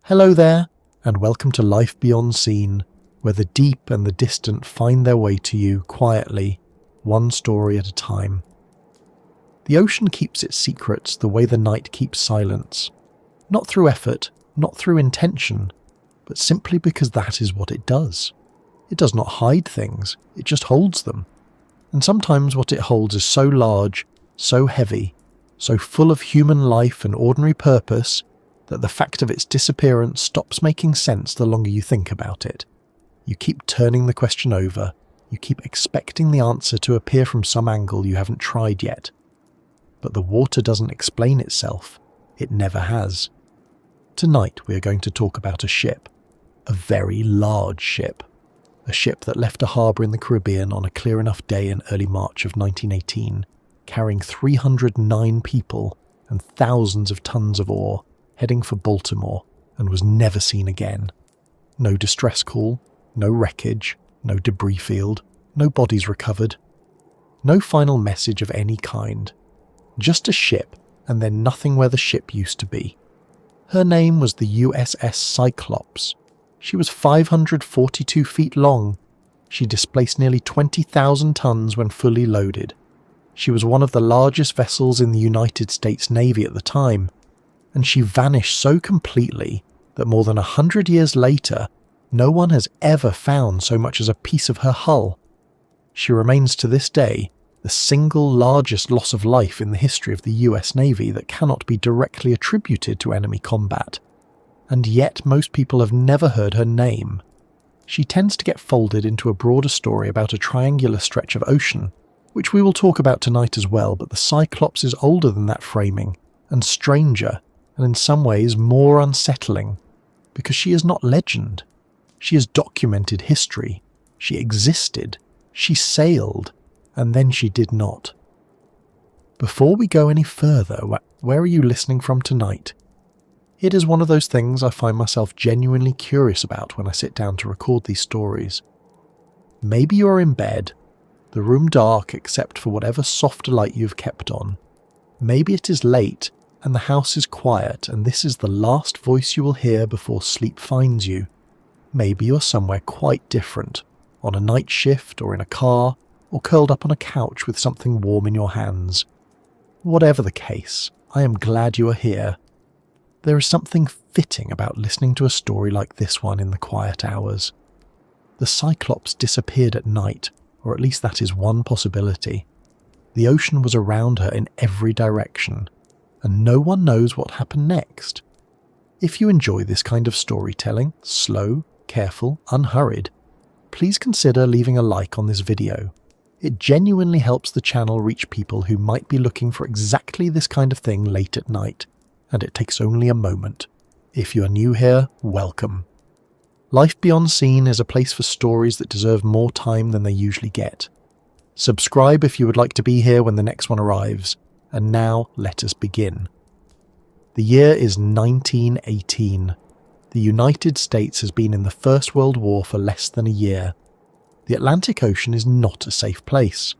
Hello there, and welcome to Life Beyond Seen, where the deep and the distant find their way to you quietly, one story at a time. The ocean keeps its secrets the way the night keeps silence. Not through effort, not through intention, but simply because that is what it does. It does not hide things, it just holds them. And sometimes what it holds is so large, so heavy, so full of human life and ordinary purpose, that the fact of its disappearance stops making sense the longer you think about it. You keep turning the question over, you keep expecting the answer to appear from some angle you haven't tried yet. But the water doesn't explain itself, it never has. Tonight we are going to talk about a ship, a very large ship. A ship that left a harbour in the Caribbean on a clear enough day in early March of 1918, carrying 309 people and thousands of tons of ore, heading for Baltimore, and was never seen again. No distress call, no wreckage, no debris field, no bodies recovered. No final message of any kind. Just a ship, and then nothing where the ship used to be. Her name was the USS Cyclops. She was 542 feet long. She displaced nearly 20,000 tons when fully loaded. She was one of the largest vessels in the United States Navy at the time, and she vanished so completely that more than 100 years later, no one has ever found so much as a piece of her hull. She remains to this day the single largest loss of life in the history of the US Navy that cannot be directly attributed to enemy combat. And yet most people have never heard her name. She tends to get folded into a broader story about a triangular stretch of ocean, which we will talk about tonight as well, but the Cyclops is older than that framing, and stranger, and in some ways more unsettling, because she is not legend. She is documented history. She existed. She sailed, and then she did not. Before we go any further, where are you listening from tonight? It is one of those things I find myself genuinely curious about when I sit down to record these stories. Maybe you are in bed, the room dark except for whatever soft light you've kept on. Maybe it is late and the house is quiet and this is the last voice you will hear before sleep finds you. Maybe you're somewhere quite different, on a night shift or in a car, or curled up on a couch with something warm in your hands. Whatever the case, I am glad you are here. There is something fitting about listening to a story like this one in the quiet hours. The Cyclops disappeared at night, or at least that is one possibility. The ocean was around her in every direction, and no one knows what happened next. If you enjoy this kind of storytelling, slow, careful, unhurried, please consider leaving a like on this video. It genuinely helps the channel reach people who might be looking for exactly this kind of thing late at night. And it takes only a moment. If you are new here, welcome. Life Beyond Seen is a place for stories that deserve more time than they usually get. Subscribe if you would like to be here when the next one arrives. And now, let us begin. The year is 1918. The United States has been in the First World War for less than a year. The Atlantic Ocean is not a safe place.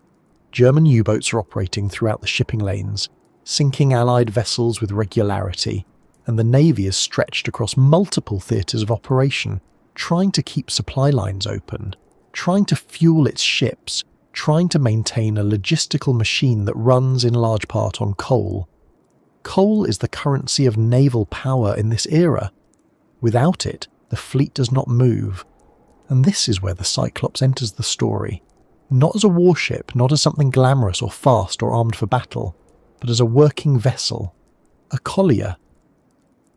German U-boats are operating throughout the shipping lanes, sinking Allied vessels with regularity, and the Navy is stretched across multiple theatres of operation, trying to keep supply lines open, trying to fuel its ships, trying to maintain a logistical machine that runs in large part on coal. Coal is the currency of naval power in this era. Without it, the fleet does not move. And this is where the Cyclops enters the story. Not as a warship, not as something glamorous or fast or armed for battle, but as a working vessel, a collier,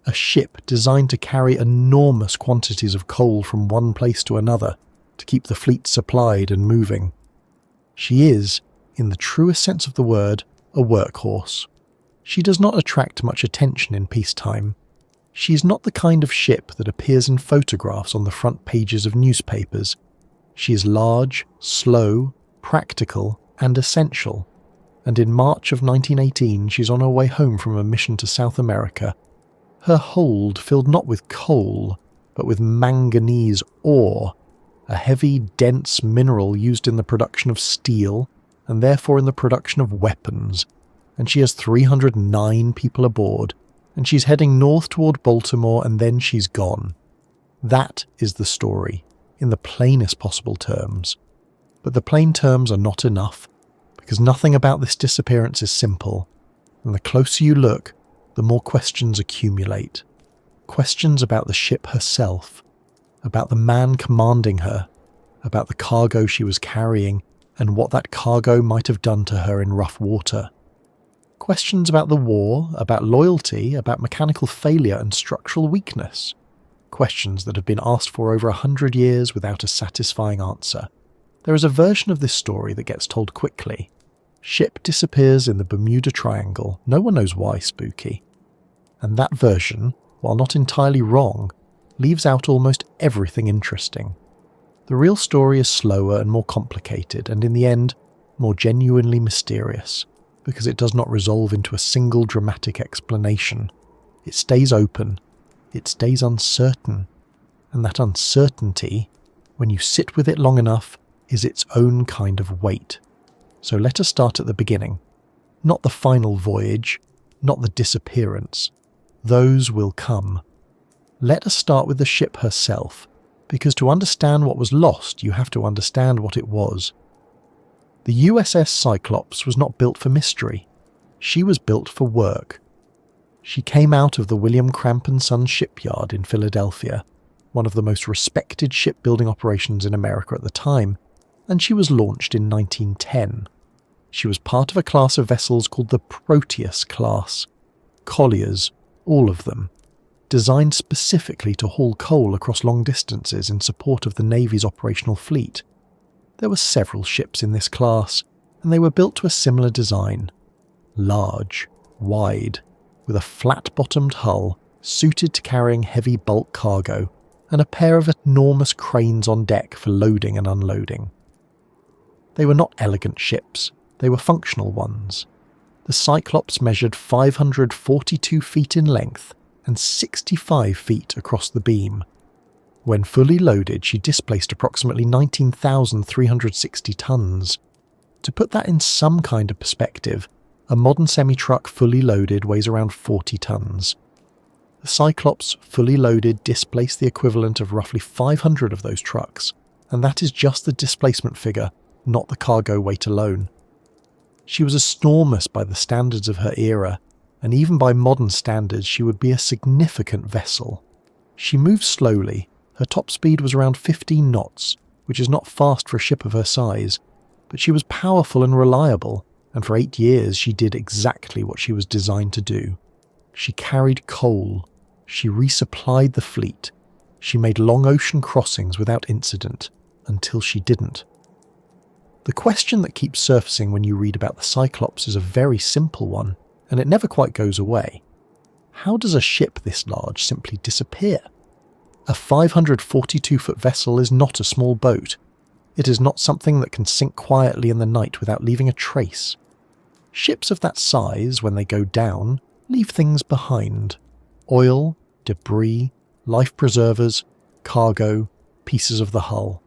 a ship designed to carry enormous quantities of coal from one place to another to keep the fleet supplied and moving. She is, in the truest sense of the word, a workhorse. She does not attract much attention in peacetime. She is not the kind of ship that appears in photographs on the front pages of newspapers. She is large, slow, practical, and essential. And in March of 1918 she's on her way home from a mission to South America, her hold filled not with coal, but with manganese ore, a heavy, dense mineral used in the production of steel, and therefore in the production of weapons, and she has 309 people aboard, and she's heading north toward Baltimore, and then she's gone. That is the story, in the plainest possible terms. But the plain terms are not enough, because nothing about this disappearance is simple, and the closer you look, the more questions accumulate. Questions about the ship herself, about the man commanding her, about the cargo she was carrying, and what that cargo might have done to her in rough water. Questions about the war, about loyalty, about mechanical failure and structural weakness. Questions that have been asked for over 100 years without a satisfying answer. There is a version of this story that gets told quickly. Ship disappears in the Bermuda Triangle. No one knows why, spooky. And that version, while not entirely wrong, leaves out almost everything interesting. The real story is slower and more complicated, and in the end, more genuinely mysterious, because it does not resolve into a single dramatic explanation. It stays open, it stays uncertain, and that uncertainty, when you sit with it long enough, is its own kind of weight. So let us start at the beginning. Not the final voyage, not the disappearance. Those will come. Let us start with the ship herself, because to understand what was lost, you have to understand what it was. The USS Cyclops was not built for mystery. She was built for work. She came out of the William Cramp & Sons shipyard in Philadelphia, one of the most respected shipbuilding operations in America at the time, and she was launched in 1910. She was part of a class of vessels called the Proteus class. Colliers, all of them, designed specifically to haul coal across long distances in support of the Navy's operational fleet. There were several ships in this class, and they were built to a similar design. Large, wide, with a flat-bottomed hull suited to carrying heavy bulk cargo, and a pair of enormous cranes on deck for loading and unloading. They were not elegant ships, they were functional ones. The Cyclops measured 542 feet in length and 65 feet across the beam. When fully loaded, she displaced approximately 19,360 tons. To put that in some kind of perspective, a modern semi-truck fully loaded weighs around 40 tons. The Cyclops, fully loaded, displaced the equivalent of roughly 500 of those trucks, and that is just the displacement figure, not the cargo weight alone. She was enormous by the standards of her era, and even by modern standards she would be a significant vessel. She moved slowly. Her top speed was around 15 knots, which is not fast for a ship of her size, but she was powerful and reliable, and for 8 years she did exactly what she was designed to do. She carried coal. She resupplied the fleet. She made long ocean crossings without incident, until she didn't. The question that keeps surfacing when you read about the Cyclops is a very simple one, and it never quite goes away. How does a ship this large simply disappear? A 542-foot vessel is not a small boat. It is not something that can sink quietly in the night without leaving a trace. Ships of that size, when they go down, leave things behind. Oil, debris, life preservers, cargo, pieces of the hull.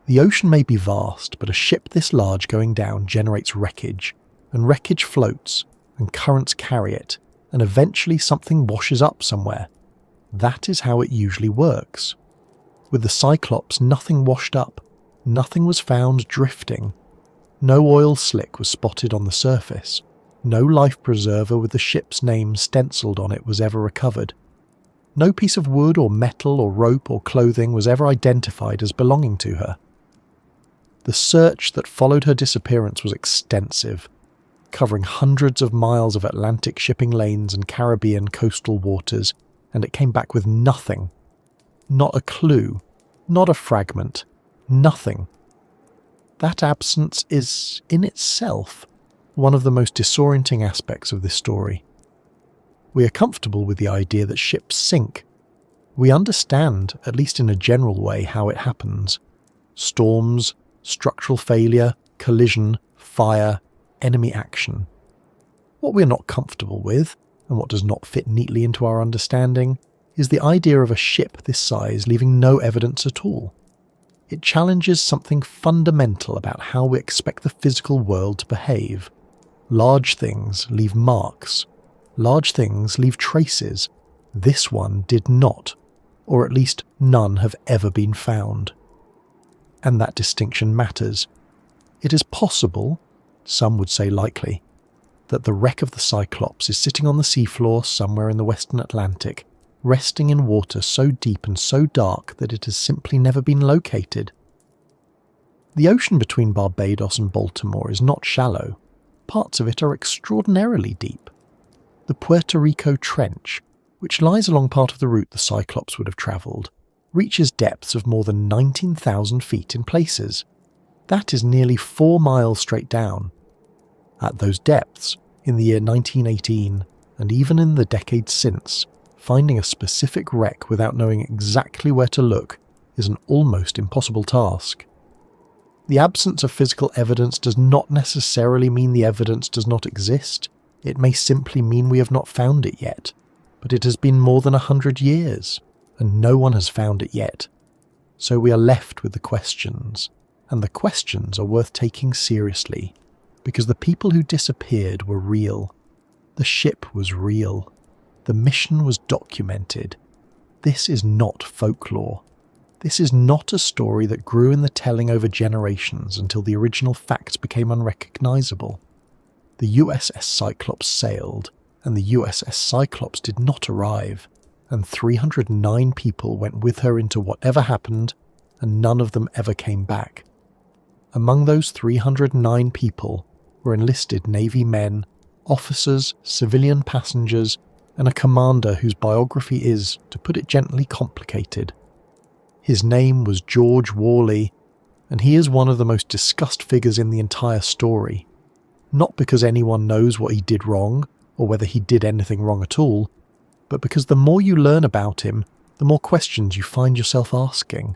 The ocean may be vast, but a ship this large going down generates wreckage, and wreckage floats, and currents carry it, and eventually something washes up somewhere. That is how it usually works. With the Cyclops, nothing washed up. Nothing was found drifting. No oil slick was spotted on the surface. No life preserver with the ship's name stenciled on it was ever recovered. No piece of wood or metal or rope or clothing was ever identified as belonging to her. The search that followed her disappearance was extensive, covering hundreds of miles of Atlantic shipping lanes and Caribbean coastal waters, and it came back with nothing. Not a clue, not a fragment, nothing. That absence is, in itself, one of the most disorienting aspects of this story. We are comfortable with the idea that ships sink. We understand, at least in a general way, how it happens. Storms, structural failure, collision, fire, enemy action. What we are not comfortable with, and what does not fit neatly into our understanding, is the idea of a ship this size leaving no evidence at all. It challenges something fundamental about how we expect the physical world to behave. Large things leave marks. Large things leave traces. This one did not, or at least none have ever been found. And that distinction matters. It is possible, some would say likely, that the wreck of the Cyclops is sitting on the seafloor somewhere in the Western Atlantic, resting in water so deep and so dark that it has simply never been located. The ocean between Barbados and Baltimore is not shallow. Parts of it are extraordinarily deep. The Puerto Rico Trench, which lies along part of the route the Cyclops would have travelled, reaches depths of more than 19,000 feet in places. That is nearly 4 miles straight down. At those depths, in the year 1918, and even in the decades since, finding a specific wreck without knowing exactly where to look is an almost impossible task. The absence of physical evidence does not necessarily mean the evidence does not exist. It may simply mean we have not found it yet. But it has been more than 100 years, and no one has found it yet. So we are left with the questions, and the questions are worth taking seriously, because the people who disappeared were real. The ship was real. The mission was documented. This is not folklore. This is not a story that grew in the telling over generations until the original facts became unrecognizable. The USS Cyclops sailed, and the USS Cyclops did not arrive, and 309 people went with her into whatever happened, and none of them ever came back. Among those 309 people were enlisted Navy men, officers, civilian passengers, and a commander whose biography is, to put it gently, complicated. His name was George Worley, and he is one of the most discussed figures in the entire story. Not because anyone knows what he did wrong, or whether he did anything wrong at all, but because the more you learn about him, the more questions you find yourself asking.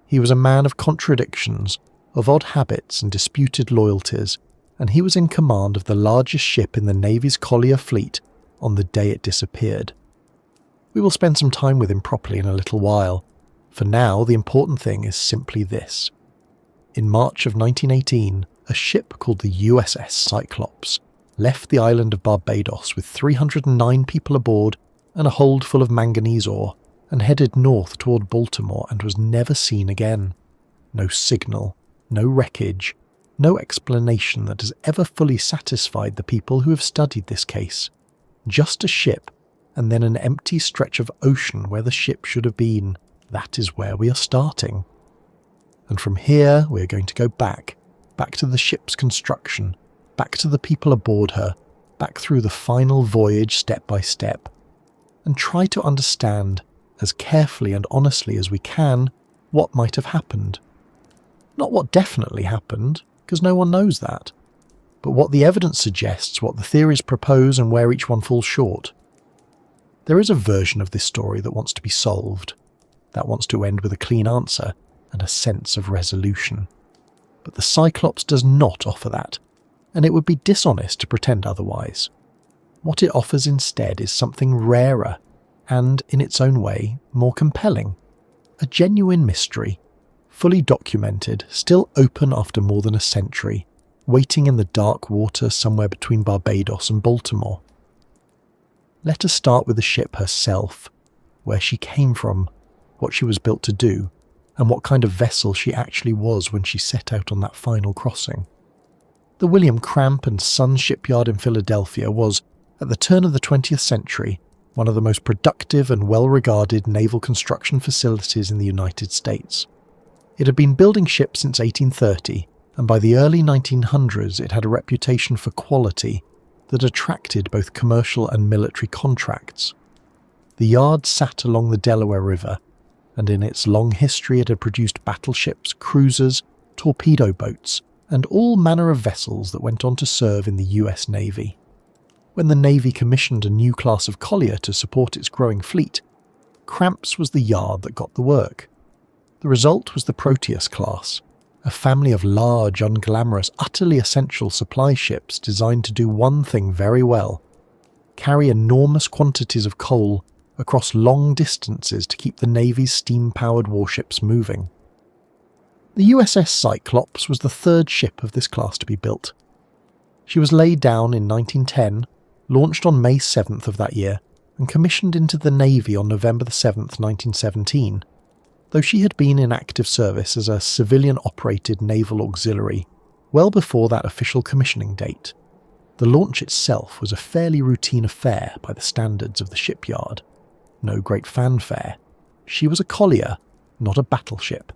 He was a man of contradictions, of odd habits and disputed loyalties, and he was in command of the largest ship in the Navy's collier fleet on the day it disappeared. We will spend some time with him properly in a little while. For now, the important thing is simply this. In March of 1918, a ship called the USS Cyclops left the island of Barbados with 309 people aboard and a hold full of manganese ore, and headed north toward Baltimore and was never seen again. No signal, no wreckage, no explanation that has ever fully satisfied the people who have studied this case. Just a ship, and then an empty stretch of ocean where the ship should have been. That is where we are starting. And from here we are going to go back to the ship's construction, back to the people aboard her, back through the final voyage step by step, and try to understand, as carefully and honestly as we can, what might have happened. Not what definitely happened, because no one knows that, but what the evidence suggests, what the theories propose, and where each one falls short. There is a version of this story that wants to be solved, that wants to end with a clean answer and a sense of resolution. But the Cyclops does not offer that, and it would be dishonest to pretend otherwise. What it offers instead is something rarer and, in its own way, more compelling. A genuine mystery, fully documented, still open after more than a century, waiting in the dark water somewhere between Barbados and Baltimore. Let us start with the ship herself, where she came from, what she was built to do, and what kind of vessel she actually was when she set out on that final crossing. The William Cramp and Sons shipyard in Philadelphia was, at the turn of the 20th century, one of the most productive and well-regarded naval construction facilities in the United States. It had been building ships since 1830, and by the early 1900s it had a reputation for quality that attracted both commercial and military contracts. The yard sat along the Delaware River, and in its long history it had produced battleships, cruisers, torpedo boats, and all manner of vessels that went on to serve in the US Navy. When the Navy commissioned a new class of collier to support its growing fleet, Cramp's was the yard that got the work. The result was the Proteus class, a family of large, unglamorous, utterly essential supply ships designed to do one thing very well: carry enormous quantities of coal across long distances to keep the Navy's steam-powered warships moving. The USS Cyclops was the third ship of this class to be built. She was laid down in 1910, launched on May 7th of that year and commissioned into the Navy on November 7th, 1917, though she had been in active service as a civilian-operated naval auxiliary well before that official commissioning date. The launch itself was a fairly routine affair by the standards of the shipyard. No great fanfare. She was a collier, not a battleship.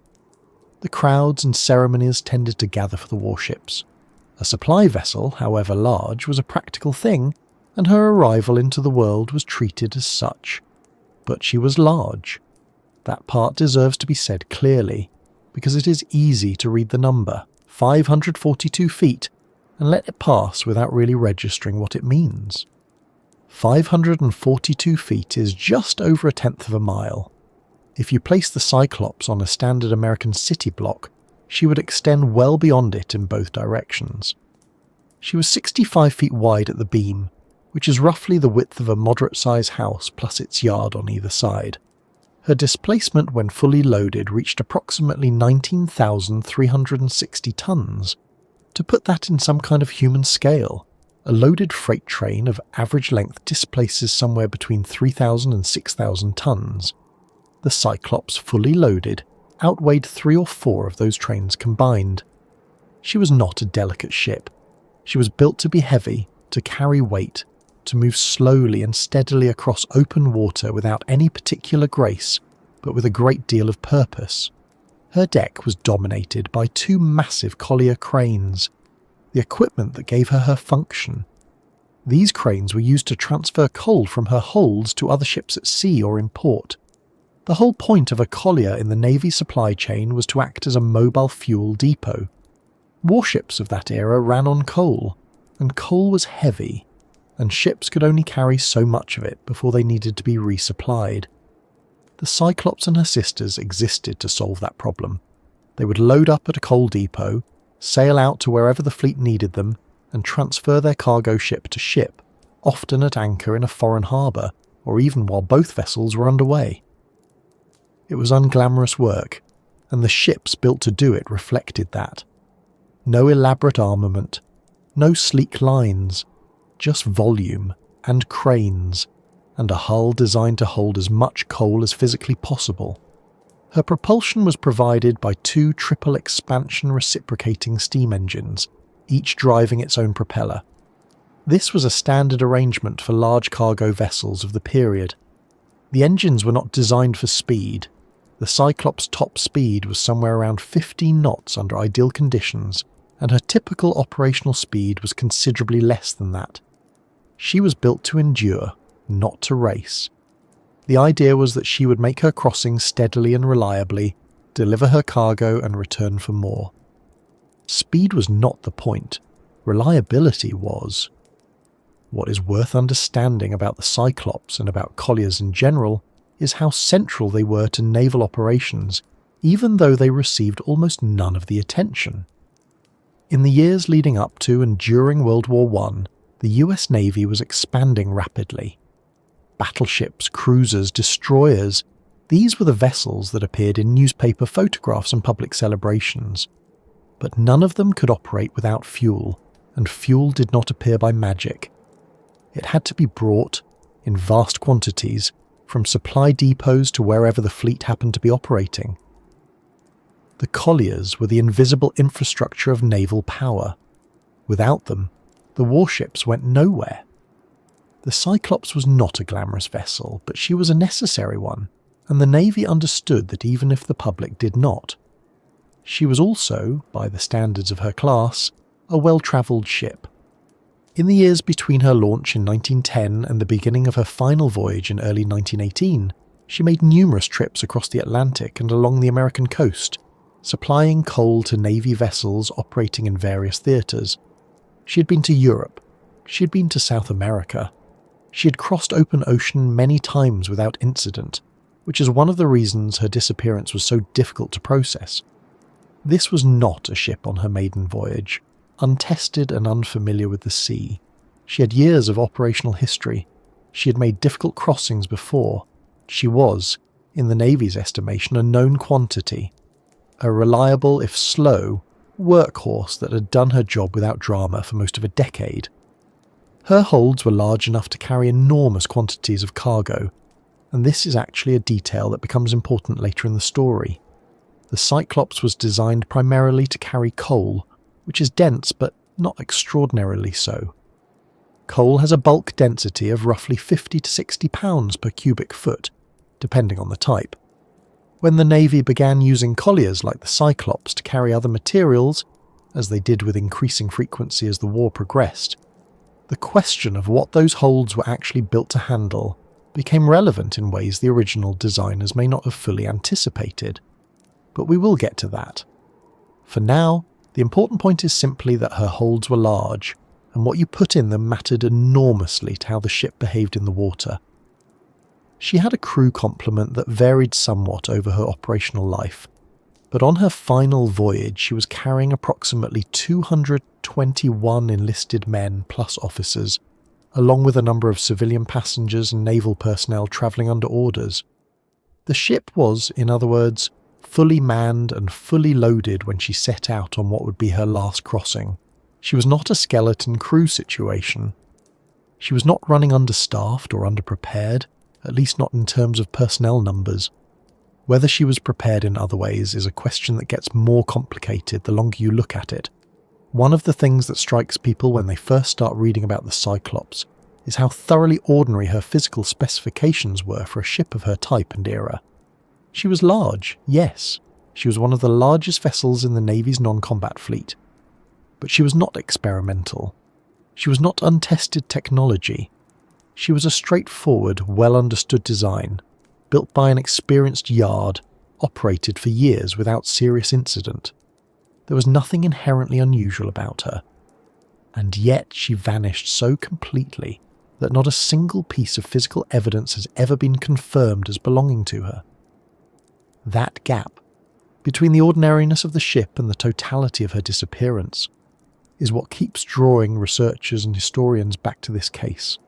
The crowds and ceremonies tended to gather for the warships. A supply vessel, however large, was a practical thing, and her arrival into the world was treated as such. But she was large. That part deserves to be said clearly, because it is easy to read the number, 542 feet, and let it pass without really registering what it means. 542 feet is just over 1/10 of a mile. If you place the Cyclops on a standard American city block, she would extend well beyond it in both directions. She was 65 feet wide at the beam, which is roughly the width of a moderate-sized house plus its yard on either side. Her displacement when fully loaded reached approximately 19,360 tons. To put that in some kind of human scale, a loaded freight train of average length displaces somewhere between 3,000 and 6,000 tons. The Cyclops, fully loaded, outweighed 3 or 4 of those trains combined. She was not a delicate ship. She was built to be heavy, to carry weight, to move slowly and steadily across open water without any particular grace, but with a great deal of purpose. Her deck was dominated by 2 massive collier cranes, the equipment that gave her function. These cranes were used to transfer coal from her holds to other ships at sea or in port. The whole point of a collier in the Navy supply chain was to act as a mobile fuel depot. Warships of that era ran on coal, and coal was heavy, and ships could only carry so much of it before they needed to be resupplied. The Cyclops and her sisters existed to solve that problem. They would load up at a coal depot, sail out to wherever the fleet needed them, and transfer their cargo ship to ship, often at anchor in a foreign harbour, or even while both vessels were underway. It was unglamorous work, and the ships built to do it reflected that. No elaborate armament, no sleek lines, just volume and cranes, and a hull designed to hold as much coal as physically possible. Her propulsion was provided by 2 triple expansion reciprocating steam engines, each driving its own propeller. This was a standard arrangement for large cargo vessels of the period. The engines were not designed for speed. The Cyclops' top speed was somewhere around 15 knots under ideal conditions, and her typical operational speed was considerably less than that. She was built to endure, not to race. The idea was that she would make her crossings steadily and reliably, deliver her cargo and return for more. Speed was not the point. Reliability was. What is worth understanding about the Cyclops and about colliers in general is how central they were to naval operations, even though they received almost none of the attention. In the years leading up to and during World War I, the US Navy was expanding rapidly. Battleships, cruisers, destroyers, these were the vessels that appeared in newspaper photographs and public celebrations. But none of them could operate without fuel, and fuel did not appear by magic. It had to be brought, in vast quantities, from supply depots to wherever the fleet happened to be operating. The colliers were the invisible infrastructure of naval power. Without them, the warships went nowhere. The Cyclops was not a glamorous vessel, but she was a necessary one, and the Navy understood that even if the public did not. She was also, by the standards of her class, a well-travelled ship. In the years between her launch in 1910 and the beginning of her final voyage in early 1918, she made numerous trips across the Atlantic and along the American coast, supplying coal to Navy vessels operating in various theatres. She had been to Europe. She had been to South America. She had crossed open ocean many times without incident, which is one of the reasons her disappearance was so difficult to process. This was not a ship on her maiden voyage, untested and unfamiliar with the sea. She had years of operational history. She had made difficult crossings before. She was, in the Navy's estimation, a known quantity. A reliable, if slow, workhorse that had done her job without drama for most of a decade. Her holds were large enough to carry enormous quantities of cargo, and this is actually a detail that becomes important later in the story. The Cyclops was designed primarily to carry coal, which is dense but not extraordinarily so. Coal has a bulk density of roughly 50 to 60 pounds per cubic foot, depending on the type. When the Navy began using colliers like the Cyclops to carry other materials, as they did with increasing frequency as the war progressed, the question of what those holds were actually built to handle became relevant in ways the original designers may not have fully anticipated. But we will get to that. For now, the important point is simply that her holds were large, and what you put in them mattered enormously to how the ship behaved in the water. She had a crew complement that varied somewhat over her operational life, but on her final voyage she was carrying approximately 221 enlisted men plus officers, along with a number of civilian passengers and naval personnel travelling under orders. The ship was, in other words, fully manned and fully loaded when she set out on what would be her last crossing. She was not a skeleton crew situation. She was not running understaffed or underprepared, at least not in terms of personnel numbers. Whether she was prepared in other ways is a question that gets more complicated the longer you look at it. One of the things that strikes people when they first start reading about the Cyclops is how thoroughly ordinary her physical specifications were for a ship of her type and era. She was large, yes. She was one of the largest vessels in the Navy's non-combat fleet. But she was not experimental. She was not untested technology. She was a straightforward, well-understood design, built by an experienced yard, operated for years without serious incident. There was nothing inherently unusual about her. And yet she vanished so completely that not a single piece of physical evidence has ever been confirmed as belonging to her. That gap, between the ordinariness of the ship and the totality of her disappearance, is what keeps drawing researchers and historians back to this case.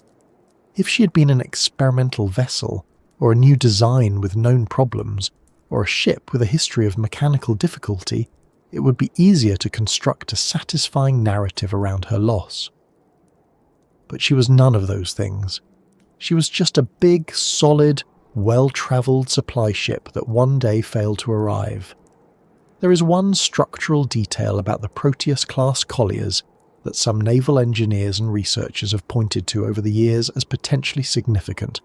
If she had been an experimental vessel, or a new design with known problems, or a ship with a history of mechanical difficulty, it would be easier to construct a satisfying narrative around her loss. But she was none of those things. She was just a big, solid, well-travelled supply ship that one day failed to arrive. There is one structural detail about the Proteus-class colliers that some naval engineers and researchers have pointed to over the years as potentially significant,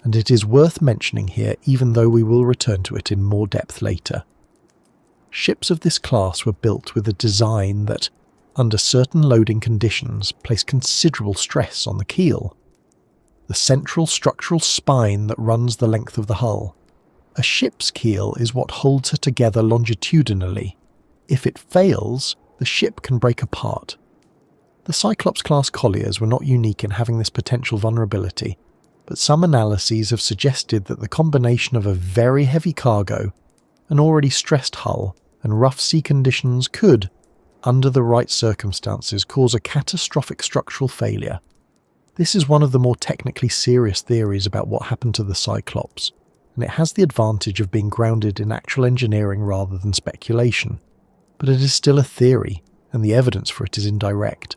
and it is worth mentioning here even though we will return to it in more depth later. Ships of this class were built with a design that, under certain loading conditions, placed considerable stress on the keel. The central structural spine that runs the length of the hull. A ship's keel is what holds her together longitudinally. If it fails, the ship can break apart. The Cyclops-class colliers were not unique in having this potential vulnerability, but some analyses have suggested that the combination of a very heavy cargo, an already stressed hull, and rough sea conditions could, under the right circumstances, cause a catastrophic structural failure. This is one of the more technically serious theories about what happened to the Cyclops, and it has the advantage of being grounded in actual engineering rather than speculation. But it is still a theory, and the evidence for it is indirect.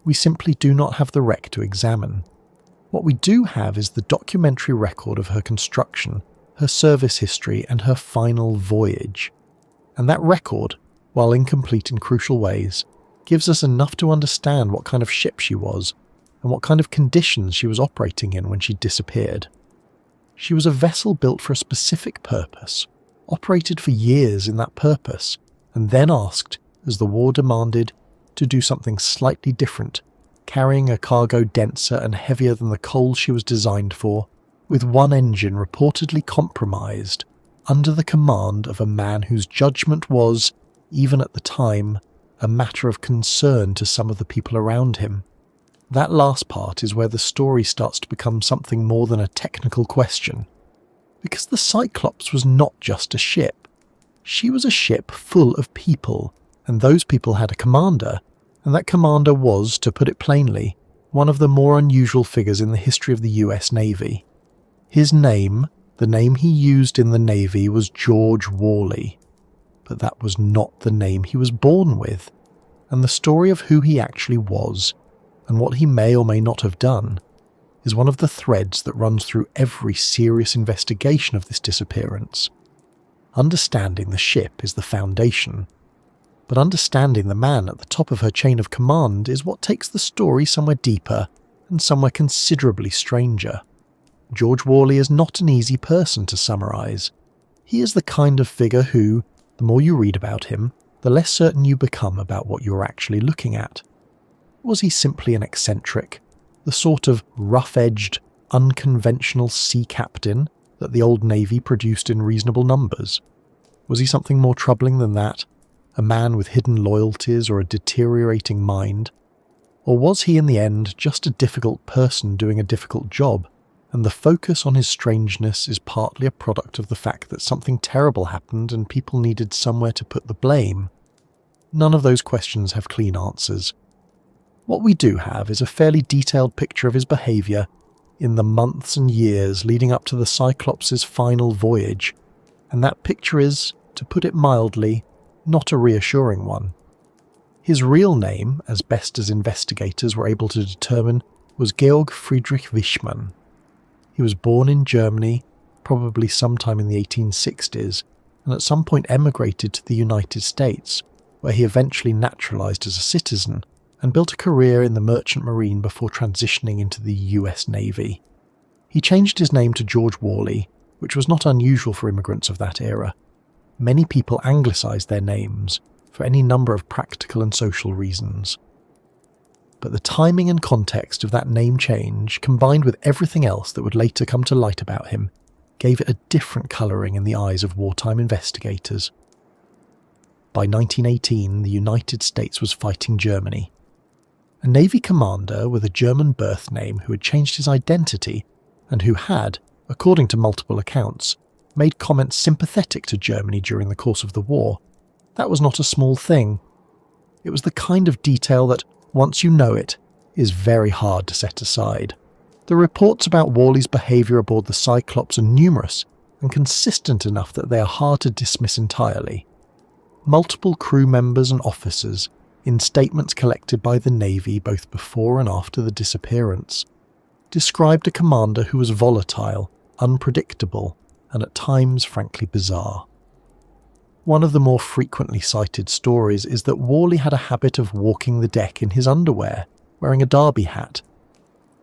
We simply do not have the wreck to examine. What we do have is the documentary record of her construction, her service history, and her final voyage. And that record, while incomplete in crucial ways, gives us enough to understand what kind of ship she was, and what kind of conditions she was operating in when she disappeared. She was a vessel built for a specific purpose, operated for years in that purpose, and then asked, as the war demanded, to do something slightly different, carrying a cargo denser and heavier than the coal she was designed for, with one engine reportedly compromised, under the command of a man whose judgment was, even at the time, a matter of concern to some of the people around him. That last part is where the story starts to become something more than a technical question. Because the Cyclops was not just a ship. She was a ship full of people, and those people had a commander, and that commander was, to put it plainly, one of the more unusual figures in the history of the US Navy. His name, the name he used in the Navy, was George Worley. But that was not the name he was born with, and the story of who he actually was, and what he may or may not have done is one of the threads that runs through every serious investigation of this disappearance. Understanding the ship is the foundation, but understanding the man at the top of her chain of command is what takes the story somewhere deeper and somewhere considerably stranger. George Worley is not an easy person to summarise. He is the kind of figure who, the more you read about him, the less certain you become about what you're actually looking at. Was he simply an eccentric, the sort of rough-edged, unconventional sea captain that the old Navy produced in reasonable numbers? Was he something more troubling than that, a man with hidden loyalties or a deteriorating mind? Or was he in the end just a difficult person doing a difficult job, and the focus on his strangeness is partly a product of the fact that something terrible happened and people needed somewhere to put the blame? None of those questions have clean answers. What we do have is a fairly detailed picture of his behaviour in the months and years leading up to the Cyclops' final voyage, and that picture is, to put it mildly, not a reassuring one. His real name, as best as investigators were able to determine, was Georg Friedrich Wichmann. He was born in Germany, probably sometime in the 1860s, and at some point emigrated to the United States, where he eventually naturalised as a citizen and built a career in the merchant marine before transitioning into the US Navy. He changed his name to George Worley, which was not unusual for immigrants of that era. Many people anglicised their names, for any number of practical and social reasons. But the timing and context of that name change, combined with everything else that would later come to light about him, gave it a different colouring in the eyes of wartime investigators. By 1918, the United States was fighting Germany. A Navy commander with a German birth name who had changed his identity and who had, according to multiple accounts, made comments sympathetic to Germany during the course of the war. That was not a small thing. It was the kind of detail that, once you know it, is very hard to set aside. The reports about Worley's behaviour aboard the Cyclops are numerous and consistent enough that they are hard to dismiss entirely. Multiple crew members and officers, in statements collected by the Navy both before and after the disappearance, described a commander who was volatile, unpredictable, and at times frankly bizarre. One of the more frequently cited stories is that Worley had a habit of walking the deck in his underwear, wearing a derby hat.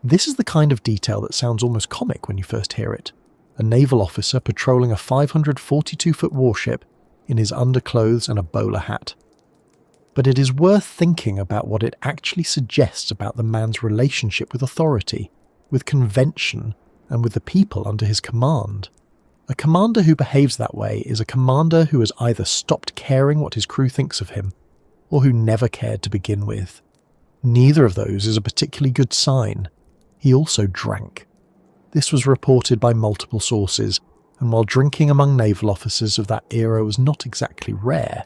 This is the kind of detail that sounds almost comic when you first hear it. A naval officer patrolling a 542-foot warship in his underclothes and a bowler hat. But it is worth thinking about what it actually suggests about the man's relationship with authority, with convention, and with the people under his command. A commander who behaves that way is a commander who has either stopped caring what his crew thinks of him, or who never cared to begin with. Neither of those is a particularly good sign. He also drank. This was reported by multiple sources, and while drinking among naval officers of that era was not exactly rare,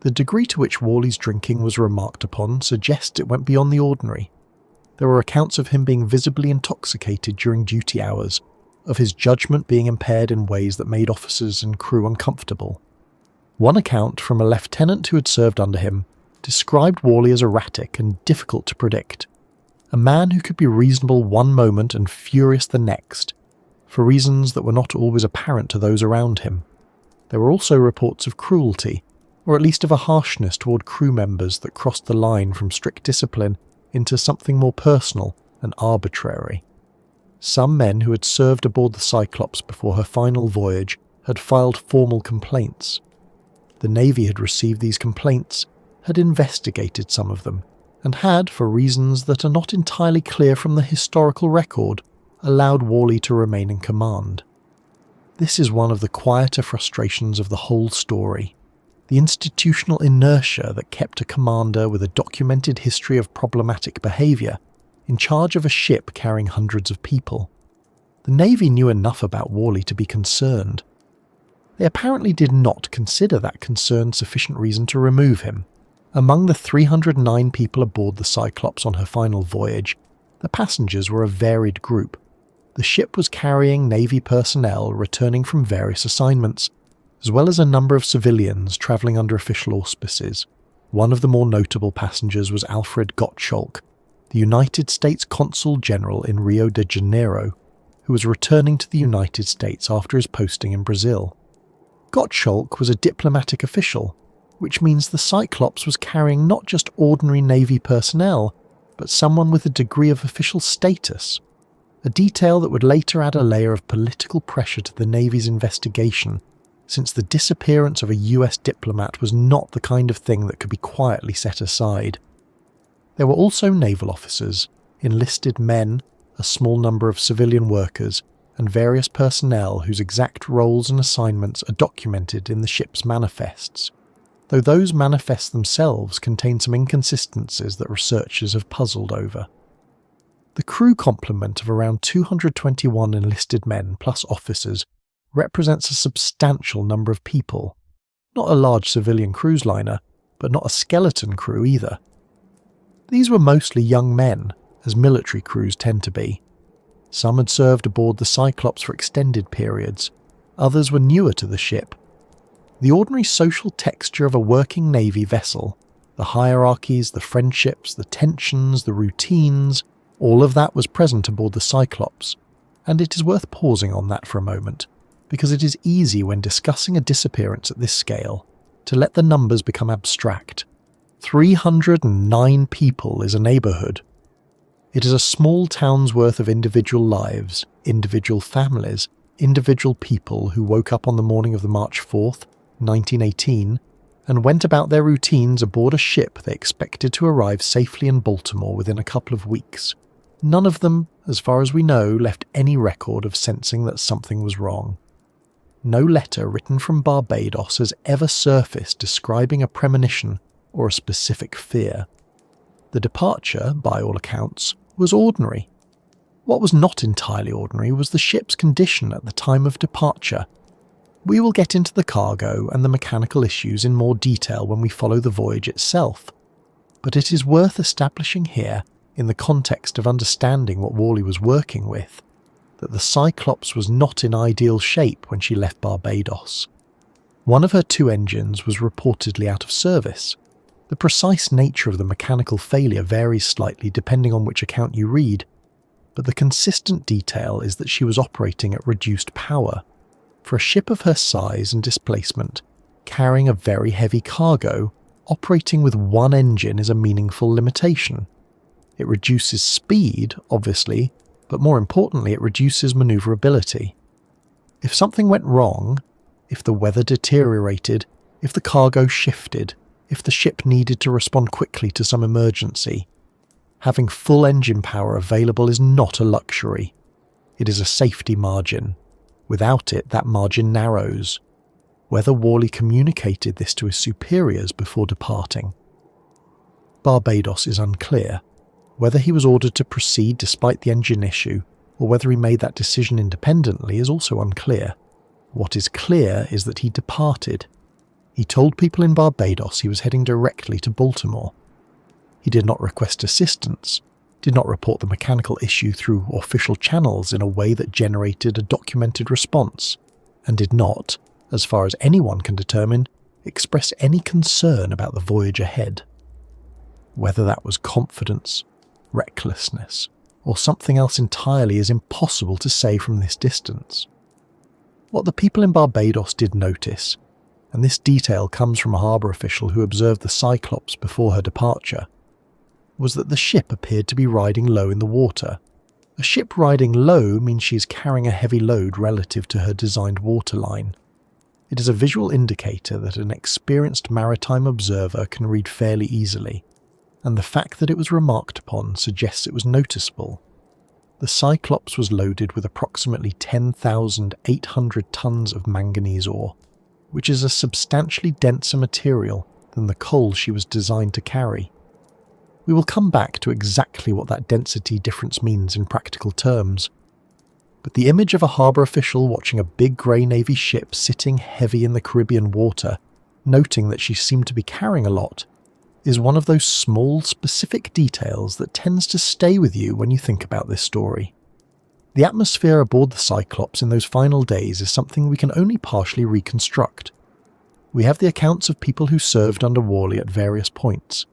the degree to which Worley's drinking was remarked upon suggests it went beyond the ordinary. There were accounts of him being visibly intoxicated during duty hours, of his judgment being impaired in ways that made officers and crew uncomfortable. One account from a lieutenant who had served under him described Worley as erratic and difficult to predict, a man who could be reasonable one moment and furious the next, for reasons that were not always apparent to those around him. There were also reports of cruelty, or at least of a harshness toward crew members that crossed the line from strict discipline into something more personal and arbitrary. Some men who had served aboard the Cyclops before her final voyage had filed formal complaints. The Navy had received these complaints, had investigated some of them, and had, for reasons that are not entirely clear from the historical record, allowed Worley to remain in command. This is one of the quieter frustrations of the whole story. The institutional inertia that kept a commander with a documented history of problematic behaviour in charge of a ship carrying hundreds of people. The Navy knew enough about Worley to be concerned. They apparently did not consider that concern sufficient reason to remove him. Among the 309 people aboard the Cyclops on her final voyage, the passengers were a varied group. The ship was carrying Navy personnel returning from various assignments, as well as a number of civilians travelling under official auspices. One of the more notable passengers was Alfred Gottschalk, the United States Consul General in Rio de Janeiro, who was returning to the United States after his posting in Brazil. Gottschalk was a diplomatic official, which means the Cyclops was carrying not just ordinary Navy personnel, but someone with a degree of official status, a detail that would later add a layer of political pressure to the Navy's investigation, since the disappearance of a US diplomat was not the kind of thing that could be quietly set aside. There were also naval officers, enlisted men, a small number of civilian workers, and various personnel whose exact roles and assignments are documented in the ship's manifests, though those manifests themselves contain some inconsistencies that researchers have puzzled over. The crew complement of around 221 enlisted men plus officers represents a substantial number of people, not a large civilian cruise liner, but not a skeleton crew either. These were mostly young men, as military crews tend to be. Some had served aboard the Cyclops for extended periods, others were newer to the ship. The ordinary social texture of a working Navy vessel, the hierarchies, the friendships, the tensions, the routines, all of that was present aboard the Cyclops, and it is worth pausing on that for a moment, because it is easy when discussing a disappearance at this scale to let the numbers become abstract. 309 people is a neighbourhood. It is a small town's worth of individual lives, individual families, individual people who woke up on the morning of the March 4th, 1918, and went about their routines aboard a ship they expected to arrive safely in Baltimore within a couple of weeks. None of them, as far as we know, left any record of sensing that something was wrong. No letter written from Barbados has ever surfaced describing a premonition or a specific fear. The departure, by all accounts, was ordinary. What was not entirely ordinary was the ship's condition at the time of departure. We will get into the cargo and the mechanical issues in more detail when we follow the voyage itself, but it is worth establishing here, in the context of understanding what Worley was working with, that the Cyclops was not in ideal shape when she left Barbados. One of her 2 engines was reportedly out of service. The precise nature of the mechanical failure varies slightly depending on which account you read, but the consistent detail is that she was operating at reduced power. For a ship of her size and displacement, carrying a very heavy cargo, operating with 1 engine is a meaningful limitation. It reduces speed, obviously, but more importantly, it reduces maneuverability. If something went wrong, if the weather deteriorated, if the cargo shifted, if the ship needed to respond quickly to some emergency, having full engine power available is not a luxury. It is a safety margin. Without it, that margin narrows. Whether Worley communicated this to his superiors before departing. Barbados is unclear. Whether he was ordered to proceed despite the engine issue, or whether he made that decision independently, is also unclear. What is clear is that he departed. He told people in Barbados he was heading directly to Baltimore. He did not request assistance, did not report the mechanical issue through official channels in a way that generated a documented response, and did not, as far as anyone can determine, express any concern about the voyage ahead. Whether that was confidence, recklessness, or something else entirely is impossible to say from this distance. What the people in Barbados did notice, and this detail comes from a harbour official who observed the Cyclops before her departure, was that the ship appeared to be riding low in the water. A ship riding low means she is carrying a heavy load relative to her designed waterline. It is a visual indicator that an experienced maritime observer can read fairly easily, and the fact that it was remarked upon suggests it was noticeable. The Cyclops was loaded with approximately 10,800 tons of manganese ore, which is a substantially denser material than the coal she was designed to carry. We will come back to exactly what that density difference means in practical terms, but the image of a harbour official watching a big grey Navy ship sitting heavy in the Caribbean water, noting that she seemed to be carrying a lot, is one of those small, specific details that tends to stay with you when you think about this story. The atmosphere aboard the Cyclops in those final days is something we can only partially reconstruct. We have the accounts of people who served under Worley at various points.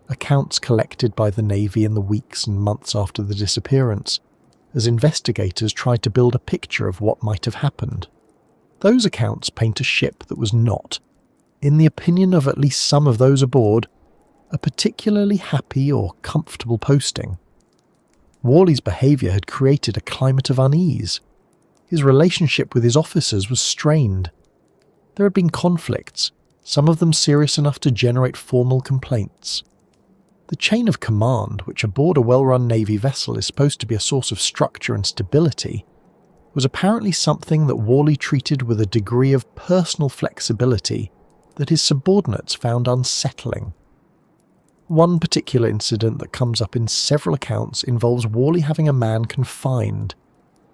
accounts collected by the Navy in the weeks and months after the disappearance, as investigators tried to build a picture of what might have happened. Those accounts paint a ship that was not, in the opinion of at least some of those aboard, a particularly happy or comfortable posting. Worley's behaviour had created a climate of unease. His relationship with his officers was strained. There had been conflicts, some of them serious enough to generate formal complaints. The chain of command, which aboard a well-run Navy vessel is supposed to be a source of structure and stability, was apparently something that Worley treated with a degree of personal flexibility that his subordinates found unsettling. One particular incident that comes up in several accounts involves Worley having a man confined.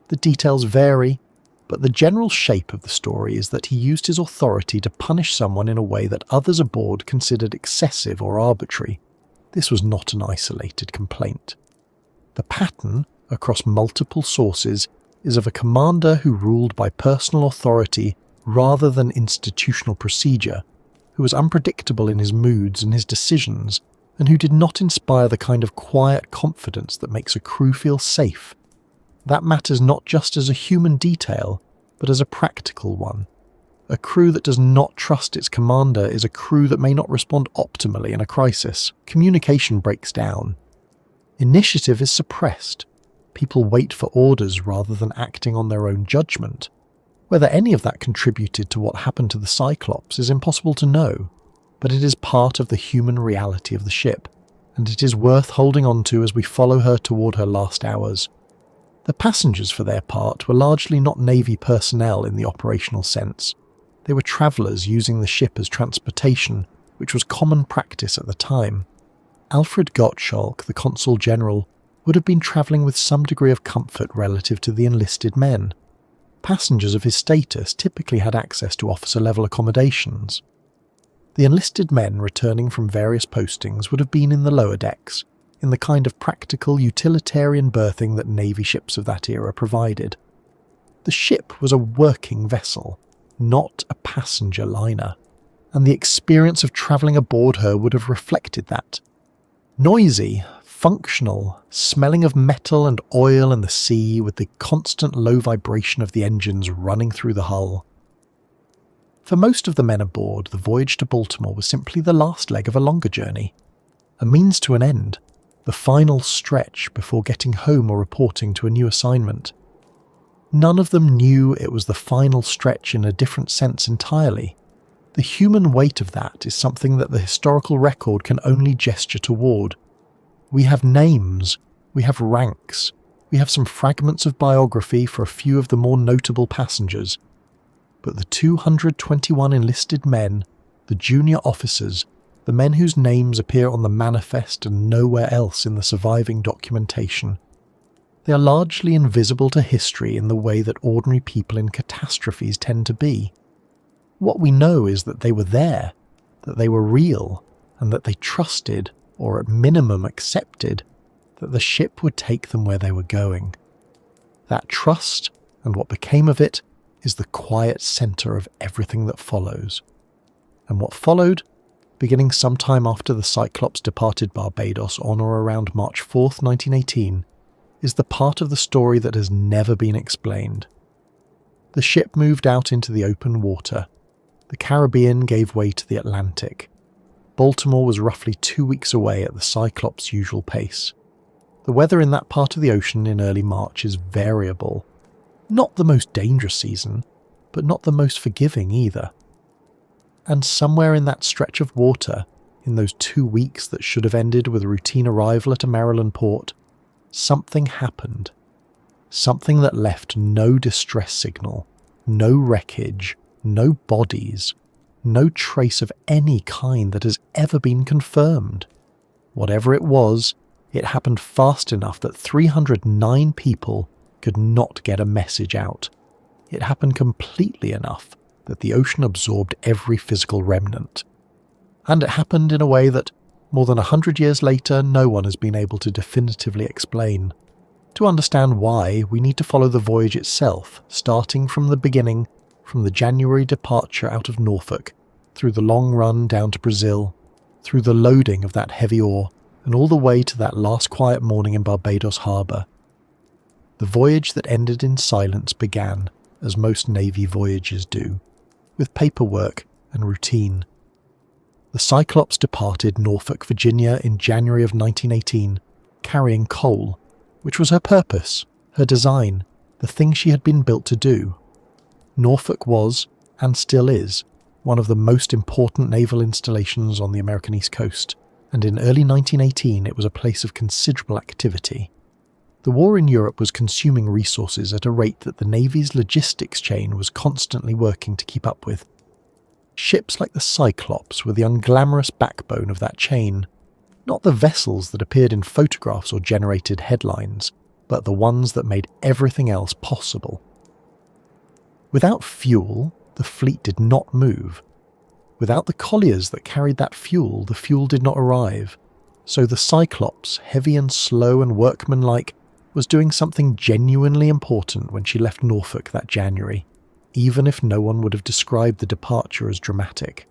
The details vary, but the general shape of the story is that he used his authority to punish someone in a way that others aboard considered excessive or arbitrary. This was not an isolated complaint. The pattern, across multiple sources, is of a commander who ruled by personal authority rather than institutional procedure, who was unpredictable in his moods and his decisions, and who did not inspire the kind of quiet confidence that makes a crew feel safe. That matters not just as a human detail, but as a practical one. A crew that does not trust its commander is a crew that may not respond optimally in a crisis. Communication breaks down. Initiative is suppressed. People wait for orders rather than acting on their own judgment. Whether any of that contributed to what happened to the Cyclops is impossible to know, but it is part of the human reality of the ship, and it is worth holding on to as we follow her toward her last hours. The passengers, for their part, were largely not Navy personnel in the operational sense. They were travellers using the ship as transportation, which was common practice at the time. Alfred Gottschalk, the Consul General, would have been travelling with some degree of comfort relative to the enlisted men. Passengers of his status typically had access to officer-level accommodations. The enlisted men returning from various postings would have been in the lower decks, in the kind of practical utilitarian berthing that Navy ships of that era provided. The ship was a working vessel, not a passenger liner, and the experience of travelling aboard her would have reflected that. Noisy, functional, smelling of metal and oil and the sea, with the constant low vibration of the engines running through the hull. For most of the men aboard, the voyage to Baltimore was simply the last leg of a longer journey, a means to an end, the final stretch before getting home or reporting to a new assignment. None of them knew it was the final stretch in a different sense entirely. The human weight of that is something that the historical record can only gesture toward. We have names, we have ranks, we have some fragments of biography for a few of the more notable passengers. But the 221 enlisted men, the junior officers, the men whose names appear on the manifest and nowhere else in the surviving documentation, they are largely invisible to history in the way that ordinary people in catastrophes tend to be. What we know is that they were there, that they were real, and that they trusted, or at minimum accepted, that the ship would take them where they were going. That trust, and what became of it, is the quiet centre of everything that follows. And what followed, beginning sometime after the Cyclops departed Barbados on or around March 4th, 1918, is the part of the story that has never been explained. The ship moved out into the open water. The Caribbean gave way to the Atlantic. Baltimore was roughly 2 weeks away at the Cyclops' usual pace. The weather in that part of the ocean in early March is variable. Not the most dangerous season, but not the most forgiving either. And somewhere in that stretch of water, in those 2 weeks that should have ended with a routine arrival at a Maryland port, something happened. Something that left no distress signal, no wreckage, no bodies, no trace of any kind that has ever been confirmed. Whatever it was, it happened fast enough that 309 people could not get a message out. It happened completely enough that the ocean absorbed every physical remnant. And it happened in a way that, more than 100 years later, no one has been able to definitively explain. To understand why, we need to follow the voyage itself, starting from the beginning, from the January departure out of Norfolk, through the long run down to Brazil, through the loading of that heavy ore and all the way to that last quiet morning in Barbados harbour. The voyage that ended in silence began, as most Navy voyages do, with paperwork and routine. The Cyclops departed Norfolk, Virginia in January of 1918, carrying coal, which was her purpose, her design, the thing she had been built to do. Norfolk was, and still is, one of the most important naval installations on the American East Coast, and in early 1918 it was a place of considerable activity. The war in Europe was consuming resources at a rate that the Navy's logistics chain was constantly working to keep up with. Ships like the Cyclops were the unglamorous backbone of that chain, not the vessels that appeared in photographs or generated headlines, but the ones that made everything else possible. Without fuel, the fleet did not move. Without the colliers that carried that fuel, the fuel did not arrive. So the Cyclops, heavy and slow and workmanlike, was doing something genuinely important when she left Norfolk that January, even if no one would have described the departure as dramatic.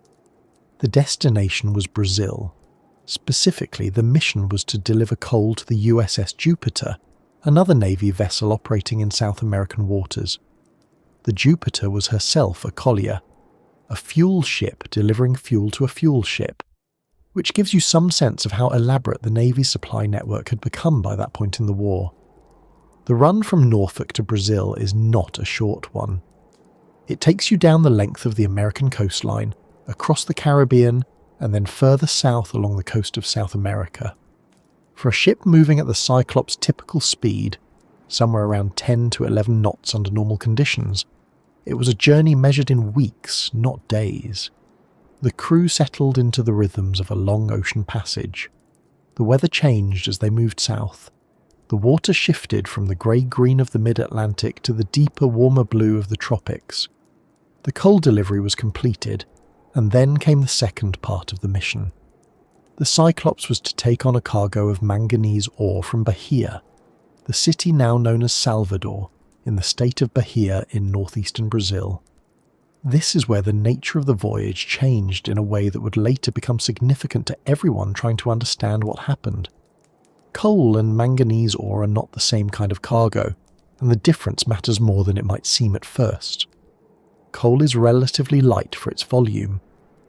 The destination was Brazil. Specifically, the mission was to deliver coal to the USS Jupiter, another Navy vessel operating in South American waters. The Jupiter was herself a collier, a fuel ship delivering fuel to a fuel ship, which gives you some sense of how elaborate the Navy's supply network had become by that point in the war. The run from Norfolk to Brazil is not a short one. It takes you down the length of the American coastline, across the Caribbean, and then further south along the coast of South America. For a ship moving at the Cyclops' typical speed, somewhere around 10 to 11 knots under normal conditions, it was a journey measured in weeks, not days. The crew settled into the rhythms of a long ocean passage. The weather changed as they moved south. The water shifted from the grey-green of the mid-Atlantic to the deeper, warmer blue of the tropics. The coal delivery was completed, and then came the second part of the mission. The Cyclops was to take on a cargo of manganese ore from Bahia, the city now known as Salvador, in the state of Bahia in northeastern Brazil. This is where the nature of the voyage changed in a way that would later become significant to everyone trying to understand what happened. Coal and manganese ore are not the same kind of cargo, and the difference matters more than it might seem at first. Coal is relatively light for its volume.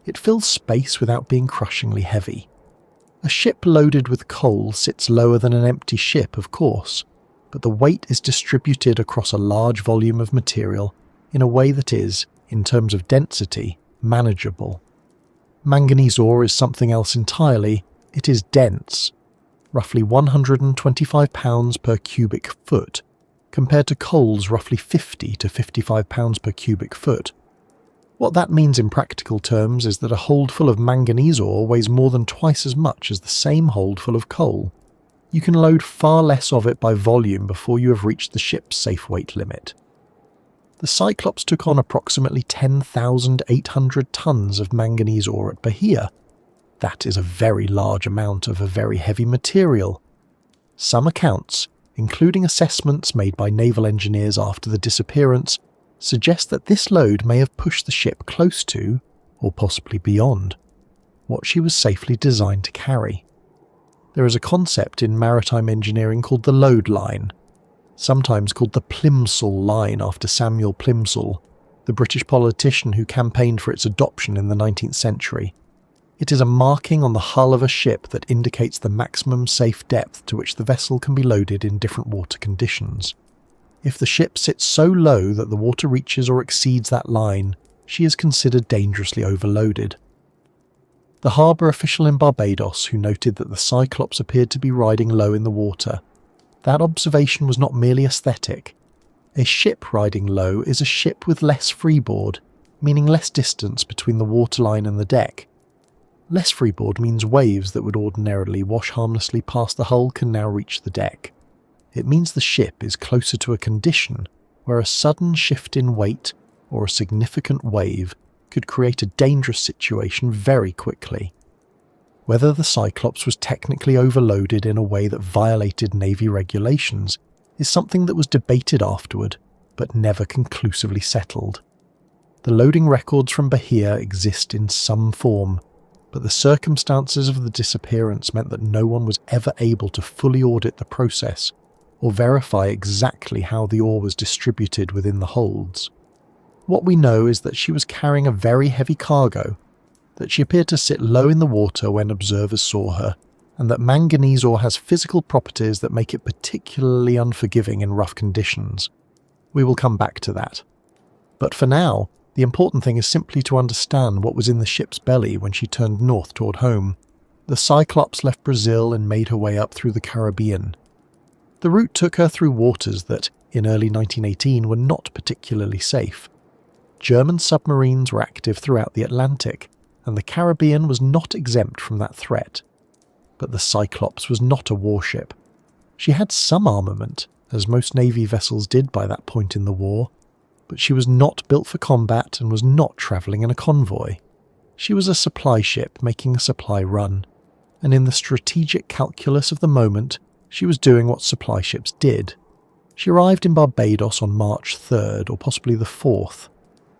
It fills space without being crushingly heavy. A ship loaded with coal sits lower than an empty ship, of course, but the weight is distributed across a large volume of material in a way that is, in terms of density, manageable. Manganese ore is something else entirely. It is dense, roughly 125 pounds per cubic foot, compared to coal's roughly 50 to 55 pounds per cubic foot. What that means in practical terms is that a holdful of manganese ore weighs more than twice as much as the same holdful of coal. You can load far less of it by volume before you have reached the ship's safe weight limit. The Cyclops took on approximately 10,800 tons of manganese ore at Bahia. That is a very large amount of a very heavy material. Some accounts, including assessments made by naval engineers after the disappearance, suggest that this load may have pushed the ship close to, or possibly beyond, what she was safely designed to carry. There is a concept in maritime engineering called the load line, sometimes called the Plimsoll line after Samuel Plimsoll, the British politician who campaigned for its adoption in the 19th century. It is a marking on the hull of a ship that indicates the maximum safe depth to which the vessel can be loaded in different water conditions. If the ship sits so low that the water reaches or exceeds that line, she is considered dangerously overloaded. The harbour official in Barbados, who noted that the Cyclops appeared to be riding low in the water, that observation was not merely aesthetic. A ship riding low is a ship with less freeboard, meaning less distance between the waterline and the deck. Less freeboard means waves that would ordinarily wash harmlessly past the hull can now reach the deck. It means the ship is closer to a condition where a sudden shift in weight or a significant wave could create a dangerous situation very quickly. Whether the Cyclops was technically overloaded in a way that violated Navy regulations is something that was debated afterward, but never conclusively settled. The loading records from Bahia exist in some form, but the circumstances of the disappearance meant that no one was ever able to fully audit the process or verify exactly how the ore was distributed within the holds. What we know is that she was carrying a very heavy cargo, that she appeared to sit low in the water when observers saw her, and that manganese ore has physical properties that make it particularly unforgiving in rough conditions. We will come back to that. But for now, the important thing is simply to understand what was in the ship's belly when she turned north toward home. The Cyclops left Brazil and made her way up through the Caribbean. The route took her through waters that, in early 1918, were not particularly safe. German submarines were active throughout the Atlantic, and the Caribbean was not exempt from that threat. But the Cyclops was not a warship. She had some armament, as most Navy vessels did by that point in the war, but she was not built for combat and was not travelling in a convoy. She was a supply ship making a supply run, and in the strategic calculus of the moment, she was doing what supply ships did. She arrived in Barbados on March 3rd, or possibly the 4th.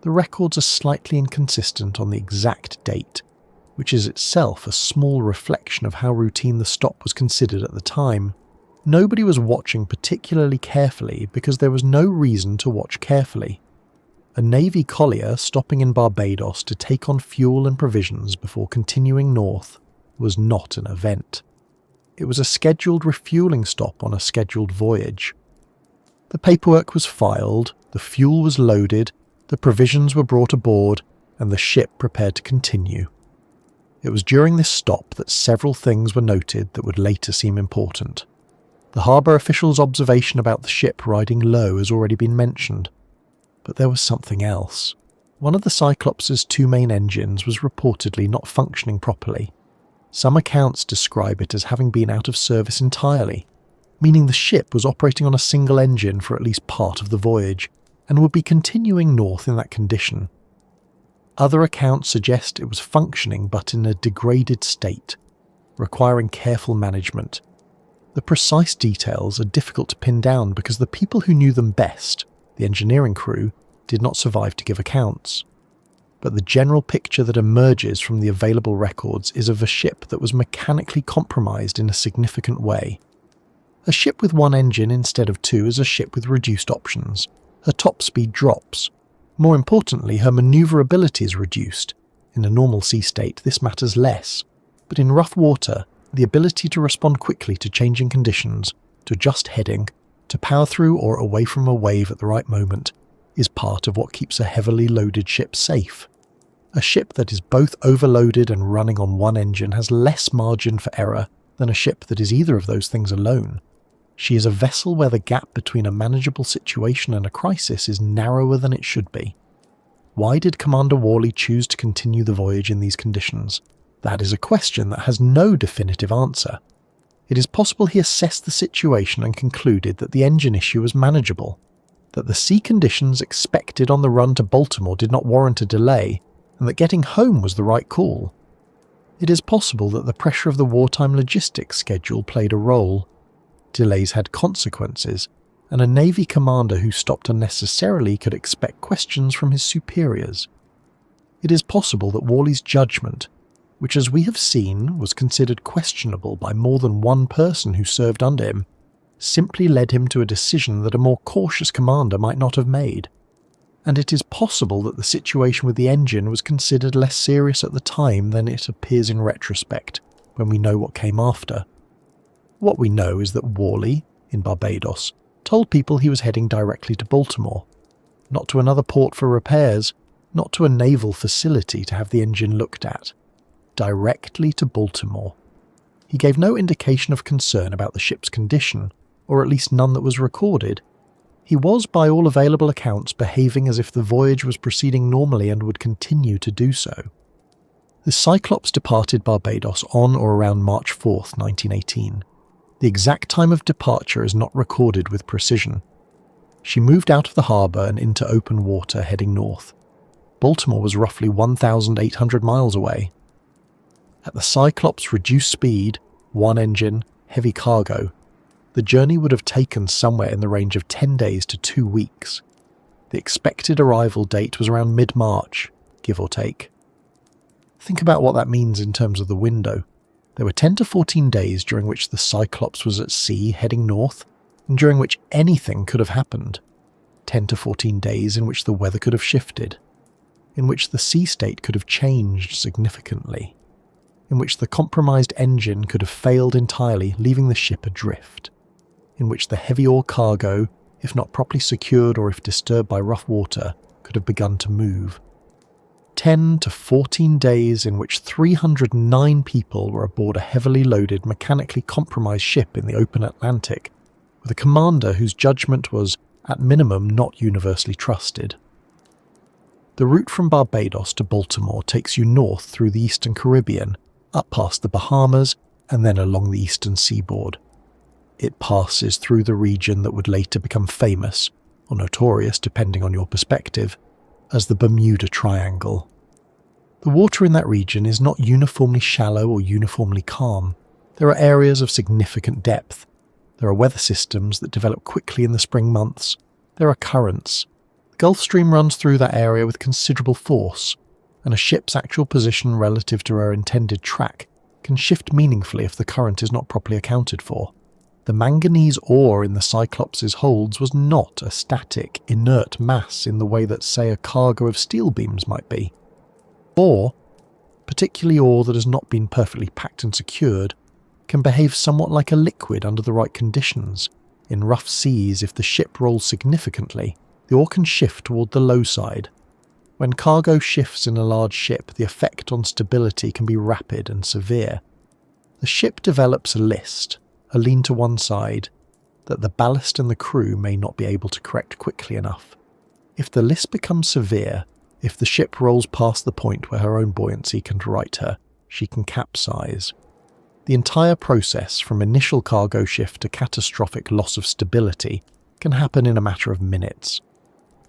The records are slightly inconsistent on the exact date, which is itself a small reflection of how routine the stop was considered at the time. Nobody was watching particularly carefully because there was no reason to watch carefully. A Navy collier stopping in Barbados to take on fuel and provisions before continuing north was not an event. It was a scheduled refueling stop on a scheduled voyage. The paperwork was filed, the fuel was loaded, the provisions were brought aboard, and the ship prepared to continue. It was during this stop that several things were noted that would later seem important. The harbour official's observation about the ship riding low has already been mentioned, but there was something else. One of the Cyclops' two main engines was reportedly not functioning properly. Some accounts describe it as having been out of service entirely, meaning the ship was operating on a single engine for at least part of the voyage, and would be continuing north in that condition. Other accounts suggest it was functioning but in a degraded state, requiring careful management. The precise details are difficult to pin down because the people who knew them best, the engineering crew, did not survive to give accounts. But the general picture that emerges from the available records is of a ship that was mechanically compromised in a significant way. A ship with one engine instead of two is a ship with reduced options. Her top speed drops. More importantly, her manoeuvrability is reduced. In a normal sea state, this matters less. But in rough water, the ability to respond quickly to changing conditions, to adjust heading, to power through or away from a wave at the right moment, is part of what keeps a heavily loaded ship safe. A ship that is both overloaded and running on one engine has less margin for error than a ship that is either of those things alone. She is a vessel where the gap between a manageable situation and a crisis is narrower than it should be. Why did Commander Worley choose to continue the voyage in these conditions? That is a question that has no definitive answer. It is possible he assessed the situation and concluded that the engine issue was manageable, that the sea conditions expected on the run to Baltimore did not warrant a delay, and that getting home was the right call. It is possible that the pressure of the wartime logistics schedule played a role. Delays had consequences, and a Navy commander who stopped unnecessarily could expect questions from his superiors. It is possible that Worley's judgment, which as we have seen was considered questionable by more than one person who served under him, simply led him to a decision that a more cautious commander might not have made. And it is possible that the situation with the engine was considered less serious at the time than it appears in retrospect, when we know what came after. What we know is that Worley, in Barbados, told people he was heading directly to Baltimore, not to another port for repairs, not to a naval facility to have the engine looked at. Directly to Baltimore. He gave no indication of concern about the ship's condition, or at least none that was recorded. He was, by all available accounts, behaving as if the voyage was proceeding normally and would continue to do so. The Cyclops departed Barbados on or around March 4th, 1918. The exact time of departure is not recorded with precision. She moved out of the harbour and into open water heading north. Baltimore was roughly 1,800 miles away. At the Cyclops' reduced speed, one engine, heavy cargo, the journey would have taken somewhere in the range of 10 days to 2 weeks. The expected arrival date was around mid-March, give or take. Think about what that means in terms of the window. There were 10 to 14 days during which the Cyclops was at sea heading north, and during which anything could have happened. 10 to 14 days in which the weather could have shifted, in which the sea state could have changed significantly, in which the compromised engine could have failed entirely, leaving the ship adrift, in which the heavy ore cargo, if not properly secured or if disturbed by rough water, could have begun to move. 10 to 14 days in which 309 people were aboard a heavily loaded, mechanically compromised ship in the open Atlantic, with a commander whose judgment was, at minimum, not universally trusted. The route from Barbados to Baltimore takes you north through the eastern Caribbean, up past the Bahamas, and then along the eastern seaboard. It passes through the region that would later become famous, or notorious depending on your perspective, as the Bermuda Triangle. The water in that region is not uniformly shallow or uniformly calm. There are areas of significant depth. There are weather systems that develop quickly in the spring months. There are currents. The Gulf Stream runs through that area with considerable force, and a ship's actual position relative to her intended track can shift meaningfully if the current is not properly accounted for. The manganese ore in the Cyclops' holds was not a static, inert mass in the way that, say, a cargo of steel beams might be. Ore, particularly ore that has not been perfectly packed and secured, can behave somewhat like a liquid under the right conditions. In rough seas, if the ship rolls significantly, the ore can shift toward the low side. When cargo shifts in a large ship, the effect on stability can be rapid and severe. The ship develops a list, a lean to one side, that the ballast and the crew may not be able to correct quickly enough. If the list becomes severe, if the ship rolls past the point where her own buoyancy can right her, she can capsize. The entire process, from initial cargo shift to catastrophic loss of stability, can happen in a matter of minutes.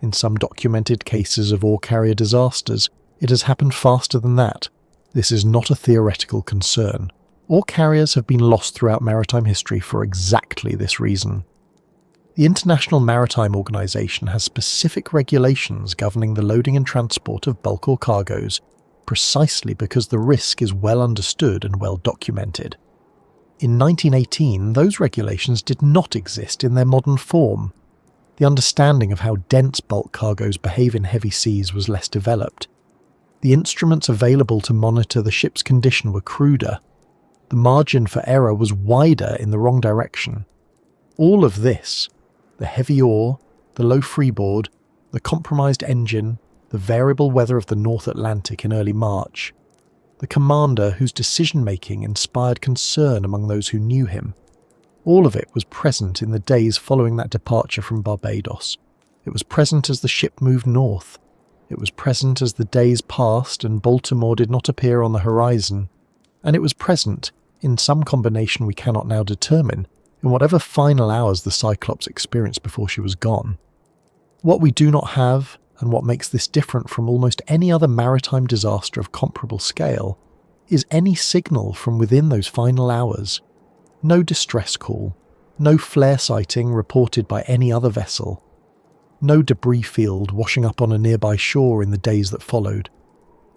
In some documented cases of ore carrier disasters, it has happened faster than that. This is not a theoretical concern. Ore carriers have been lost throughout maritime history for exactly this reason. The International Maritime Organization has specific regulations governing the loading and transport of bulk ore cargoes, precisely because the risk is well understood and well documented. In 1918, those regulations did not exist in their modern form. The understanding of how dense bulk cargoes behave in heavy seas was less developed. The instruments available to monitor the ship's condition were cruder. The margin for error was wider in the wrong direction. All of this, the heavy ore, the low freeboard, the compromised engine, the variable weather of the North Atlantic in early March, the commander whose decision-making inspired concern among those who knew him, all of it was present in the days following that departure from Barbados. It was present as the ship moved north. It was present as the days passed and Baltimore did not appear on the horizon. And it was present, in some combination we cannot now determine, in whatever final hours the Cyclops experienced before she was gone. What we do not have, and what makes this different from almost any other maritime disaster of comparable scale, is any signal from within those final hours. No distress call, no flare sighting reported by any other vessel, no debris field washing up on a nearby shore in the days that followed.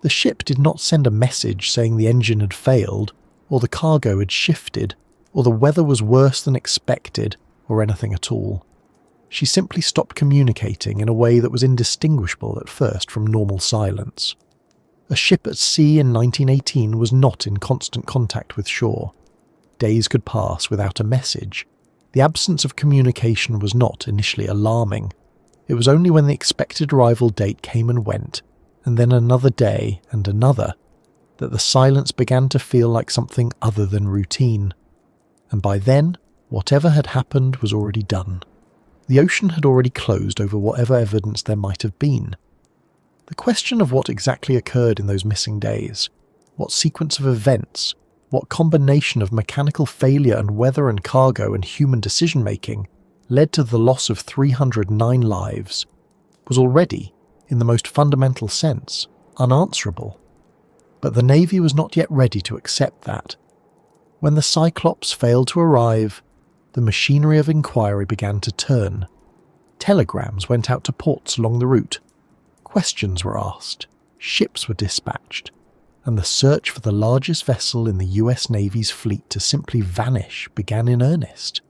The ship did not send a message saying the engine had failed, or the cargo had shifted, or the weather was worse than expected, or anything at all. She simply stopped communicating in a way that was indistinguishable at first from normal silence. A ship at sea in 1918 was not in constant contact with shore. Days could pass without a message. The absence of communication was not initially alarming. It was only when the expected arrival date came and went, and then another day and another, that the silence began to feel like something other than routine. And by then, whatever had happened was already done. The ocean had already closed over whatever evidence there might have been. The question of what exactly occurred in those missing days, what sequence of events, what combination of mechanical failure and weather and cargo and human decision-making led to the loss of 309 lives, was already, in the most fundamental sense, unanswerable. But the Navy was not yet ready to accept that. When the Cyclops failed to arrive, the machinery of inquiry began to turn. Telegrams went out to ports along the route. Questions were asked. Ships were dispatched. and the search for the largest vessel in the US Navy's fleet to simply vanish began in earnest.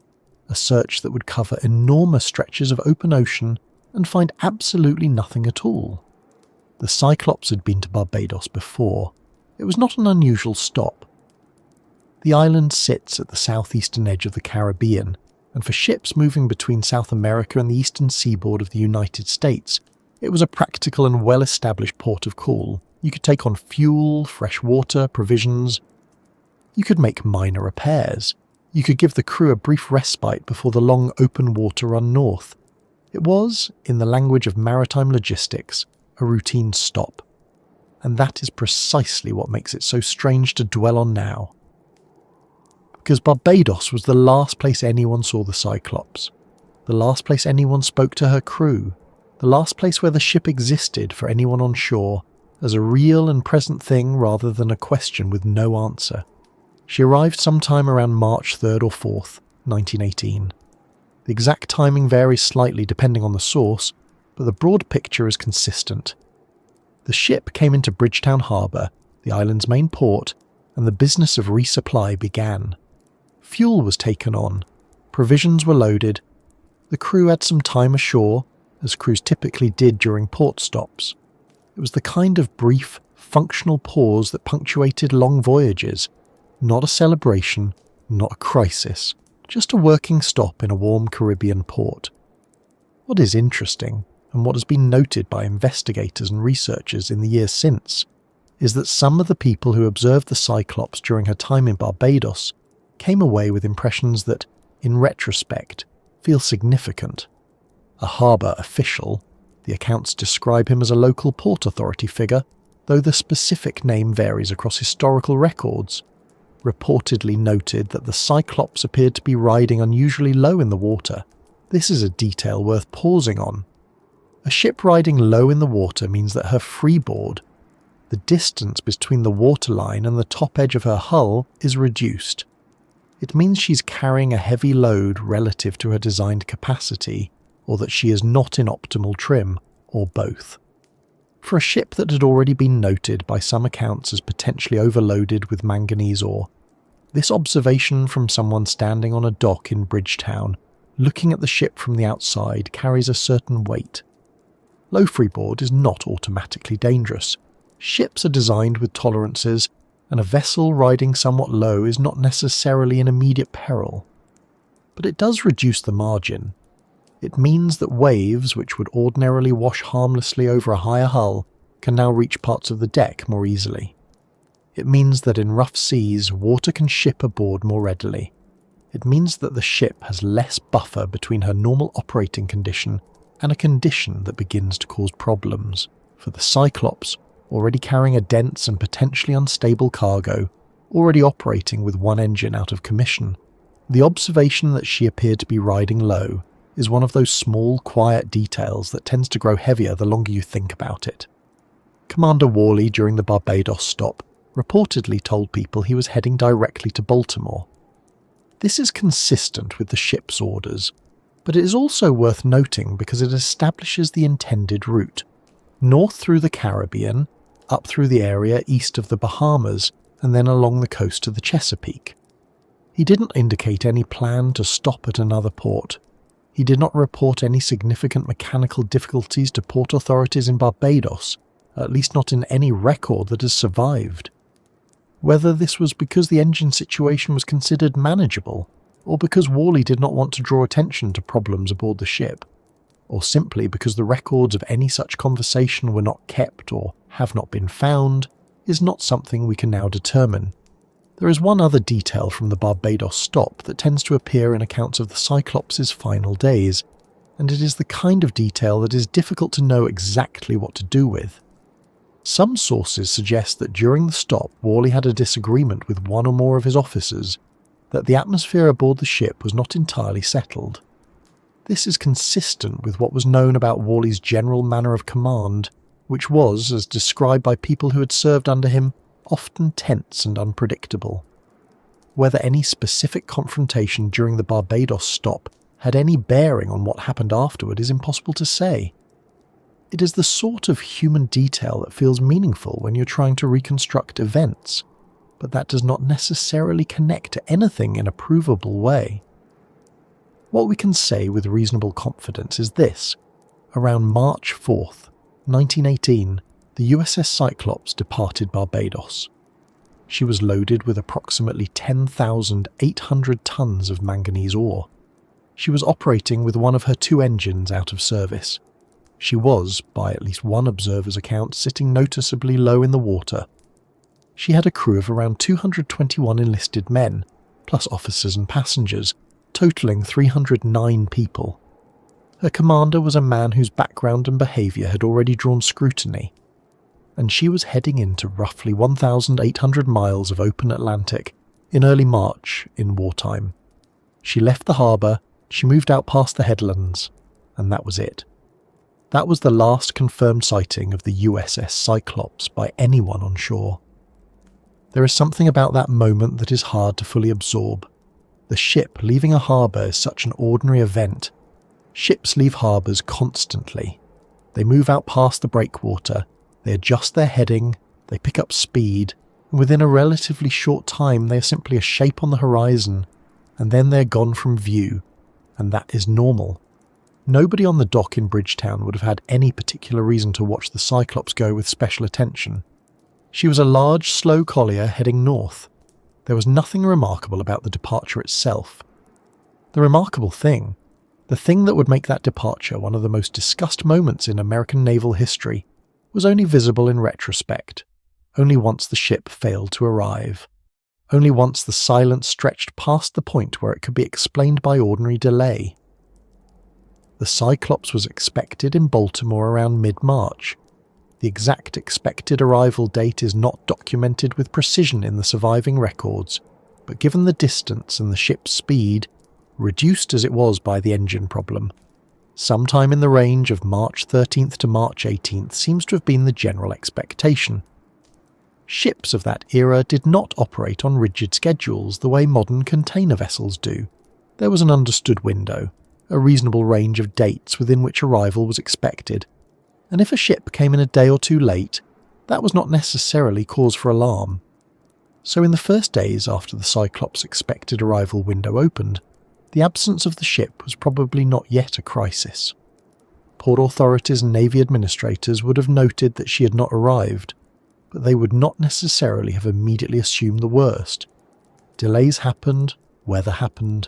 A search that would cover enormous stretches of open ocean and find absolutely nothing at all. The Cyclops had been to Barbados before. It was not an unusual stop. The island sits at the southeastern edge of the Caribbean, and for ships moving between South America and the eastern seaboard of the United States, it was a practical and well-established port of call. You could take on fuel, fresh water, provisions. You could make minor repairs. You could give the crew a brief respite before the long open water run north. It was, in the language of maritime logistics, a routine stop. And that is precisely what makes it so strange to dwell on now. Because Barbados was the last place anyone saw the Cyclops, the last place anyone spoke to her crew, the last place where the ship existed for anyone on shore as a real and present thing rather than a question with no answer. She arrived sometime around March 3rd or 4th, 1918. The exact timing varies slightly depending on the source, but the broad picture is consistent. The ship came into Bridgetown Harbour, the island's main port, and the business of resupply began. Fuel was taken on, provisions were loaded, the crew had some time ashore, as crews typically did during port stops. It was the kind of brief, functional pause that punctuated long voyages, not a celebration, not a crisis, just a working stop in a warm Caribbean port. What is interesting, and what has been noted by investigators and researchers in the years since, is that some of the people who observed the Cyclops during her time in Barbados came away with impressions that, in retrospect, feel significant. A harbour official, the accounts describe him as a local port authority figure, though the specific name varies across historical records, reportedly noted that the Cyclops appeared to be riding unusually low in the water. This is a detail worth pausing on. A ship riding low in the water means that her freeboard, the distance between the waterline and the top edge of her hull, is reduced. It means she's carrying a heavy load relative to her designed capacity, or that she is not in optimal trim, or both. For a ship that had already been noted by some accounts as potentially overloaded with manganese ore, this observation from someone standing on a dock in Bridgetown, looking at the ship from the outside, carries a certain weight. Low freeboard is not automatically dangerous. Ships are designed with tolerances, and a vessel riding somewhat low is not necessarily in immediate peril. But it does reduce the margin. It means that waves, which would ordinarily wash harmlessly over a higher hull, can now reach parts of the deck more easily. It means that in rough seas, water can ship aboard more readily. It means that the ship has less buffer between her normal operating condition and a condition that begins to cause problems. For the Cyclops, already carrying a dense and potentially unstable cargo, already operating with one engine out of commission, the observation that she appeared to be riding low is one of those small, quiet details that tends to grow heavier the longer you think about it. Commander Worley, during the Barbados stop, reportedly told people he was heading directly to Baltimore. This is consistent with the ship's orders, but it is also worth noting because it establishes the intended route, north through the Caribbean, up through the area east of the Bahamas, and then along the coast to the Chesapeake. He didn't indicate any plan to stop at another port. He did not report any significant mechanical difficulties to port authorities in Barbados, at least not in any record that has survived. Whether this was because the engine situation was considered manageable, or because Worley did not want to draw attention to problems aboard the ship, or simply because the records of any such conversation were not kept or have not been found, is not something we can now determine. There is one other detail from the Barbados stop that tends to appear in accounts of the Cyclops' final days, and it is the kind of detail that is difficult to know exactly what to do with. Some sources suggest that during the stop Worley had a disagreement with one or more of his officers, that the atmosphere aboard the ship was not entirely settled. This is consistent with what was known about Worley's general manner of command, which was, as described by people who had served under him, often tense and unpredictable. Whether any specific confrontation during the Barbados stop had any bearing on what happened afterward is impossible to say. It is the sort of human detail that feels meaningful when you're trying to reconstruct events, but that does not necessarily connect to anything in a provable way. What we can say with reasonable confidence is this: around March 4th, 1918, the USS Cyclops departed Barbados. She was loaded with approximately 10,800 tons of manganese ore. She was operating with one of her 2 engines out of service. She was, by at least one observer's account, sitting noticeably low in the water. She had a crew of around 221 enlisted men, plus officers and passengers, totaling 309 people. Her commander was a man whose background and behaviour had already drawn scrutiny, and she was heading into roughly 1,800 miles of open Atlantic in early March in wartime. She left the harbour, she moved out past the headlands, and that was it. That was the last confirmed sighting of the USS Cyclops by anyone on shore. There is something about that moment that is hard to fully absorb. The ship leaving a harbour is such an ordinary event. Ships leave harbours constantly. They move out past the breakwater, they adjust their heading, they pick up speed, and within a relatively short time they are simply a shape on the horizon, and then they're gone from view, and that is normal. Nobody on the dock in Bridgetown would have had any particular reason to watch the Cyclops go with special attention. She was a large, slow collier heading north. There was nothing remarkable about the departure itself. The remarkable thing, the thing that would make that departure one of the most discussed moments in American naval history, was only visible in retrospect, only once the ship failed to arrive, only once the silence stretched past the point where it could be explained by ordinary delay. The Cyclops was expected in Baltimore around mid-March. The exact expected arrival date is not documented with precision in the surviving records, but given the distance and the ship's speed, reduced as it was by the engine problem, sometime in the range of March 13th to March 18th seems to have been the general expectation. Ships of that era did not operate on rigid schedules the way modern container vessels do. There was an understood window, a reasonable range of dates within which arrival was expected, and if a ship came in a day or 2 late, that was not necessarily cause for alarm. So in the first days after the Cyclops' expected arrival window opened, the absence of the ship was probably not yet a crisis. Port authorities and Navy administrators would have noted that she had not arrived, but they would not necessarily have immediately assumed the worst. Delays happened, weather happened.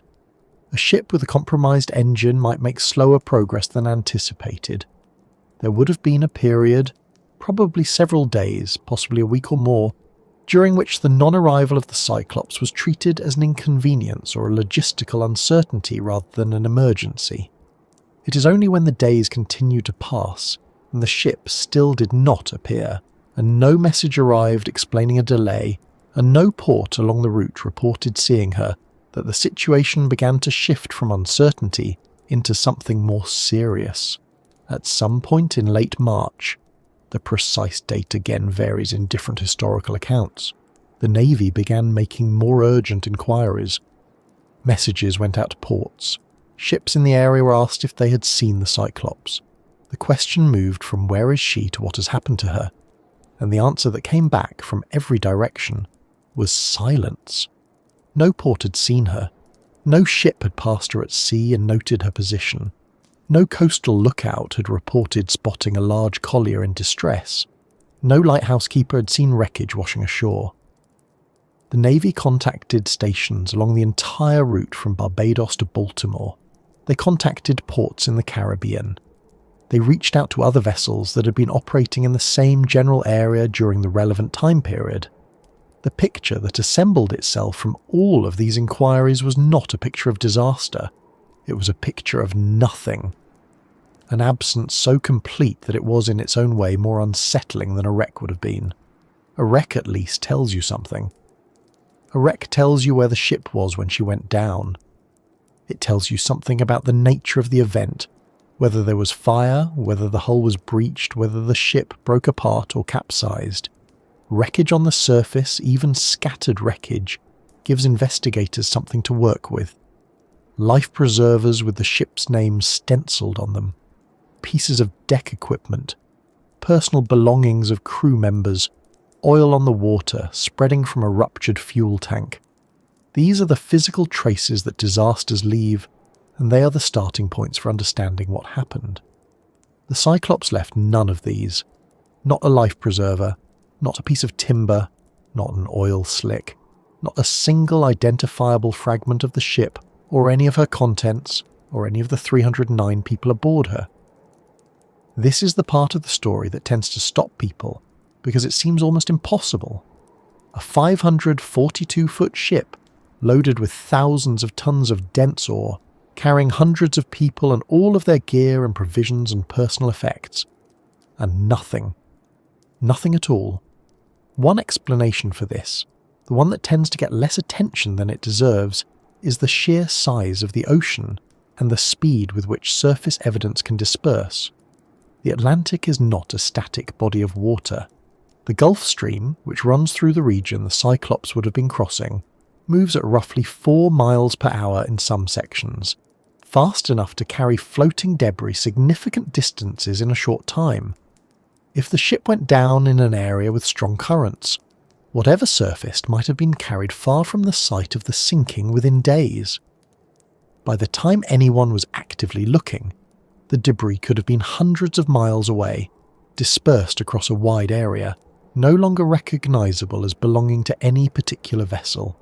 A ship with a compromised engine might make slower progress than anticipated. There would have been a period, probably several days, possibly a week or more, during which the non-arrival of the Cyclops was treated as an inconvenience or a logistical uncertainty rather than an emergency. It is only when the days continued to pass, and the ship still did not appear, and no message arrived explaining a delay, and no port along the route reported seeing her, that the situation began to shift from uncertainty into something more serious. At some point in late March, the precise date again varies in different historical accounts, the Navy began making more urgent inquiries. Messages went out to ports. Ships in the area were asked if they had seen the Cyclops. The question moved from where is she to what has happened to her, and the answer that came back from every direction was silence. No port had seen her. No ship had passed her at sea and noted her position. No coastal lookout had reported spotting a large collier in distress. No lighthouse keeper had seen wreckage washing ashore. The Navy contacted stations along the entire route from Barbados to Baltimore. They contacted ports in the Caribbean. They reached out to other vessels that had been operating in the same general area during the relevant time period. The picture that assembled itself from all of these inquiries was not a picture of disaster. It was a picture of nothing. An absence so complete that it was in its own way more unsettling than a wreck would have been. A wreck at least tells you something. A wreck tells you where the ship was when she went down. It tells you something about the nature of the event, whether there was fire, whether the hull was breached, whether the ship broke apart or capsized. Wreckage on the surface, even scattered wreckage, gives investigators something to work with. Life preservers with the ship's name stenciled on them. pieces of deck equipment, personal belongings of crew members, oil on the water spreading from a ruptured fuel tank. These are the physical traces that disasters leave, and they are the starting points for understanding what happened. The Cyclops left none of these. Not a life preserver, not a piece of timber, not an oil slick, not a single identifiable fragment of the ship or any of her contents or any of the 309 people aboard her. This is the part of the story that tends to stop people because it seems almost impossible. A 542-foot ship loaded with thousands of tons of dense ore, carrying hundreds of people and all of their gear and provisions and personal effects. And nothing at all. One explanation for this, the one that tends to get less attention than it deserves, is the sheer size of the ocean and the speed with which surface evidence can disperse. The Atlantic is not a static body of water. The Gulf Stream, which runs through the region the Cyclops would have been crossing, moves at roughly 4 miles per hour in some sections, fast enough to carry floating debris significant distances in a short time. If the ship went down in an area with strong currents, whatever surfaced might have been carried far from the site of the sinking within days. By the time anyone was actively looking, the debris could have been hundreds of miles away, dispersed across a wide area, no longer recognisable as belonging to any particular vessel.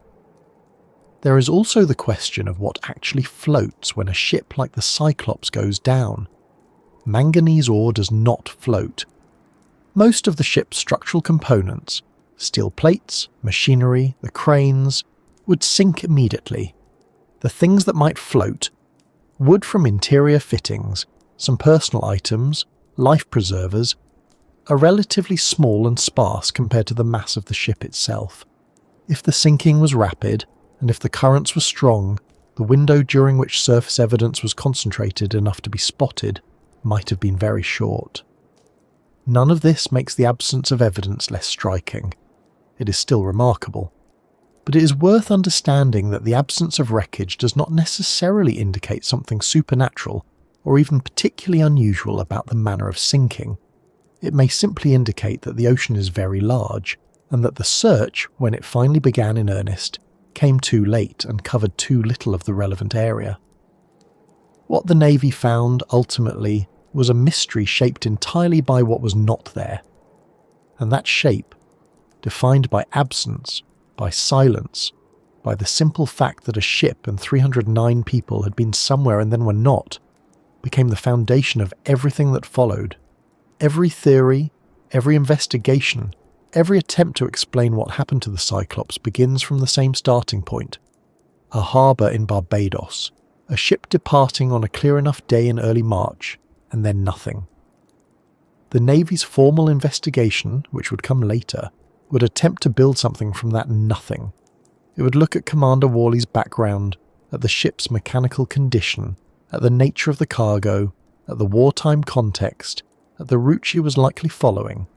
There is also the question of what actually floats when a ship like the Cyclops goes down. Manganese ore does not float. Most of the ship's structural components, steel plates, machinery, the cranes, would sink immediately. The things that might float, wood from interior fittings, some personal items, life preservers, are relatively small and sparse compared to the mass of the ship itself. If the sinking was rapid, and if the currents were strong, the window during which surface evidence was concentrated enough to be spotted might have been very short. None of this makes the absence of evidence less striking. It is still remarkable. But it is worth understanding that the absence of wreckage does not necessarily indicate something supernatural or even particularly unusual about the manner of sinking. It may simply indicate that the ocean is very large, and that the search, when it finally began in earnest, came too late and covered too little of the relevant area. What the Navy found, ultimately, was a mystery shaped entirely by what was not there. And that shape, defined by absence, by silence, by the simple fact that a ship and 309 people had been somewhere and then were not, became the foundation of everything that followed. Every theory, every investigation, every attempt to explain what happened to the Cyclops begins from the same starting point. A harbour in Barbados, a ship departing on a clear enough day in early March, and then nothing. The Navy's formal investigation, which would come later, would attempt to build something from that nothing. It would look at Commander Worley's background, at the ship's mechanical condition, at the nature of the cargo, at the wartime context, at the route she was likely following.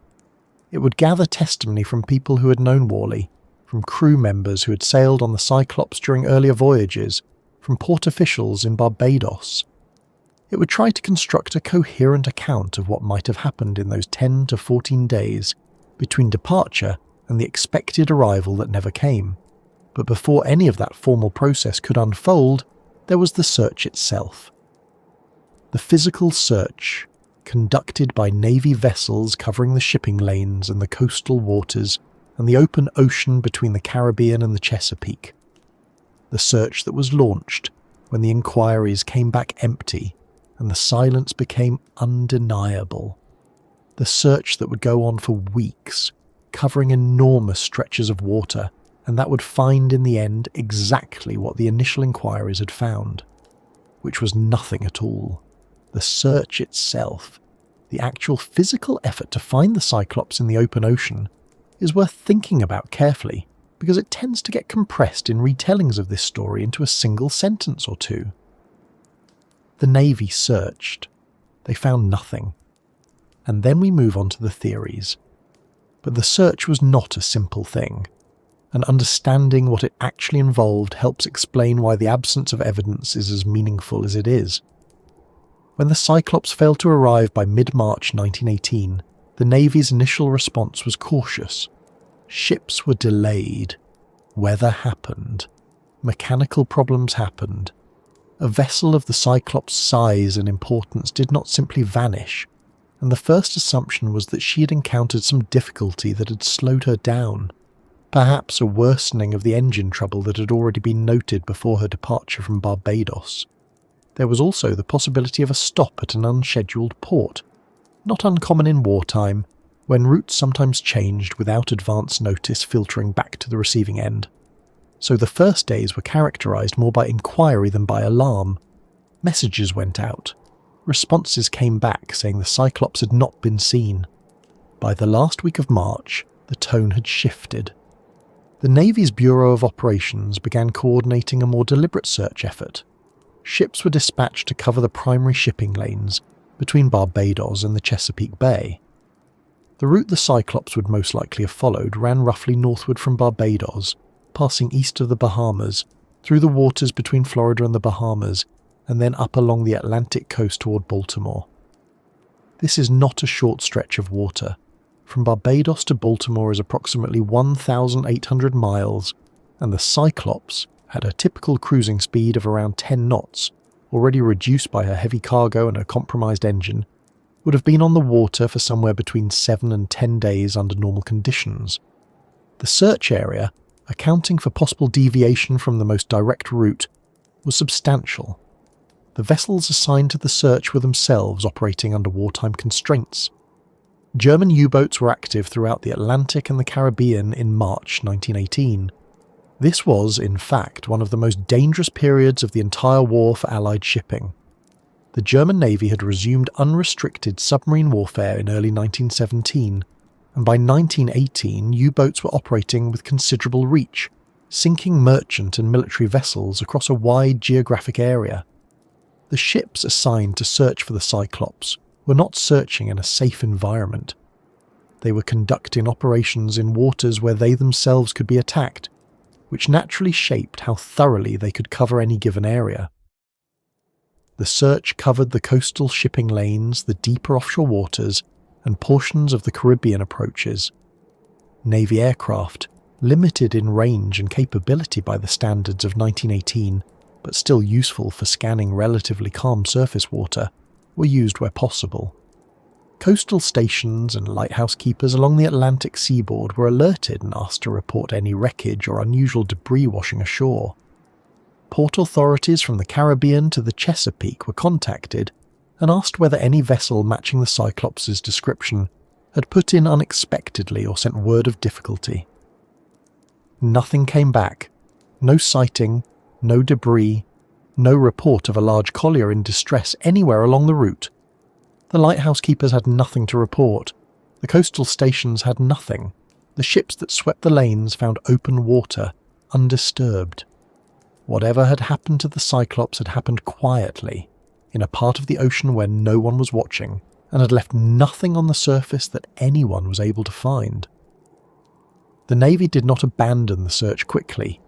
It would gather testimony from people who had known Worley, from crew members who had sailed on the Cyclops during earlier voyages, from port officials in Barbados. It would try to construct a coherent account of what might have happened in those 10 to 14 days between departure and the expected arrival that never came. But before any of that formal process could unfold, there was the search itself. The physical search, conducted by Navy vessels covering the shipping lanes and the coastal waters and the open ocean between the Caribbean and the Chesapeake. The search that was launched when the inquiries came back empty and the silence became undeniable. The search that would go on for weeks, covering enormous stretches of water, and that would find in the end exactly what the initial inquiries had found, which was nothing at all. The search itself, the actual physical effort to find the Cyclops in the open ocean, is worth thinking about carefully, because it tends to get compressed in retellings of this story into a single sentence or two. The Navy searched. They found nothing. And then we move on to the theories. But the search was not a simple thing, and understanding what it actually involved helps explain why the absence of evidence is as meaningful as it is. When the Cyclops failed to arrive by mid-March 1918, the Navy's initial response was cautious. Ships were delayed. Weather happened. Mechanical problems happened. A vessel of the Cyclops' size and importance did not simply vanish, and the first assumption was that she had encountered some difficulty that had slowed her down. Perhaps a worsening of the engine trouble that had already been noted before her departure from Barbados. There was also the possibility of a stop at an unscheduled port, not uncommon in wartime, when routes sometimes changed without advance notice filtering back to the receiving end. So the first days were characterised more by inquiry than by alarm. Messages went out. Responses came back saying the Cyclops had not been seen. By the last week of March, the tone had shifted. The Navy's Bureau of Operations began coordinating a more deliberate search effort. Ships were dispatched to cover the primary shipping lanes between Barbados and the Chesapeake Bay. The route the Cyclops would most likely have followed ran roughly northward from Barbados, passing east of the Bahamas, through the waters between Florida and the Bahamas, and then up along the Atlantic coast toward Baltimore. This is not a short stretch of water. From Barbados to Baltimore is approximately 1,800 miles, and the Cyclops, at a typical cruising speed of around 10 knots, already reduced by her heavy cargo and her compromised engine, would have been on the water for somewhere between 7 and 10 days under normal conditions. The search area, accounting for possible deviation from the most direct route, was substantial. The vessels assigned to the search were themselves operating under wartime constraints. German U-boats were active throughout the Atlantic and the Caribbean in March 1918. This was, in fact, one of the most dangerous periods of the entire war for Allied shipping. The German Navy had resumed unrestricted submarine warfare in early 1917, and by 1918 U-boats were operating with considerable reach, sinking merchant and military vessels across a wide geographic area. The ships assigned to search for the Cyclops were not searching in a safe environment. They were conducting operations in waters where they themselves could be attacked, which naturally shaped how thoroughly they could cover any given area. The search covered the coastal shipping lanes, the deeper offshore waters, and portions of the Caribbean approaches. Navy aircraft, limited in range and capability by the standards of 1918, but still useful for scanning relatively calm surface water, were used where possible. Coastal stations and lighthouse keepers along the Atlantic seaboard were alerted and asked to report any wreckage or unusual debris washing ashore. Port authorities from the Caribbean to the Chesapeake were contacted and asked whether any vessel matching the Cyclops' description had put in unexpectedly or sent word of difficulty. Nothing came back. No sighting, no debris, no report of a large collier in distress anywhere along the route. The lighthouse keepers had nothing to report. The coastal stations had nothing. The ships that swept the lanes found open water, undisturbed. Whatever had happened to the Cyclops had happened quietly, in a part of the ocean where no one was watching, and had left nothing on the surface that anyone was able to find. The Navy did not abandon the search quickly.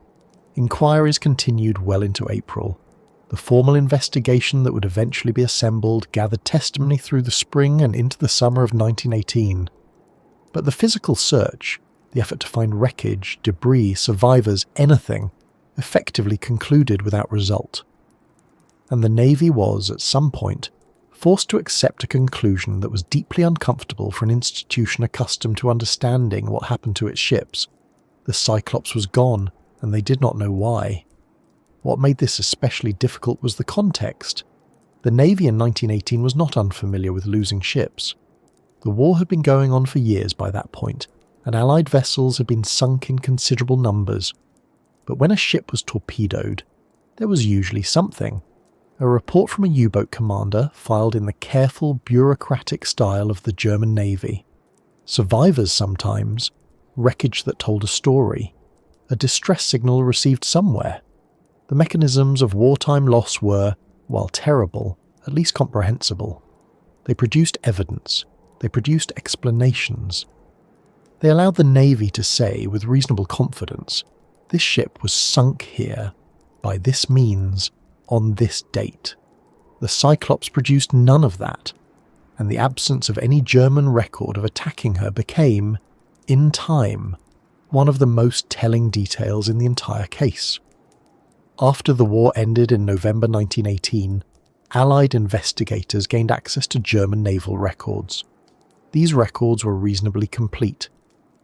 Inquiries continued well into April. The formal investigation that would eventually be assembled gathered testimony through the spring and into the summer of 1918. But the physical search, the effort to find wreckage, debris, survivors, anything, effectively concluded without result. And the Navy was, at some point, forced to accept a conclusion that was deeply uncomfortable for an institution accustomed to understanding what happened to its ships. The Cyclops was gone, and they did not know why. What made this especially difficult was the context. The Navy in 1918 was not unfamiliar with losing ships. The war had been going on for years by that point, and Allied vessels had been sunk in considerable numbers. But when a ship was torpedoed, there was usually something. A report from a U-boat commander filed in the careful, bureaucratic style of the German Navy. Survivors sometimes, wreckage that told a story, a distress signal received somewhere. The mechanisms of wartime loss were, while terrible, at least comprehensible. They produced evidence. They produced explanations. They allowed the Navy to say, with reasonable confidence, this ship was sunk here, by this means, on this date. The Cyclops produced none of that, and the absence of any German record of attacking her became, in time, one of the most telling details in the entire case. After the war ended in November 1918, Allied investigators gained access to German naval records. These records were reasonably complete.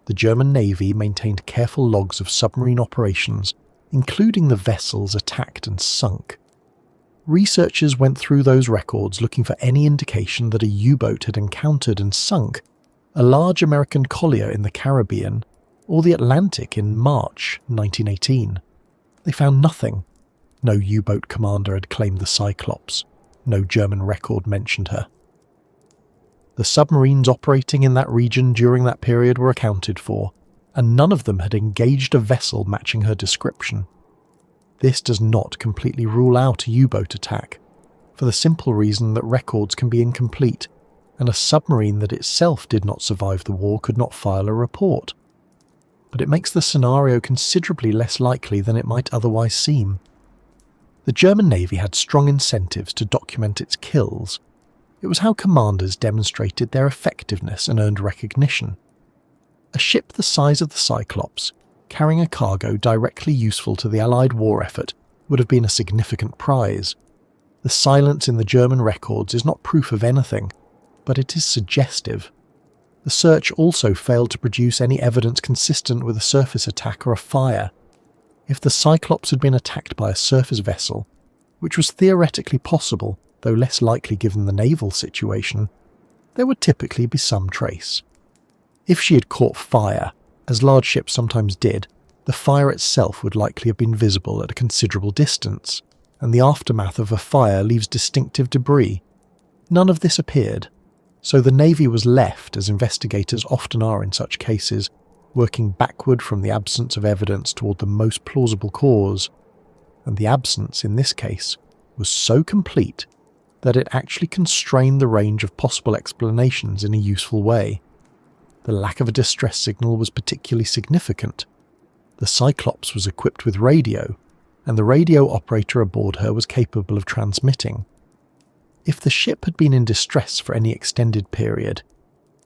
The German Navy maintained careful logs of submarine operations, including the vessels attacked and sunk. Researchers went through those records looking for any indication that a U-boat had encountered and sunk a large American collier in the Caribbean or the Atlantic in March 1918. They found nothing. No U-boat commander had claimed the Cyclops. No German record mentioned her. The submarines operating in that region during that period were accounted for, and none of them had engaged a vessel matching her description. This does not completely rule out a U-boat attack, for the simple reason that records can be incomplete, and a submarine that itself did not survive the war could not file a report. But it makes the scenario considerably less likely than it might otherwise seem. The German Navy had strong incentives to document its kills. It was how commanders demonstrated their effectiveness and earned recognition. A ship the size of the Cyclops, carrying a cargo directly useful to the Allied war effort, would have been a significant prize. The silence in the German records is not proof of anything, but it is suggestive. The search also failed to produce any evidence consistent with a surface attack or a fire. If the Cyclops had been attacked by a surface vessel, which was theoretically possible, though less likely given the naval situation, there would typically be some trace. If she had caught fire, as large ships sometimes did, the fire itself would likely have been visible at a considerable distance, and the aftermath of a fire leaves distinctive debris. None of this appeared, so the Navy was left, as investigators often are in such cases, working backward from the absence of evidence toward the most plausible cause, and the absence, in this case, was so complete that it actually constrained the range of possible explanations in a useful way. The lack of a distress signal was particularly significant. The Cyclops was equipped with radio, and the radio operator aboard her was capable of transmitting. If the ship had been in distress for any extended period,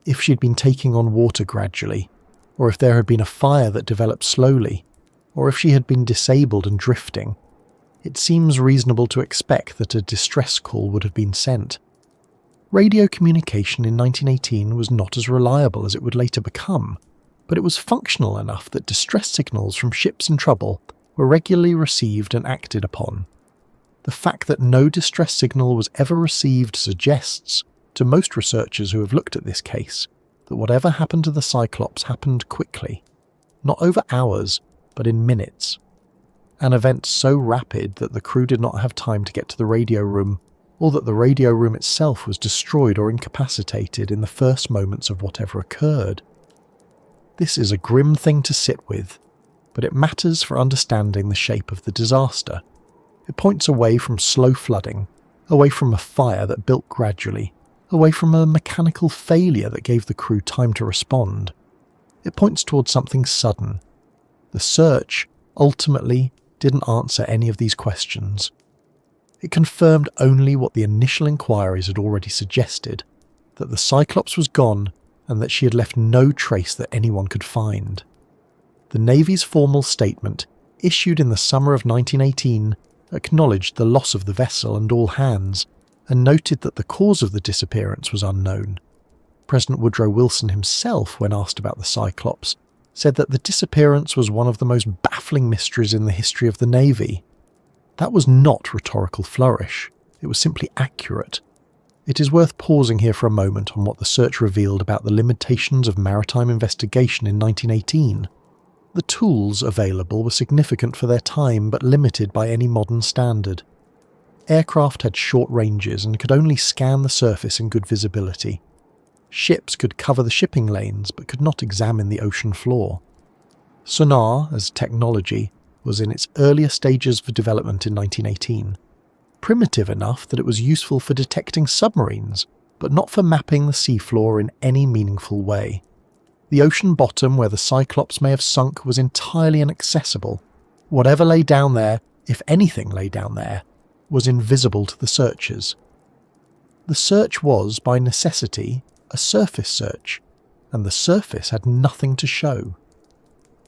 if she had been taking on water gradually, or if there had been a fire that developed slowly, or if she had been disabled and drifting, it seems reasonable to expect that a distress call would have been sent. Radio communication in 1918 was not as reliable as it would later become, but it was functional enough that distress signals from ships in trouble were regularly received and acted upon. The fact that no distress signal was ever received suggests, to most researchers who have looked at this case, that whatever happened to the Cyclops happened quickly, not over hours, but in minutes. An event so rapid that the crew did not have time to get to the radio room, or that the radio room itself was destroyed or incapacitated in the first moments of whatever occurred. This is a grim thing to sit with, but it matters for understanding the shape of the disaster. It points away from slow flooding, away from a fire that built gradually, away from a mechanical failure that gave the crew time to respond. It points towards something sudden. The search, ultimately, didn't answer any of these questions. It confirmed only what the initial inquiries had already suggested, that the Cyclops was gone and that she had left no trace that anyone could find. The Navy's formal statement, issued in the summer of 1918, acknowledged the loss of the vessel and all hands, and noted that the cause of the disappearance was unknown. President Woodrow Wilson himself, when asked about the Cyclops, said that the disappearance was one of the most baffling mysteries in the history of the Navy. That was not rhetorical flourish, it was simply accurate. It is worth pausing here for a moment on what the search revealed about the limitations of maritime investigation in 1918. The tools available were significant for their time but limited by any modern standard. Aircraft had short ranges and could only scan the surface in good visibility. Ships could cover the shipping lanes but could not examine the ocean floor. Sonar, as technology, was in its earlier stages of development in 1918. Primitive enough that it was useful for detecting submarines, but not for mapping the seafloor in any meaningful way. The ocean bottom where the Cyclops may have sunk was entirely inaccessible. Whatever lay down there, if anything lay down there, was invisible to the searchers. The search was, by necessity, a surface search, and the surface had nothing to show.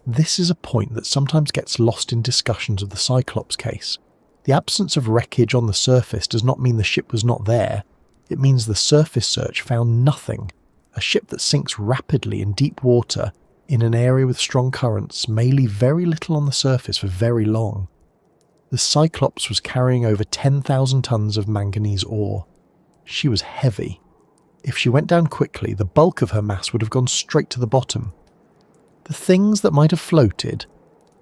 This is a point that sometimes gets lost in discussions of the Cyclops case. The absence of wreckage on the surface does not mean the ship was not there. It means the surface search found nothing. A ship that sinks rapidly in deep water in an area with strong currents may leave very little on the surface for very long. The Cyclops was carrying over 10,000 tons of manganese ore. She was heavy. If she went down quickly, the bulk of her mass would have gone straight to the bottom. The things that might have floated,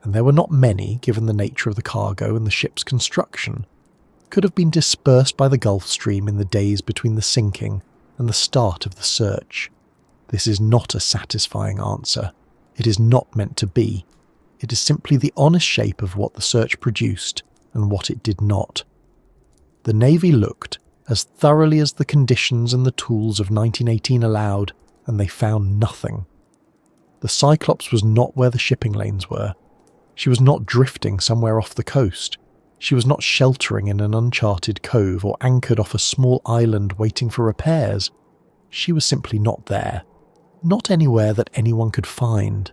and there were not many given the nature of the cargo and the ship's construction, could have been dispersed by the Gulf Stream in the days between the sinking and the start of the search. This is not a satisfying answer. It is not meant to be. It is simply the honest shape of what the search produced and what it did not. The Navy looked as thoroughly as the conditions and the tools of 1918 allowed, and they found nothing. The Cyclops was not where the shipping lanes were. She was not drifting somewhere off the coast. She was not sheltering in an uncharted cove or anchored off a small island waiting for repairs. She was simply not there. Not anywhere that anyone could find.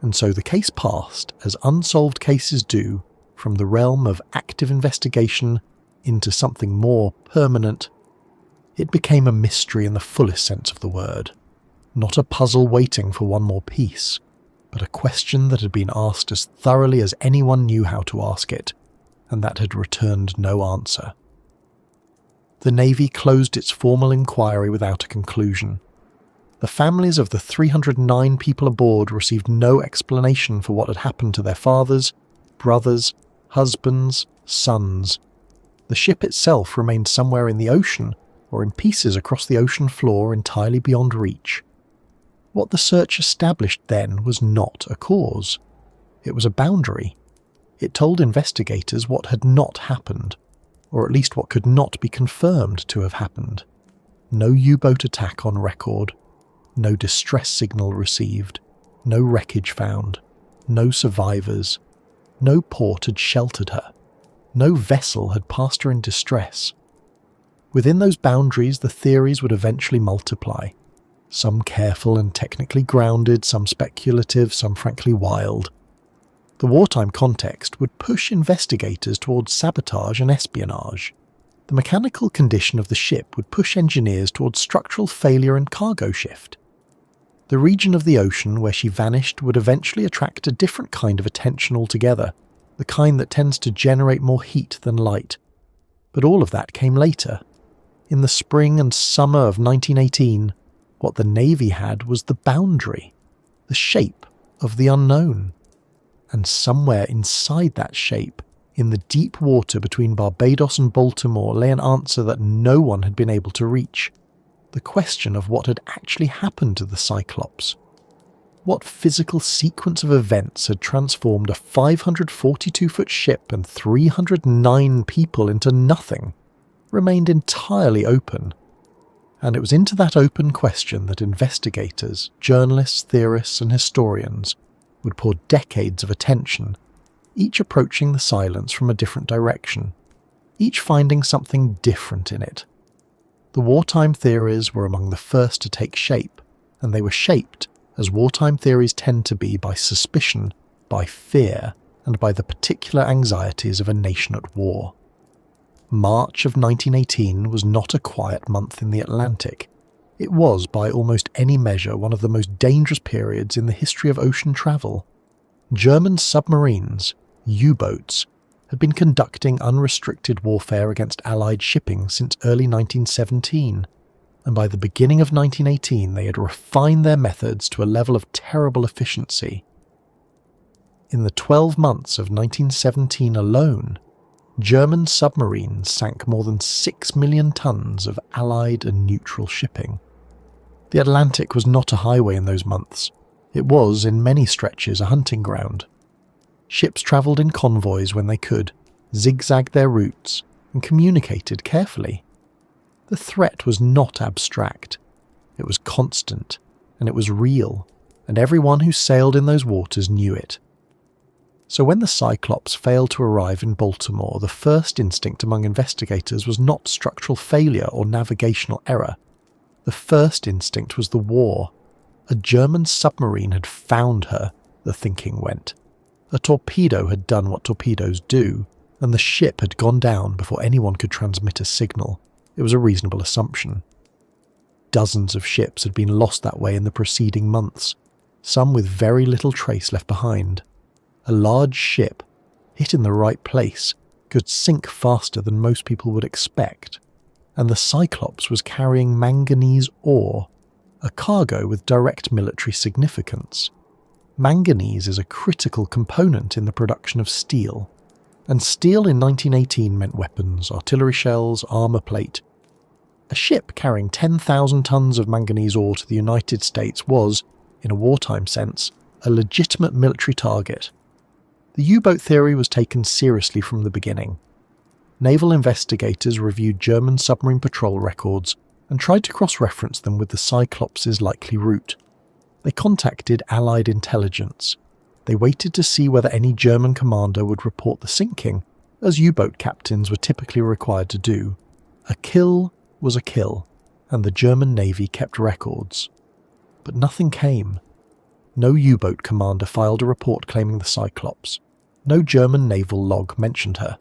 And so the case passed, as unsolved cases do, from the realm of active investigation into something more permanent. It became a mystery in the fullest sense of the word. Not a puzzle waiting for one more piece, but a question that had been asked as thoroughly as anyone knew how to ask it, and that had returned no answer. The Navy closed its formal inquiry without a conclusion. The families of the 309 people aboard received no explanation for what had happened to their fathers, brothers, husbands, sons. The ship itself remained somewhere in the ocean, or in pieces across the ocean floor entirely beyond reach. What the search established then was not a cause. It was a boundary. It told investigators what had not happened, or at least what could not be confirmed to have happened. No U-boat attack on record, no distress signal received, no wreckage found, no survivors, no port had sheltered her, no vessel had passed her in distress. Within those boundaries, the theories would eventually multiply, some careful and technically grounded, some speculative, some frankly wild. The wartime context would push investigators towards sabotage and espionage. The mechanical condition of the ship would push engineers towards structural failure and cargo shift. The region of the ocean where she vanished would eventually attract a different kind of attention altogether, the kind that tends to generate more heat than light. But all of that came later. In the spring and summer of 1918, what the Navy had was the boundary, the shape of the unknown. And somewhere inside that shape, in the deep water between Barbados and Baltimore, lay an answer that no one had been able to reach. The question of what had actually happened to the Cyclops. What physical sequence of events had transformed a 542-foot ship and 309 people into nothing remained entirely open. And it was into that open question that investigators, journalists, theorists and historians would pour decades of attention, each approaching the silence from a different direction, each finding something different in it. The wartime theories were among the first to take shape, and they were shaped, as wartime theories tend to be, by suspicion, by fear, and by the particular anxieties of a nation at war. March of 1918 was not a quiet month in the Atlantic. It was, by almost any measure, one of the most dangerous periods in the history of ocean travel. German submarines, U-boats, had been conducting unrestricted warfare against Allied shipping since early 1917, and by the beginning of 1918 they had refined their methods to a level of terrible efficiency. In the 12 months of 1917 alone, German submarines sank more than 6 million tons of Allied and neutral shipping. The Atlantic was not a highway in those months. It was, in many stretches, a hunting ground. Ships travelled in convoys when they could, zigzagged their routes, and communicated carefully. The threat was not abstract. It was constant, and it was real, and everyone who sailed in those waters knew it. So when the Cyclops failed to arrive in Baltimore, the first instinct among investigators was not structural failure or navigational error. The first instinct was the war. A German submarine had found her, the thinking went. A torpedo had done what torpedoes do, and the ship had gone down before anyone could transmit a signal. It was a reasonable assumption. Dozens of ships had been lost that way in the preceding months, some with very little trace left behind. A large ship, hit in the right place, could sink faster than most people would expect, and the Cyclops was carrying manganese ore, a cargo with direct military significance. Manganese is a critical component in the production of steel, and steel in 1918 meant weapons, artillery shells, armour plate. A ship carrying 10,000 tons of manganese ore to the United States was, in a wartime sense, a legitimate military target. The U-boat theory was taken seriously from the beginning. Naval investigators reviewed German submarine patrol records and tried to cross-reference them with the Cyclops' likely route. They contacted Allied intelligence. They waited to see whether any German commander would report the sinking, as U-boat captains were typically required to do. A kill was a kill, and the German Navy kept records. But nothing came. No U-boat commander filed a report claiming the Cyclops. No German naval log mentioned her.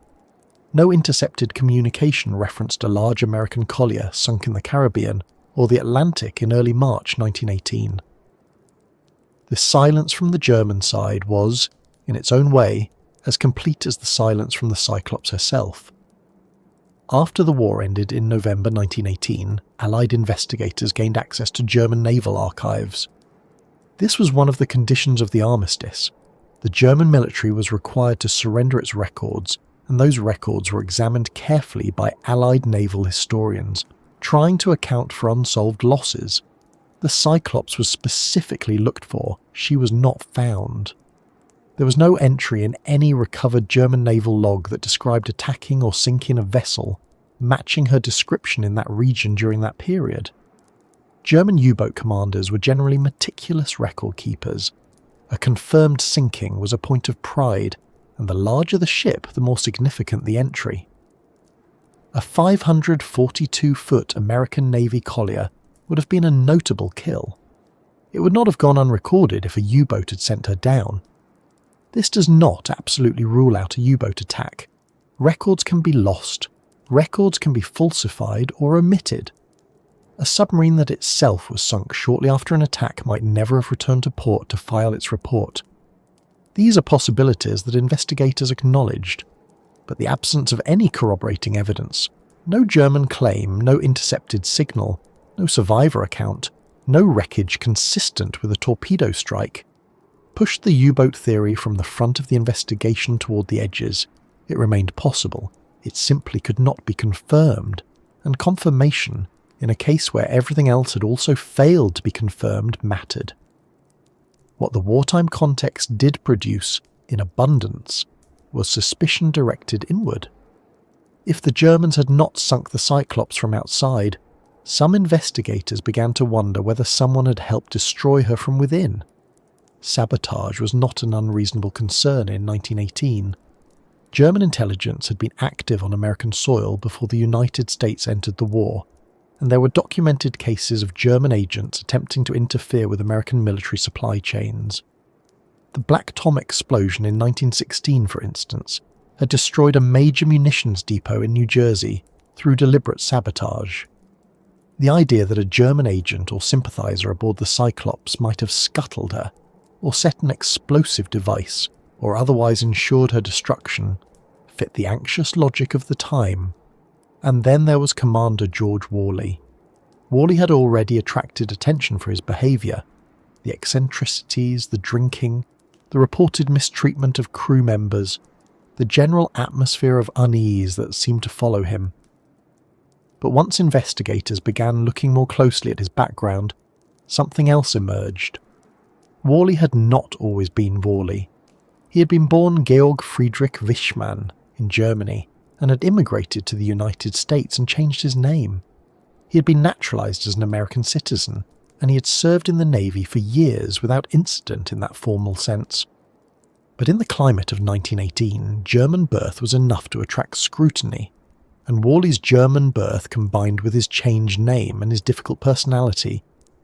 No intercepted communication referenced a large American collier sunk in the Caribbean or the Atlantic in early March 1918. The silence from the German side was, in its own way, as complete as the silence from the Cyclops herself. After the war ended in November 1918, Allied investigators gained access to German naval archives. This was one of the conditions of the armistice. The German military was required to surrender its records, and those records were examined carefully by Allied naval historians, trying to account for unsolved losses. The Cyclops was specifically looked for. She was not found. There was no entry in any recovered German naval log that described attacking or sinking a vessel, matching her description in that region during that period. German U-boat commanders were generally meticulous record keepers. A confirmed sinking was a point of pride, and the larger the ship, the more significant the entry. A 542-foot American Navy collier would have been a notable kill. It would not have gone unrecorded if a U-boat had sent her down. This does not absolutely rule out a U-boat attack. Records can be lost. Records can be falsified or omitted. A submarine that itself was sunk shortly after an attack might never have returned to port to file its report. These are possibilities that investigators acknowledged, but the absence of any corroborating evidence, no German claim, no intercepted signal, no survivor account, no wreckage consistent with a torpedo strike, pushed the U-boat theory from the front of the investigation toward the edges. It remained possible. It simply could not be confirmed, and confirmation, in a case where everything else had also failed to be confirmed, mattered. What the wartime context did produce, in abundance, was suspicion directed inward. If the Germans had not sunk the Cyclops from outside, some investigators began to wonder whether someone had helped destroy her from within. Sabotage was not an unreasonable concern in 1918. German intelligence had been active on American soil before the United States entered the war, and there were documented cases of German agents attempting to interfere with American military supply chains. The Black Tom explosion in 1916, for instance, had destroyed a major munitions depot in New Jersey through deliberate sabotage. The idea that a German agent or sympathizer aboard the Cyclops might have scuttled her, or set an explosive device, or otherwise ensured her destruction, fit the anxious logic of the time. And then there was Commander George Worley. Worley had already attracted attention for his behaviour, the eccentricities, the drinking, the reported mistreatment of crew members, the general atmosphere of unease that seemed to follow him. But once investigators began looking more closely at his background, something else emerged. Worley had not always been Worley. He had been born Georg Friedrich Wichmann in Germany, and had immigrated to the United States and changed his name. He had been naturalized as an American citizen, and he had served in the Navy for years without incident in that formal sense. But in the climate of 1918, German birth was enough to attract scrutiny, and Worley's German birth combined with his changed name and his difficult personality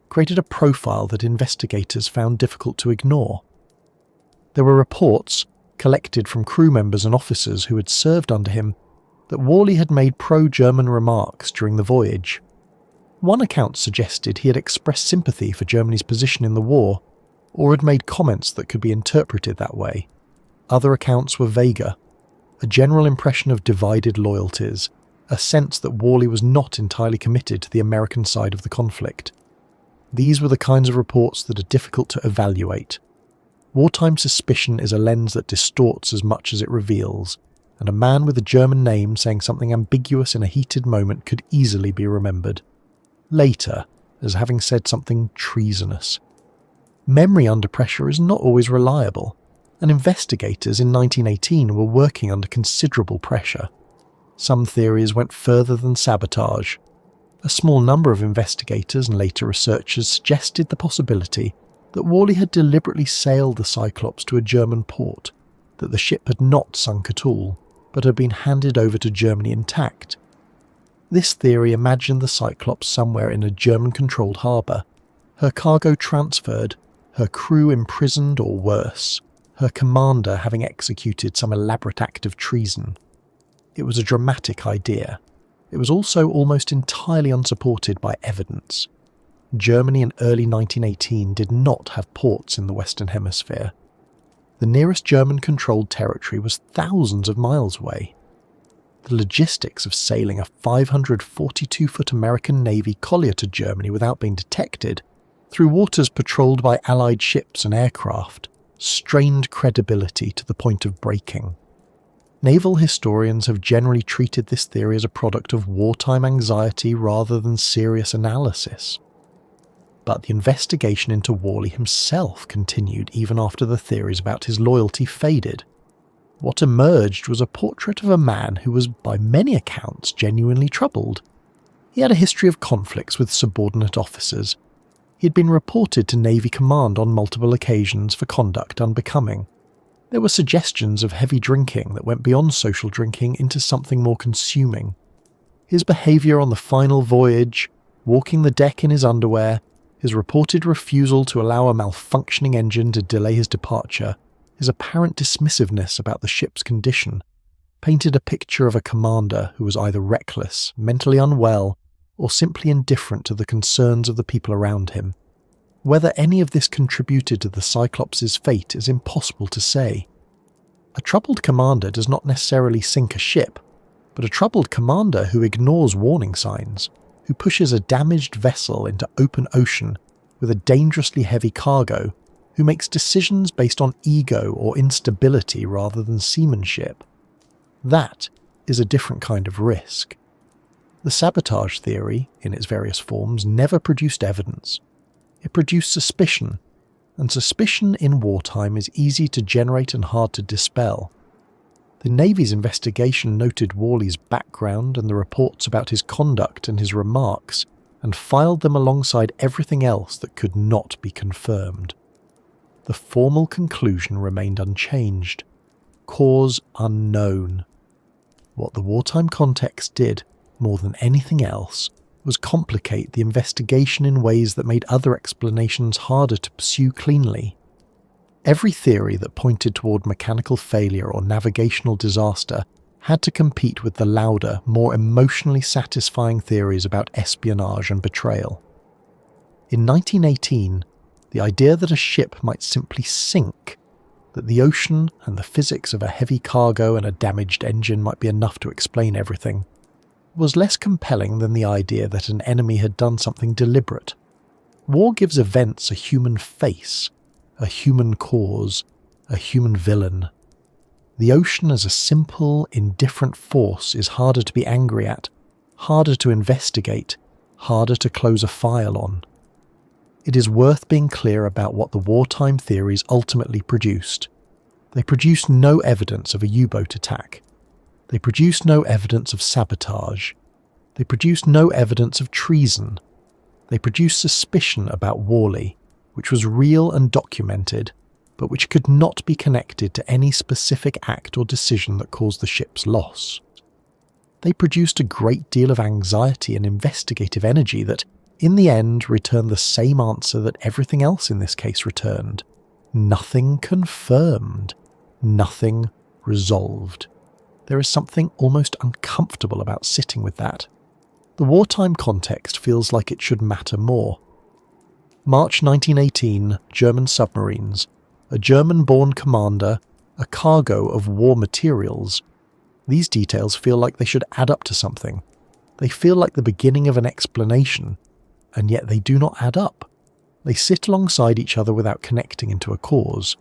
created a profile that investigators found difficult to ignore. There were reports, collected from crew members and officers who had served under him, that Worley had made pro-German remarks during the voyage. One account suggested he had expressed sympathy for Germany's position in the war, or had made comments that could be interpreted that way. Other accounts were vaguer, a general impression of divided loyalties, a sense that Worley was not entirely committed to the American side of the conflict. These were the kinds of reports that are difficult to evaluate. Wartime suspicion is a lens that distorts as much as it reveals, and a man with a German name saying something ambiguous in a heated moment could easily be remembered later as having said something treasonous. Memory under pressure is not always reliable, and investigators in 1918 were working under considerable pressure. Some theories went further than sabotage. A small number of investigators and later researchers suggested the possibility that Worley had deliberately sailed the Cyclops to a German port, that the ship had not sunk at all, but had been handed over to Germany intact. This theory imagined the Cyclops somewhere in a German-controlled harbour, her cargo transferred, her crew imprisoned or worse, her commander having executed some elaborate act of treason. It was a dramatic idea. It was also almost entirely unsupported by evidence. Germany in early 1918 did not have ports in the Western Hemisphere. The nearest German-controlled territory was thousands of miles away. The logistics of sailing a 542-foot American Navy collier to Germany without being detected, through waters patrolled by Allied ships and aircraft, strained credibility to the point of breaking. Naval historians have generally treated this theory as a product of wartime anxiety rather than serious analysis. But the investigation into Worley himself continued even after the theories about his loyalty faded. What emerged was a portrait of a man who was, by many accounts, genuinely troubled. He had a history of conflicts with subordinate officers. He had been reported to Navy Command on multiple occasions for conduct unbecoming. There were suggestions of heavy drinking that went beyond social drinking into something more consuming. His behaviour on the final voyage, walking the deck in his underwear, his reported refusal to allow a malfunctioning engine to delay his departure, his apparent dismissiveness about the ship's condition, painted a picture of a commander who was either reckless, mentally unwell, or simply indifferent to the concerns of the people around him. Whether any of this contributed to the Cyclops' fate is impossible to say. A troubled commander does not necessarily sink a ship, but a troubled commander who ignores warning signs, who pushes a damaged vessel into open ocean with a dangerously heavy cargo, who makes decisions based on ego or instability rather than seamanship. That is a different kind of risk. The sabotage theory, in its various forms, never produced evidence. It produced suspicion, and suspicion in wartime is easy to generate and hard to dispel. The Navy's investigation noted Worley's background and the reports about his conduct and his remarks, and filed them alongside everything else that could not be confirmed. The formal conclusion remained unchanged. Cause unknown. What the wartime context did, more than anything else, was complicate the investigation in ways that made other explanations harder to pursue cleanly. Every theory that pointed toward mechanical failure or navigational disaster had to compete with the louder, more emotionally satisfying theories about espionage and betrayal. In 1918, the idea that a ship might simply sink, that the ocean and the physics of a heavy cargo and a damaged engine might be enough to explain everything, was less compelling than the idea that an enemy had done something deliberate. War gives events a human face, a human cause, a human villain. The ocean as a simple, indifferent force is harder to be angry at, harder to investigate, harder to close a file on. It is worth being clear about what the wartime theories ultimately produced. They produced no evidence of a U-boat attack. They produced no evidence of sabotage. They produced no evidence of treason. They produced suspicion about Worley, which was real and documented, but which could not be connected to any specific act or decision that caused the ship's loss. They produced a great deal of anxiety and investigative energy that, in the end, returned the same answer that everything else in this case returned. Nothing confirmed. Nothing resolved. There is something almost uncomfortable about sitting with that. The wartime context feels like it should matter more. March 1918, German submarines. A German-born commander, a cargo of war materials. These details feel like they should add up to something. They feel like the beginning of an explanation, and yet they do not add up. They sit alongside each other without connecting into a cause.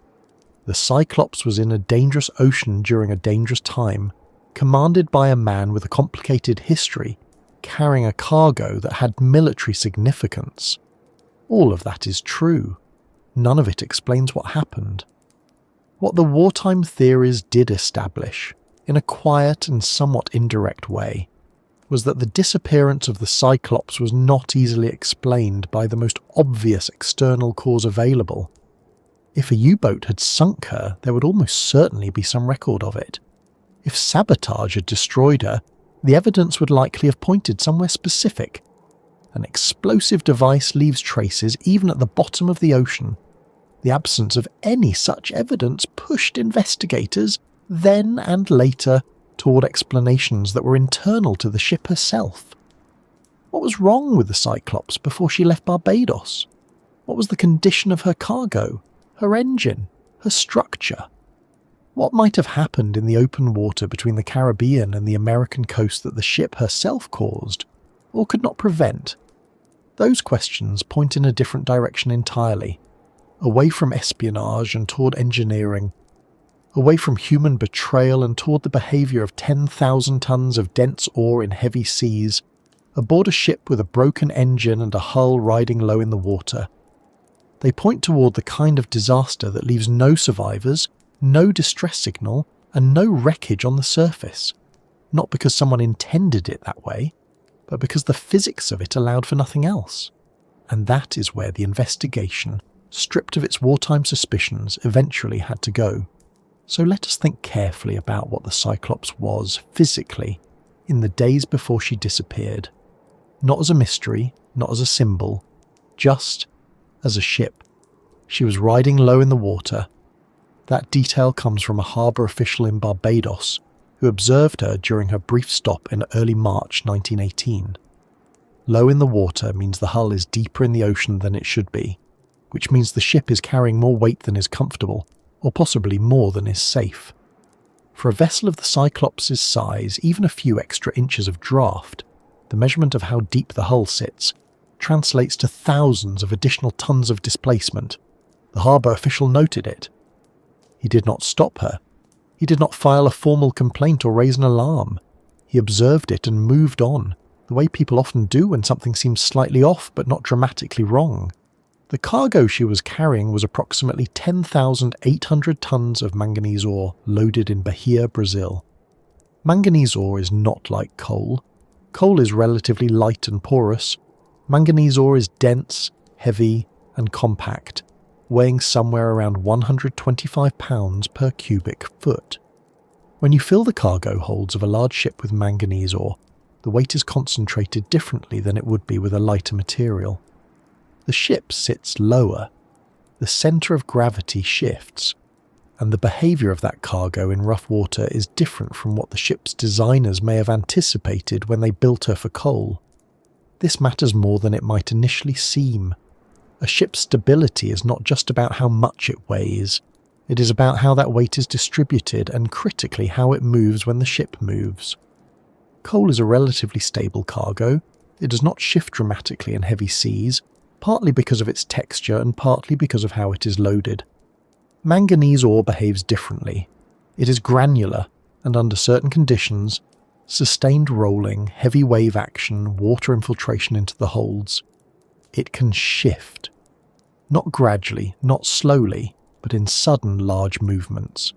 The Cyclops was in a dangerous ocean during a dangerous time, commanded by a man with a complicated history, carrying a cargo that had military significance. All of that is true. None of it explains what happened. What the wartime theories did establish, in a quiet and somewhat indirect way, was that the disappearance of the Cyclops was not easily explained by the most obvious external cause available. If a U-boat had sunk her, there would almost certainly be some record of it. If sabotage had destroyed her, the evidence would likely have pointed somewhere specific. An explosive device leaves traces even at the bottom of the ocean. The absence of any such evidence pushed investigators, then and later, toward explanations that were internal to the ship herself. What was wrong with the Cyclops before she left Barbados? What was the condition of her cargo, her engine, her structure? What might have happened in the open water between the Caribbean and the American coast that the ship herself caused, or could not prevent? Those questions point in a different direction entirely, away from espionage and toward engineering, away from human betrayal and toward the behaviour of 10,000 tons of dense ore in heavy seas, aboard a ship with a broken engine and a hull riding low in the water. They point toward the kind of disaster that leaves no survivors, no distress signal, and no wreckage on the surface, not because someone intended it that way, but because the physics of it allowed for nothing else. And that is where the investigation, stripped of its wartime suspicions, eventually had to go. So let us think carefully about what the Cyclops was, physically, in the days before she disappeared. Not as a mystery, not as a symbol, just as a ship. She was riding low in the water. That detail comes from a harbour official in Barbados who observed her during her brief stop in early March 1918. Low in the water means the hull is deeper in the ocean than it should be, which means the ship is carrying more weight than is comfortable, or possibly more than is safe. For a vessel of the Cyclops' size, even a few extra inches of draft, the measurement of how deep the hull sits, translates to thousands of additional tons of displacement. The harbour official noted it. He did not stop her. He did not file a formal complaint or raise an alarm. He observed it and moved on, the way people often do when something seems slightly off but not dramatically wrong. The cargo she was carrying was approximately 10,800 tons of manganese ore loaded in Bahia, Brazil. Manganese ore is not like coal. Coal is relatively light and porous. Manganese ore is dense, heavy, and compact, weighing somewhere around 125 pounds per cubic foot. When you fill the cargo holds of a large ship with manganese ore, the weight is concentrated differently than it would be with a lighter material. The ship sits lower, the centre of gravity shifts, and the behaviour of that cargo in rough water is different from what the ship's designers may have anticipated when they built her for coal. This matters more than it might initially seem. A ship's stability is not just about how much it weighs, it is about how that weight is distributed and, critically, how it moves when the ship moves. Coal is a relatively stable cargo. It does not shift dramatically in heavy seas, partly because of its texture and partly because of how it is loaded. Manganese ore behaves differently. It is granular, and under certain conditions, sustained rolling, heavy wave action, water infiltration into the holds, it can shift. Not gradually, not slowly, but in sudden large movements.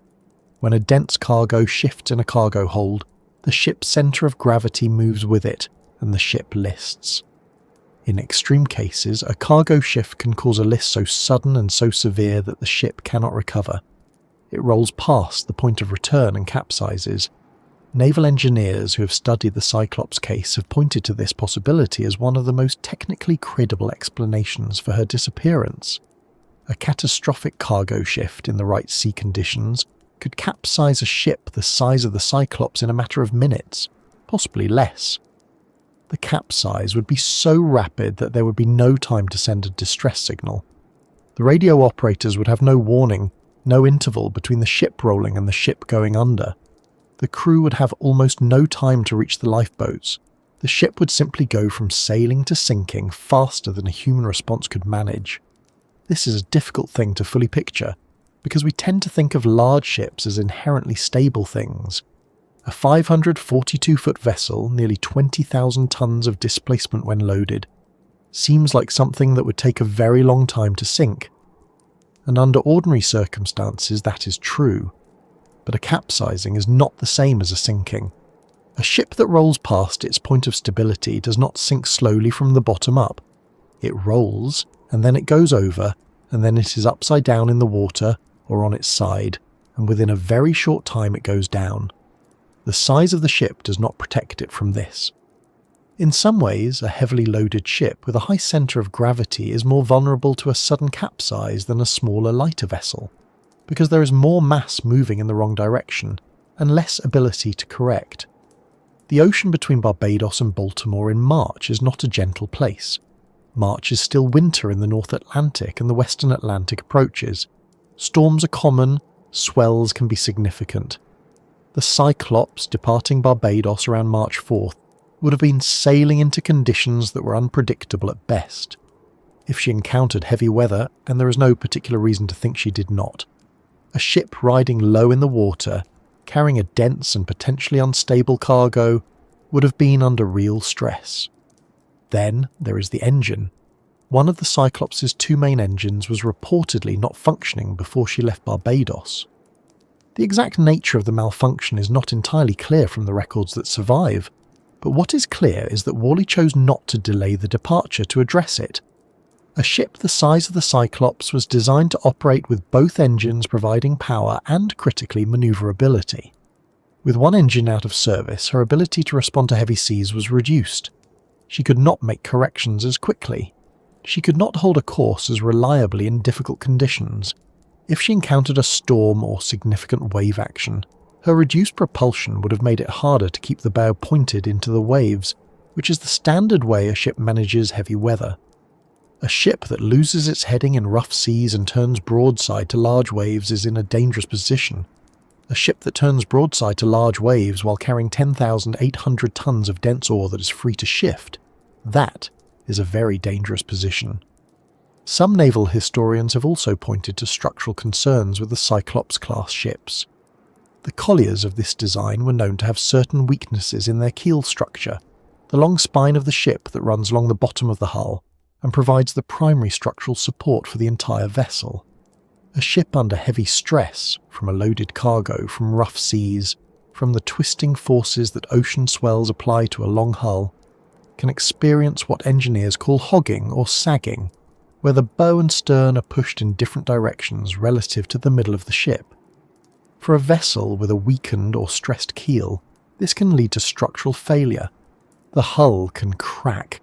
When a dense cargo shifts in a cargo hold, the ship's centre of gravity moves with it, and the ship lists. In extreme cases, a cargo shift can cause a list so sudden and so severe that the ship cannot recover. It rolls past the point of return and capsizes. Naval engineers who have studied the Cyclops case have pointed to this possibility as one of the most technically credible explanations for her disappearance. A catastrophic cargo shift in the right sea conditions could capsize a ship the size of the Cyclops in a matter of minutes, possibly less. The capsize would be so rapid that there would be no time to send a distress signal. The radio operators would have no warning, no interval between the ship rolling and the ship going under. The crew would have almost no time to reach the lifeboats. The ship would simply go from sailing to sinking faster than a human response could manage. This is a difficult thing to fully picture, because we tend to think of large ships as inherently stable things. A 542-foot vessel, nearly 20,000 tons of displacement when loaded, seems like something that would take a very long time to sink. And under ordinary circumstances that is true, but a capsizing is not the same as a sinking. A ship that rolls past its point of stability does not sink slowly from the bottom up. It rolls, and then it goes over, and then it is upside down in the water or on its side, and within a very short time it goes down. The size of the ship does not protect it from this. In some ways, a heavily loaded ship with a high centre of gravity is more vulnerable to a sudden capsize than a smaller, lighter vessel, because there is more mass moving in the wrong direction and less ability to correct. The ocean between Barbados and Baltimore in March is not a gentle place. March is still winter in the North Atlantic and the Western Atlantic approaches. Storms are common, swells can be significant. The Cyclops, departing Barbados around March 4th, would have been sailing into conditions that were unpredictable at best. If she encountered heavy weather, and there is no particular reason to think she did not, a ship riding low in the water, carrying a dense and potentially unstable cargo, would have been under real stress. Then there is the engine. One of the Cyclops' two main engines was reportedly not functioning before she left Barbados. The exact nature of the malfunction is not entirely clear from the records that survive, but what is clear is that Worley chose not to delay the departure to address it. A ship the size of the Cyclops was designed to operate with both engines providing power and, critically, manoeuvrability. With one engine out of service, her ability to respond to heavy seas was reduced. She could not make corrections as quickly. She could not hold a course as reliably in difficult conditions. If she encountered a storm or significant wave action, her reduced propulsion would have made it harder to keep the bow pointed into the waves, which is the standard way a ship manages heavy weather. A ship that loses its heading in rough seas and turns broadside to large waves is in a dangerous position. A ship that turns broadside to large waves while carrying 10,800 tons of dense ore that is free to shift, that is a very dangerous position. Some naval historians have also pointed to structural concerns with the Cyclops-class ships. The colliers of this design were known to have certain weaknesses in their keel structure, the long spine of the ship that runs along the bottom of the hull and provides the primary structural support for the entire vessel. A ship under heavy stress, from a loaded cargo, from rough seas, from the twisting forces that ocean swells apply to a long hull, can experience what engineers call hogging or sagging, where the bow and stern are pushed in different directions relative to the middle of the ship. For a vessel with a weakened or stressed keel, this can lead to structural failure. The hull can crack.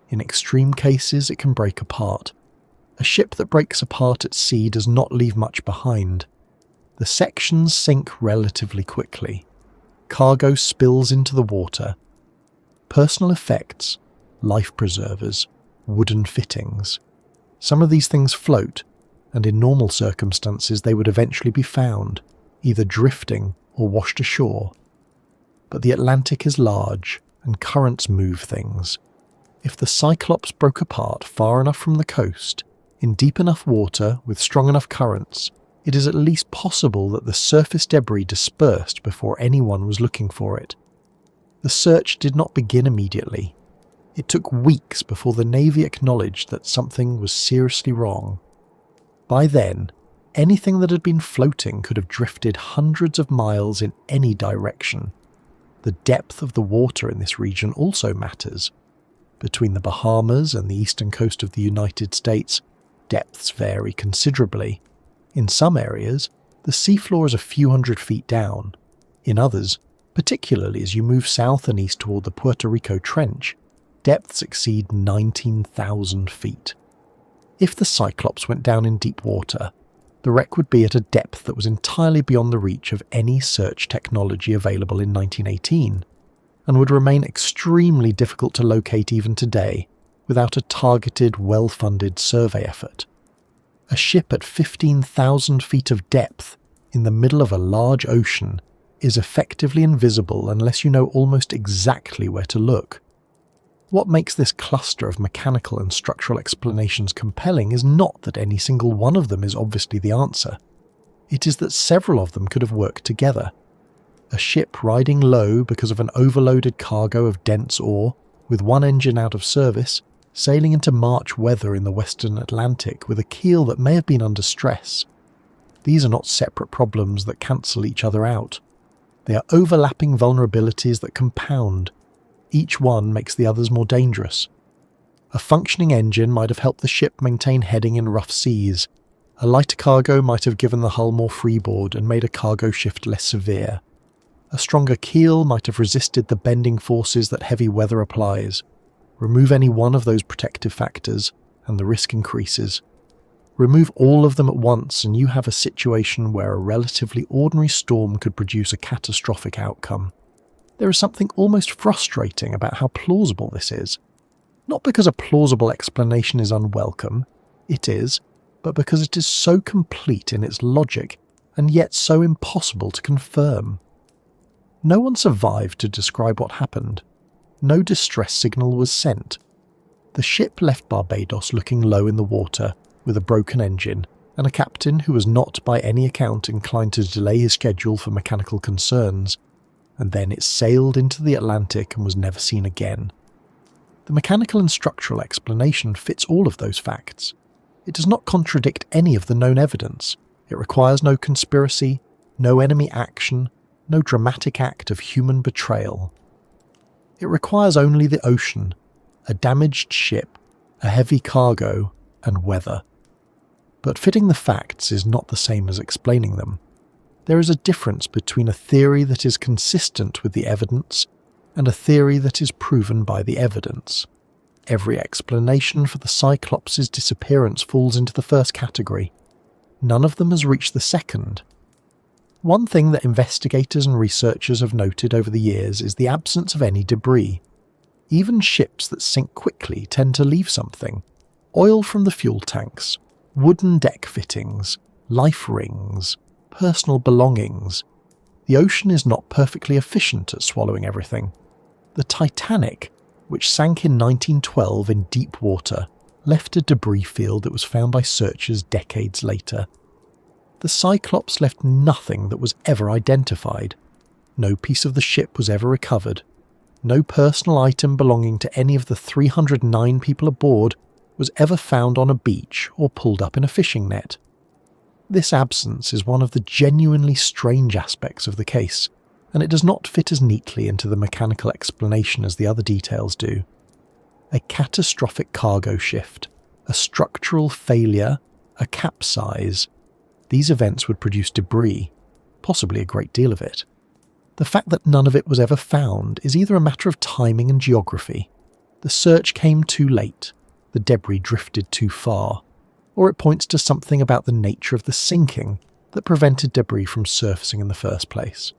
In extreme cases, it can break apart. A ship that breaks apart at sea does not leave much behind. The sections sink relatively quickly. Cargo spills into the water. Personal effects, life preservers, wooden fittings. Some of these things float, and in normal circumstances they would eventually be found, either drifting or washed ashore. But the Atlantic is large, and currents move things. If the Cyclops broke apart far enough from the coast, in deep enough water with strong enough currents, it is at least possible that the surface debris dispersed before anyone was looking for it. The search did not begin immediately. It took weeks before the Navy acknowledged that something was seriously wrong. By then, anything that had been floating could have drifted hundreds of miles in any direction. The depth of the water in this region also matters. Between the Bahamas and the eastern coast of the United States, depths vary considerably. In some areas, the seafloor is a few hundred feet down. In others, particularly as you move south and east toward the Puerto Rico Trench, depths exceed 19,000 feet. If the Cyclops went down in deep water, the wreck would be at a depth that was entirely beyond the reach of any search technology available in 1918, and would remain extremely difficult to locate even today without a targeted, well-funded survey effort. A ship at 15,000 feet of depth in the middle of a large ocean is effectively invisible unless you know almost exactly where to look. What makes this cluster of mechanical and structural explanations compelling is not that any single one of them is obviously the answer. It is that several of them could have worked together. A ship riding low because of an overloaded cargo of dense ore, with one engine out of service, sailing into March weather in the western Atlantic with a keel that may have been under stress. These are not separate problems that cancel each other out. They are overlapping vulnerabilities that compound. Each one makes the others more dangerous. A functioning engine might have helped the ship maintain heading in rough seas. A lighter cargo might have given the hull more freeboard and made a cargo shift less severe. A stronger keel might have resisted the bending forces that heavy weather applies. Remove any one of those protective factors, and the risk increases. Remove all of them at once, and you have a situation where a relatively ordinary storm could produce a catastrophic outcome. There is something almost frustrating about how plausible this is. Not because a plausible explanation is unwelcome, it is, but because it is so complete in its logic, and yet so impossible to confirm. No one survived to describe what happened. No distress signal was sent. The ship left Barbados looking low in the water, with a broken engine, and a captain who was not by any account inclined to delay his schedule for mechanical concerns, and then it sailed into the Atlantic and was never seen again. The mechanical and structural explanation fits all of those facts. It does not contradict any of the known evidence. It requires no conspiracy, no enemy action, no dramatic act of human betrayal. It requires only the ocean, a damaged ship, a heavy cargo, and weather. But fitting the facts is not the same as explaining them. There is a difference between a theory that is consistent with the evidence and a theory that is proven by the evidence. Every explanation for the Cyclops' disappearance falls into the first category. None of them has reached the second. One thing that investigators and researchers have noted over the years is the absence of any debris. Even ships that sink quickly tend to leave something. Oil from the fuel tanks, wooden deck fittings, life rings, personal belongings. The ocean is not perfectly efficient at swallowing everything. The Titanic, which sank in 1912 in deep water, left a debris field that was found by searchers decades later. The Cyclops left nothing that was ever identified. No piece of the ship was ever recovered. No personal item belonging to any of the 309 people aboard was ever found on a beach or pulled up in a fishing net. This absence is one of the genuinely strange aspects of the case, and it does not fit as neatly into the mechanical explanation as the other details do. A catastrophic cargo shift, a structural failure, a capsize. These events would produce debris, possibly a great deal of it. The fact that none of it was ever found is either a matter of timing and geography. The search came too late, the debris drifted too far, or it points to something about the nature of the sinking that prevented debris from surfacing in the first place.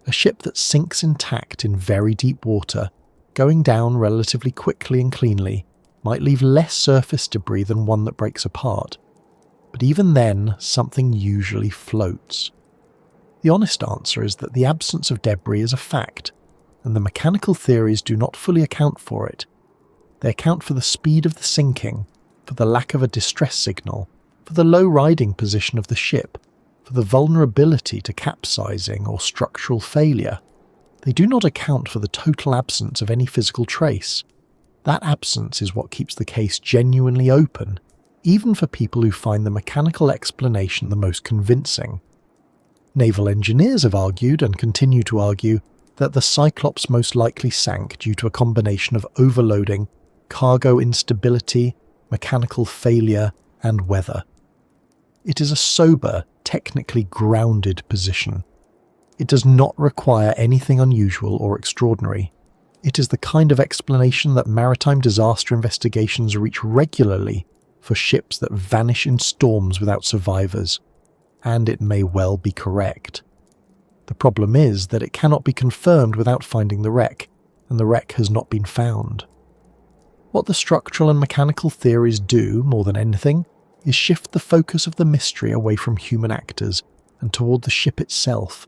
A ship that sinks intact in very deep water, going down relatively quickly and cleanly, might leave less surface debris than one that breaks apart. But even then, something usually floats. The honest answer is that the absence of debris is a fact, and the mechanical theories do not fully account for it. They account for the speed of the sinking, for the lack of a distress signal, for the low riding position of the ship, for the vulnerability to capsizing or structural failure. They do not account for the total absence of any physical trace. That absence is what keeps the case genuinely open, even for people who find the mechanical explanation the most convincing. Naval engineers have argued, and continue to argue, that the Cyclops most likely sank due to a combination of overloading, cargo instability, mechanical failure, and weather. It is a sober, technically grounded position. It does not require anything unusual or extraordinary. It is the kind of explanation that maritime disaster investigations reach regularly for ships that vanish in storms without survivors, and it may well be correct. The problem is that it cannot be confirmed without finding the wreck, and the wreck has not been found. What the structural and mechanical theories do, more than anything, is shift the focus of the mystery away from human actors and toward the ship itself.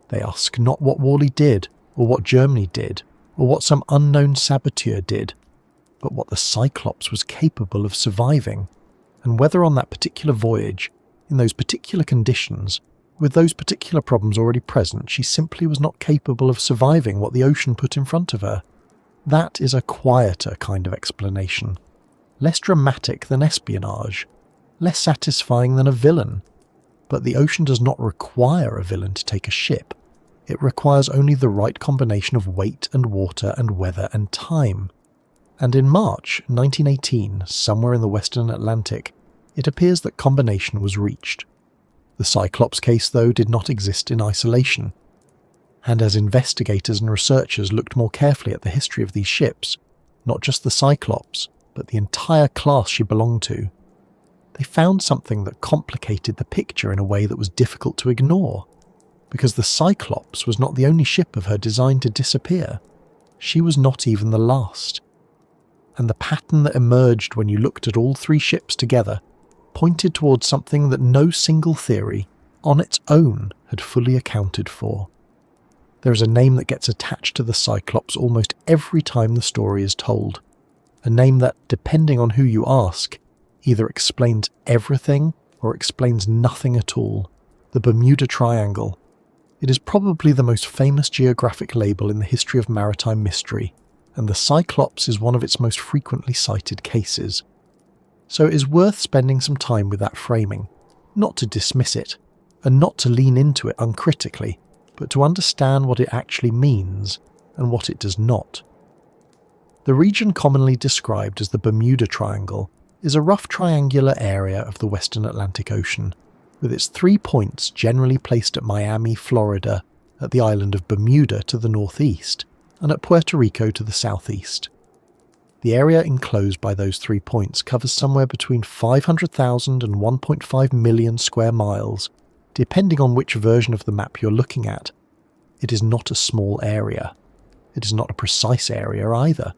They ask not what Worley did, or what Germany did, or what some unknown saboteur did, but what the Cyclops was capable of surviving, and whether on that particular voyage, in those particular conditions, with those particular problems already present, she simply was not capable of surviving what the ocean put in front of her. That is a quieter kind of explanation, less dramatic than espionage, less satisfying than a villain. But the ocean does not require a villain to take a ship. It requires only the right combination of weight and water and weather and time. And in March 1918, somewhere in the Western Atlantic, it appears that combination was reached. The Cyclops case, though, did not exist in isolation. And as investigators and researchers looked more carefully at the history of these ships, not just the Cyclops, but the entire class she belonged to, they found something that complicated the picture in a way that was difficult to ignore. Because the Cyclops was not the only ship of her design to disappear. She was not even the last. And the pattern that emerged when you looked at all three ships together pointed towards something that no single theory, on its own, had fully accounted for. There is a name that gets attached to the Cyclops almost every time the story is told. A name that, depending on who you ask, either explains everything or explains nothing at all. The Bermuda Triangle. It is probably the most famous geographic label in the history of maritime mystery, and the Cyclops is one of its most frequently cited cases. So it is worth spending some time with that framing, not to dismiss it, and not to lean into it uncritically, but to understand what it actually means and what it does not. The region commonly described as the Bermuda Triangle is a rough triangular area of the Western Atlantic Ocean, with its 3 points generally placed at Miami, Florida, at the island of Bermuda to the northeast, and at Puerto Rico to the southeast. The area enclosed by those 3 points covers somewhere between 500,000 and 1.5 million square miles, depending on which version of the map you're looking at. It is not a small area. It is not a precise area either.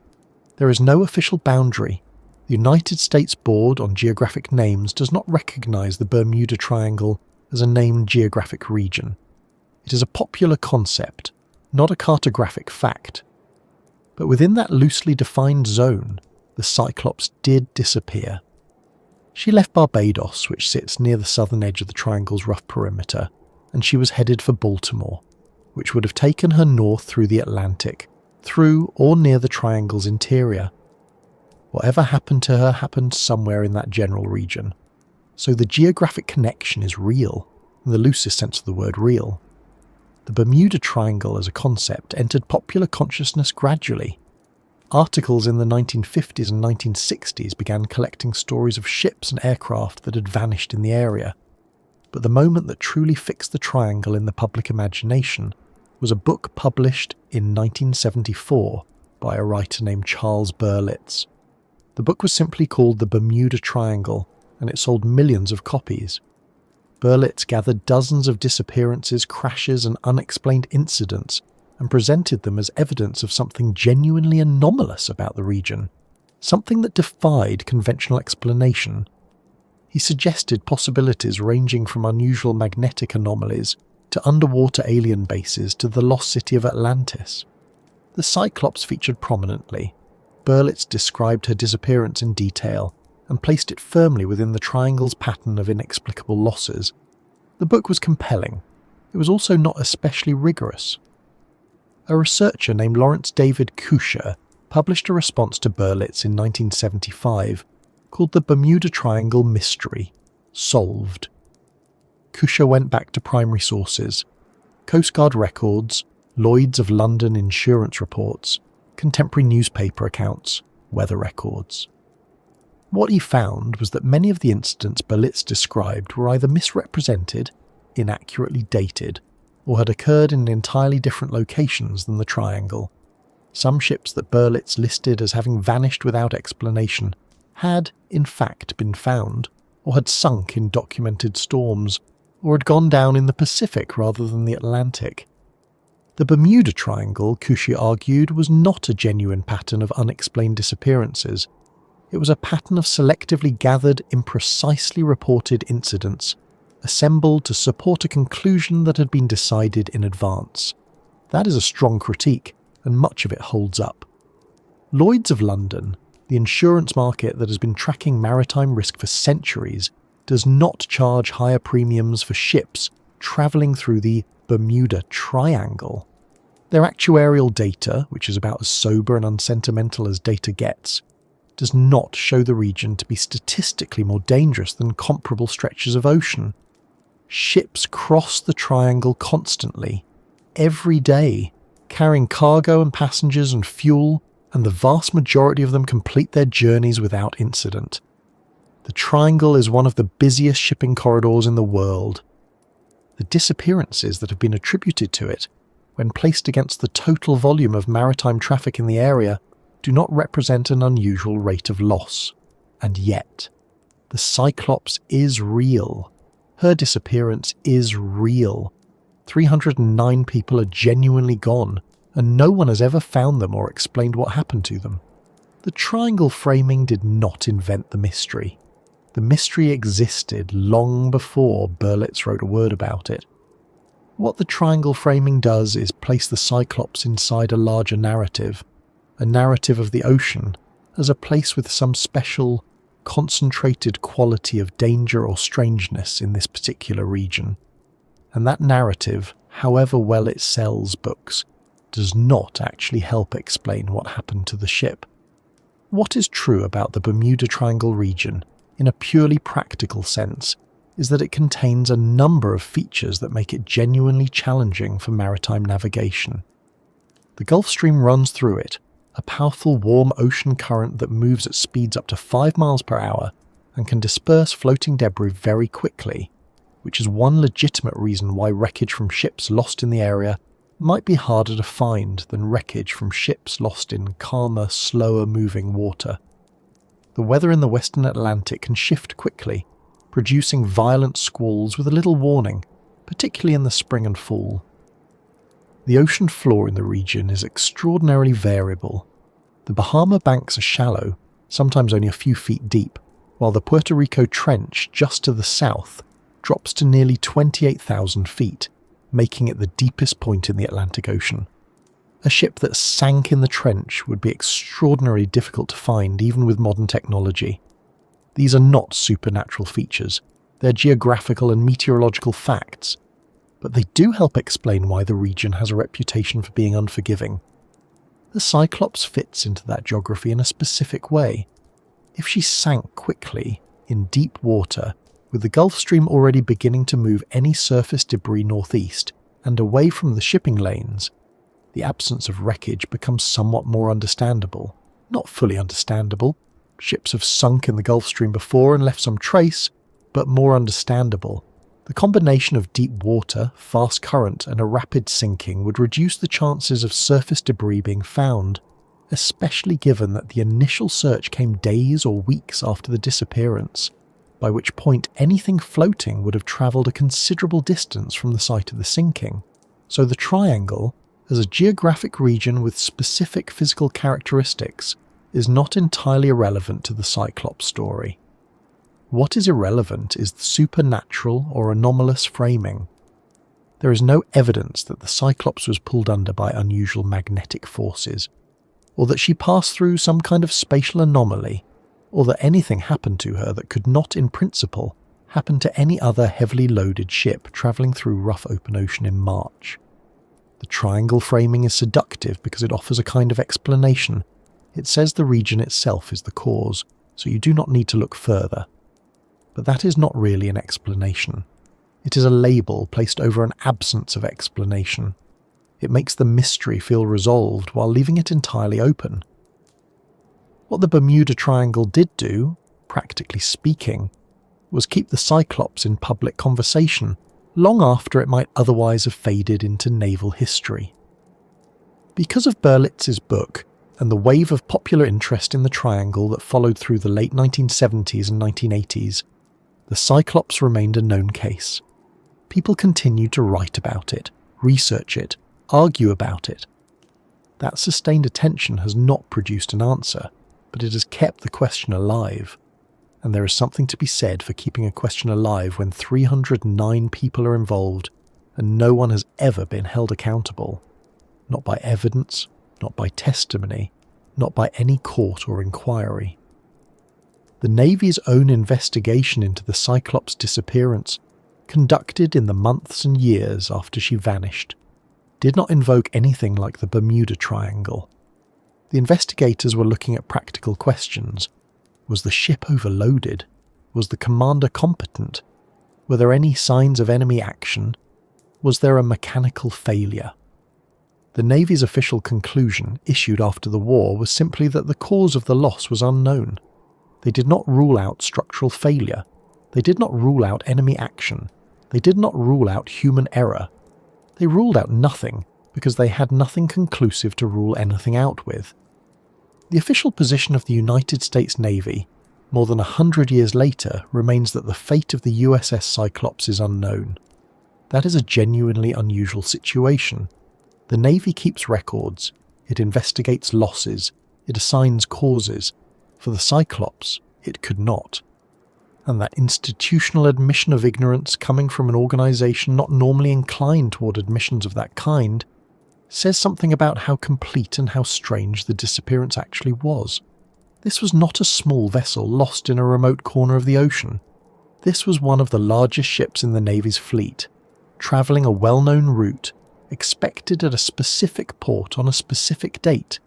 There is no official boundary. The United States Board on Geographic Names does not recognize the Bermuda Triangle as a named geographic region. It is a popular concept, not a cartographic fact. But within that loosely defined zone, the Cyclops did disappear. She left Barbados, which sits near the southern edge of the triangle's rough perimeter, and she was headed for Baltimore, which would have taken her north through the Atlantic, through or near the triangle's interior. Whatever happened to her happened somewhere in that general region. So the geographic connection is real, in the loosest sense of the word real. The Bermuda Triangle as a concept entered popular consciousness gradually. Articles in the 1950s and 1960s began collecting stories of ships and aircraft that had vanished in the area. But the moment that truly fixed the triangle in the public imagination was a book published in 1974 by a writer named Charles Berlitz. The book was simply called The Bermuda Triangle, and it sold millions of copies. Berlitz gathered dozens of disappearances, crashes, and unexplained incidents, and presented them as evidence of something genuinely anomalous about the region, something that defied conventional explanation. He suggested possibilities ranging from unusual magnetic anomalies to underwater alien bases to the lost city of Atlantis. The Cyclops featured prominently. Berlitz described her disappearance in detail and placed it firmly within the triangle's pattern of inexplicable losses. The book was compelling. It was also not especially rigorous. A researcher named Lawrence David Kusher published a response to Berlitz in 1975 called The Bermuda Triangle Mystery, Solved. Kusher went back to primary sources, Coast Guard records, Lloyd's of London insurance reports, contemporary newspaper accounts, weather records. What he found was that many of the incidents Berlitz described were either misrepresented, inaccurately dated, or had occurred in entirely different locations than the triangle. Some ships that Berlitz listed as having vanished without explanation had, in fact, been found, or had sunk in documented storms, or had gone down in the Pacific rather than the Atlantic. The Bermuda Triangle, Cushy argued, was not a genuine pattern of unexplained disappearances. It was a pattern of selectively gathered, imprecisely reported incidents, assembled to support a conclusion that had been decided in advance. That is a strong critique, and much of it holds up. Lloyd's of London, the insurance market that has been tracking maritime risk for centuries, does not charge higher premiums for ships travelling through the Bermuda Triangle. Their actuarial data, which is about as sober and unsentimental as data gets, does not show the region to be statistically more dangerous than comparable stretches of ocean. Ships cross the triangle constantly, every day, carrying cargo and passengers and fuel, and the vast majority of them complete their journeys without incident. The triangle is one of the busiest shipping corridors in the world. The disappearances that have been attributed to it, when placed against the total volume of maritime traffic in the area, do not represent an unusual rate of loss. And yet, the Cyclops is real. Her disappearance is real. 309 people are genuinely gone, and no one has ever found them or explained what happened to them. The triangle framing did not invent the mystery. The mystery existed long before Berlitz wrote a word about it. What the triangle framing does is place the Cyclops inside a larger narrative, a narrative of the ocean, as a place with some special, concentrated quality of danger or strangeness in this particular region. And that narrative, however well it sells books, does not actually help explain what happened to the ship. What is true about the Bermuda Triangle region, in a purely practical sense, is that it contains a number of features that make it genuinely challenging for maritime navigation. The Gulf Stream runs through it, a powerful warm ocean current that moves at speeds up to 5 miles per hour and can disperse floating debris very quickly, which is one legitimate reason why wreckage from ships lost in the area might be harder to find than wreckage from ships lost in calmer, slower moving water. The weather in the Western Atlantic can shift quickly, producing violent squalls with a little warning, particularly in the spring and fall. The ocean floor in the region is extraordinarily variable. The Bahama banks are shallow, sometimes only a few feet deep, while the Puerto Rico Trench just to the south drops to nearly 28,000 feet, making it the deepest point in the Atlantic Ocean. A ship that sank in the trench would be extraordinarily difficult to find even with modern technology. These are not supernatural features, they're geographical and meteorological facts, but they do help explain why the region has a reputation for being unforgiving. The Cyclops fits into that geography in a specific way. If she sank quickly, in deep water, with the Gulf Stream already beginning to move any surface debris northeast and away from the shipping lanes, the absence of wreckage becomes somewhat more understandable. Not fully understandable. Ships have sunk in the Gulf Stream before and left some trace, but more understandable. The combination of deep water, fast current, and a rapid sinking would reduce the chances of surface debris being found, especially given that the initial search came days or weeks after the disappearance, by which point anything floating would have travelled a considerable distance from the site of the sinking. So the triangle, as a geographic region with specific physical characteristics, is not entirely irrelevant to the Cyclops story. What is irrelevant is the supernatural or anomalous framing. There is no evidence that the Cyclops was pulled under by unusual magnetic forces, or that she passed through some kind of spatial anomaly, or that anything happened to her that could not, in principle, happen to any other heavily loaded ship travelling through rough open ocean in March. The triangle framing is seductive because it offers a kind of explanation. It says the region itself is the cause, so you do not need to look further. But that is not really an explanation. It is a label placed over an absence of explanation. It makes the mystery feel resolved while leaving it entirely open. What the Bermuda Triangle did do, practically speaking, was keep the Cyclops in public conversation long after it might otherwise have faded into naval history. Because of Berlitz's book and the wave of popular interest in the triangle that followed through the late 1970s and 1980s, the Cyclops remained a known case. People continued to write about it, research it, argue about it. That sustained attention has not produced an answer, but it has kept the question alive. And there is something to be said for keeping a question alive when 309 people are involved and no one has ever been held accountable. Not by evidence, not by testimony, not by any court or inquiry. The Navy's own investigation into the Cyclops' disappearance, conducted in the months and years after she vanished, did not invoke anything like the Bermuda Triangle. The investigators were looking at practical questions. Was the ship overloaded? Was the commander competent? Were there any signs of enemy action? Was there a mechanical failure? The Navy's official conclusion, issued after the war, was simply that the cause of the loss was unknown. They did not rule out structural failure. They did not rule out enemy action. They did not rule out human error. They ruled out nothing because they had nothing conclusive to rule anything out with. The official position of the United States Navy, more than 100 years later, remains that the fate of the USS Cyclops is unknown. That is a genuinely unusual situation. The Navy keeps records, it investigates losses, it assigns causes. For the Cyclops, it could not. And that institutional admission of ignorance coming from an organisation not normally inclined toward admissions of that kind says something about how complete and how strange the disappearance actually was. This was not a small vessel lost in a remote corner of the ocean. This was one of the largest ships in the Navy's fleet, travelling a well-known route, expected at a specific port on a specific date,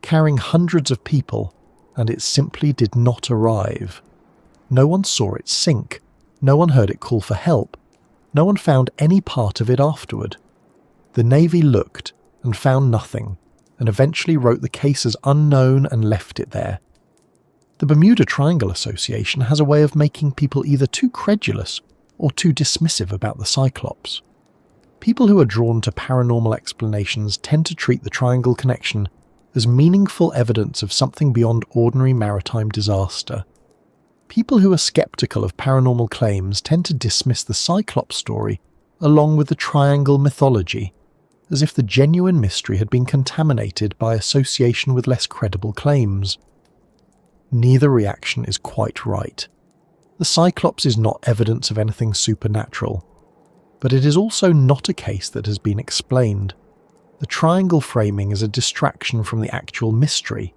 carrying hundreds of people, and it simply did not arrive. No one saw it sink. No one heard it call for help. No one found any part of it afterward. The Navy looked and found nothing, and eventually wrote the case as unknown and left it there. The Bermuda Triangle Association has a way of making people either too credulous or too dismissive about the Cyclops. People who are drawn to paranormal explanations tend to treat the triangle connection as meaningful evidence of something beyond ordinary maritime disaster. People who are skeptical of paranormal claims tend to dismiss the Cyclops story along with the triangle mythology, as if the genuine mystery had been contaminated by association with less credible claims. Neither reaction is quite right. The Cyclops is not evidence of anything supernatural, but it is also not a case that has been explained. The triangle framing is a distraction from the actual mystery,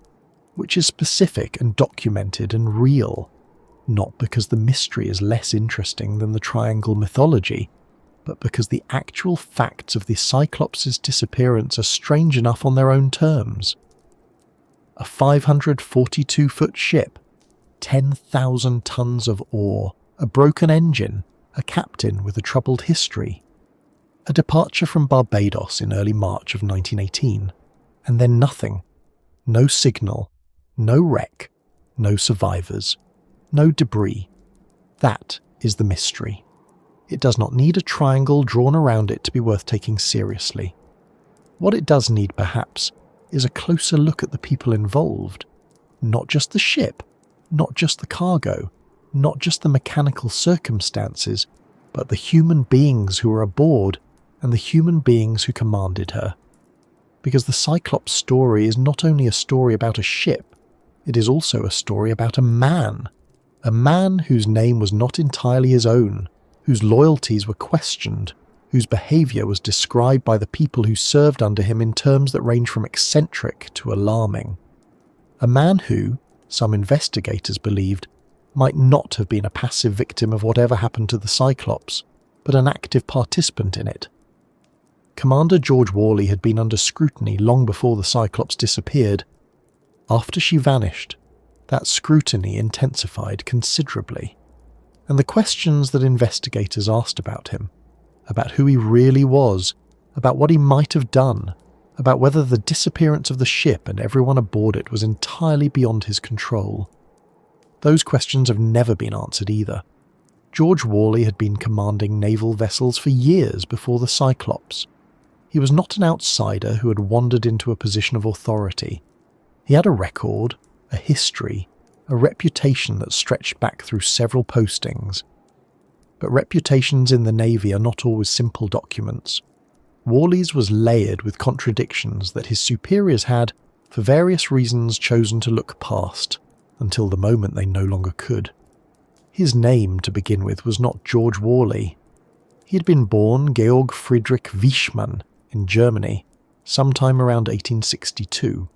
which is specific and documented and real, not because the mystery is less interesting than the triangle mythology, but because the actual facts of the Cyclops' disappearance are strange enough on their own terms. A 542-foot ship, 10,000 tons of ore, a broken engine, a captain with a troubled history, a departure from Barbados in early March of 1918, and then nothing. No signal, no wreck, no survivors, no debris. That is the mystery. It does not need a triangle drawn around it to be worth taking seriously. What it does need, perhaps, is a closer look at the people involved. Not just the ship, not just the cargo, not just the mechanical circumstances, but the human beings who were aboard and the human beings who commanded her. Because the Cyclops story is not only a story about a ship, it is also a story about a man whose name was not entirely his own, whose loyalties were questioned, whose behaviour was described by the people who served under him in terms that range from eccentric to alarming. A man who, some investigators believed, might not have been a passive victim of whatever happened to the Cyclops, but an active participant in it. Commander George Worley had been under scrutiny long before the Cyclops disappeared. After she vanished, that scrutiny intensified considerably, and the questions that investigators asked about him, about who he really was, about what he might have done, about whether the disappearance of the ship and everyone aboard it was entirely beyond his control. Those questions have never been answered either. George Worley had been commanding naval vessels for years before the Cyclops. He was not an outsider who had wandered into a position of authority. He had a record, a history, a reputation that stretched back through several postings. But reputations in the Navy are not always simple documents. Worley's was layered with contradictions that his superiors had, for various reasons, chosen to look past, until the moment they no longer could. His name, to begin with, was not George Worley. He had been born Georg Friedrich Wichmann in Germany, sometime around 1862.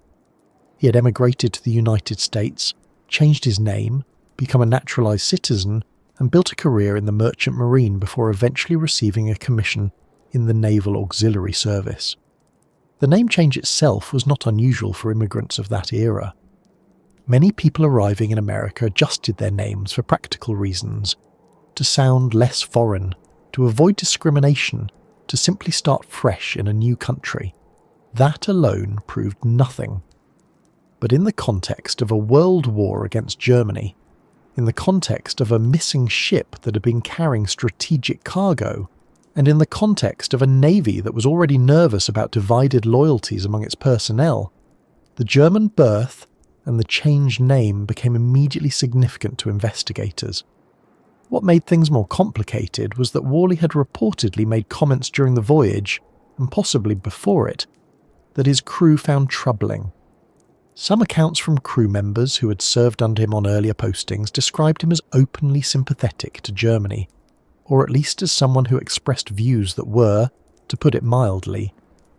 He had emigrated to the United States, changed his name, become a naturalized citizen, and built a career in the merchant marine before eventually receiving a commission in the Naval Auxiliary Service. The name change itself was not unusual for immigrants of that era. Many people arriving in America adjusted their names for practical reasons, to sound less foreign, to avoid discrimination, to simply start fresh in a new country. That alone proved nothing. But in the context of a world war against Germany, in the context of a missing ship that had been carrying strategic cargo, and in the context of a navy that was already nervous about divided loyalties among its personnel, the German birth and the changed name became immediately significant to investigators. What made things more complicated was that Worley had reportedly made comments during the voyage, and possibly before it, that his crew found troubling. Some accounts from crew members who had served under him on earlier postings described him as openly sympathetic to Germany, or at least as someone who expressed views that were, to put it mildly,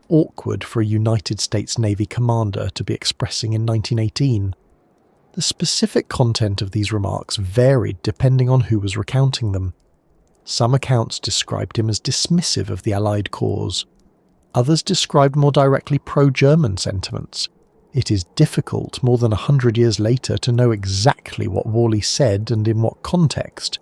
awkward for a United States Navy commander to be expressing in 1918. The specific content of these remarks varied depending on who was recounting them. Some accounts described him as dismissive of the Allied cause. Others described more directly pro-German sentiments. It is difficult, more than 100 years later, to know exactly what Worley said and in what context,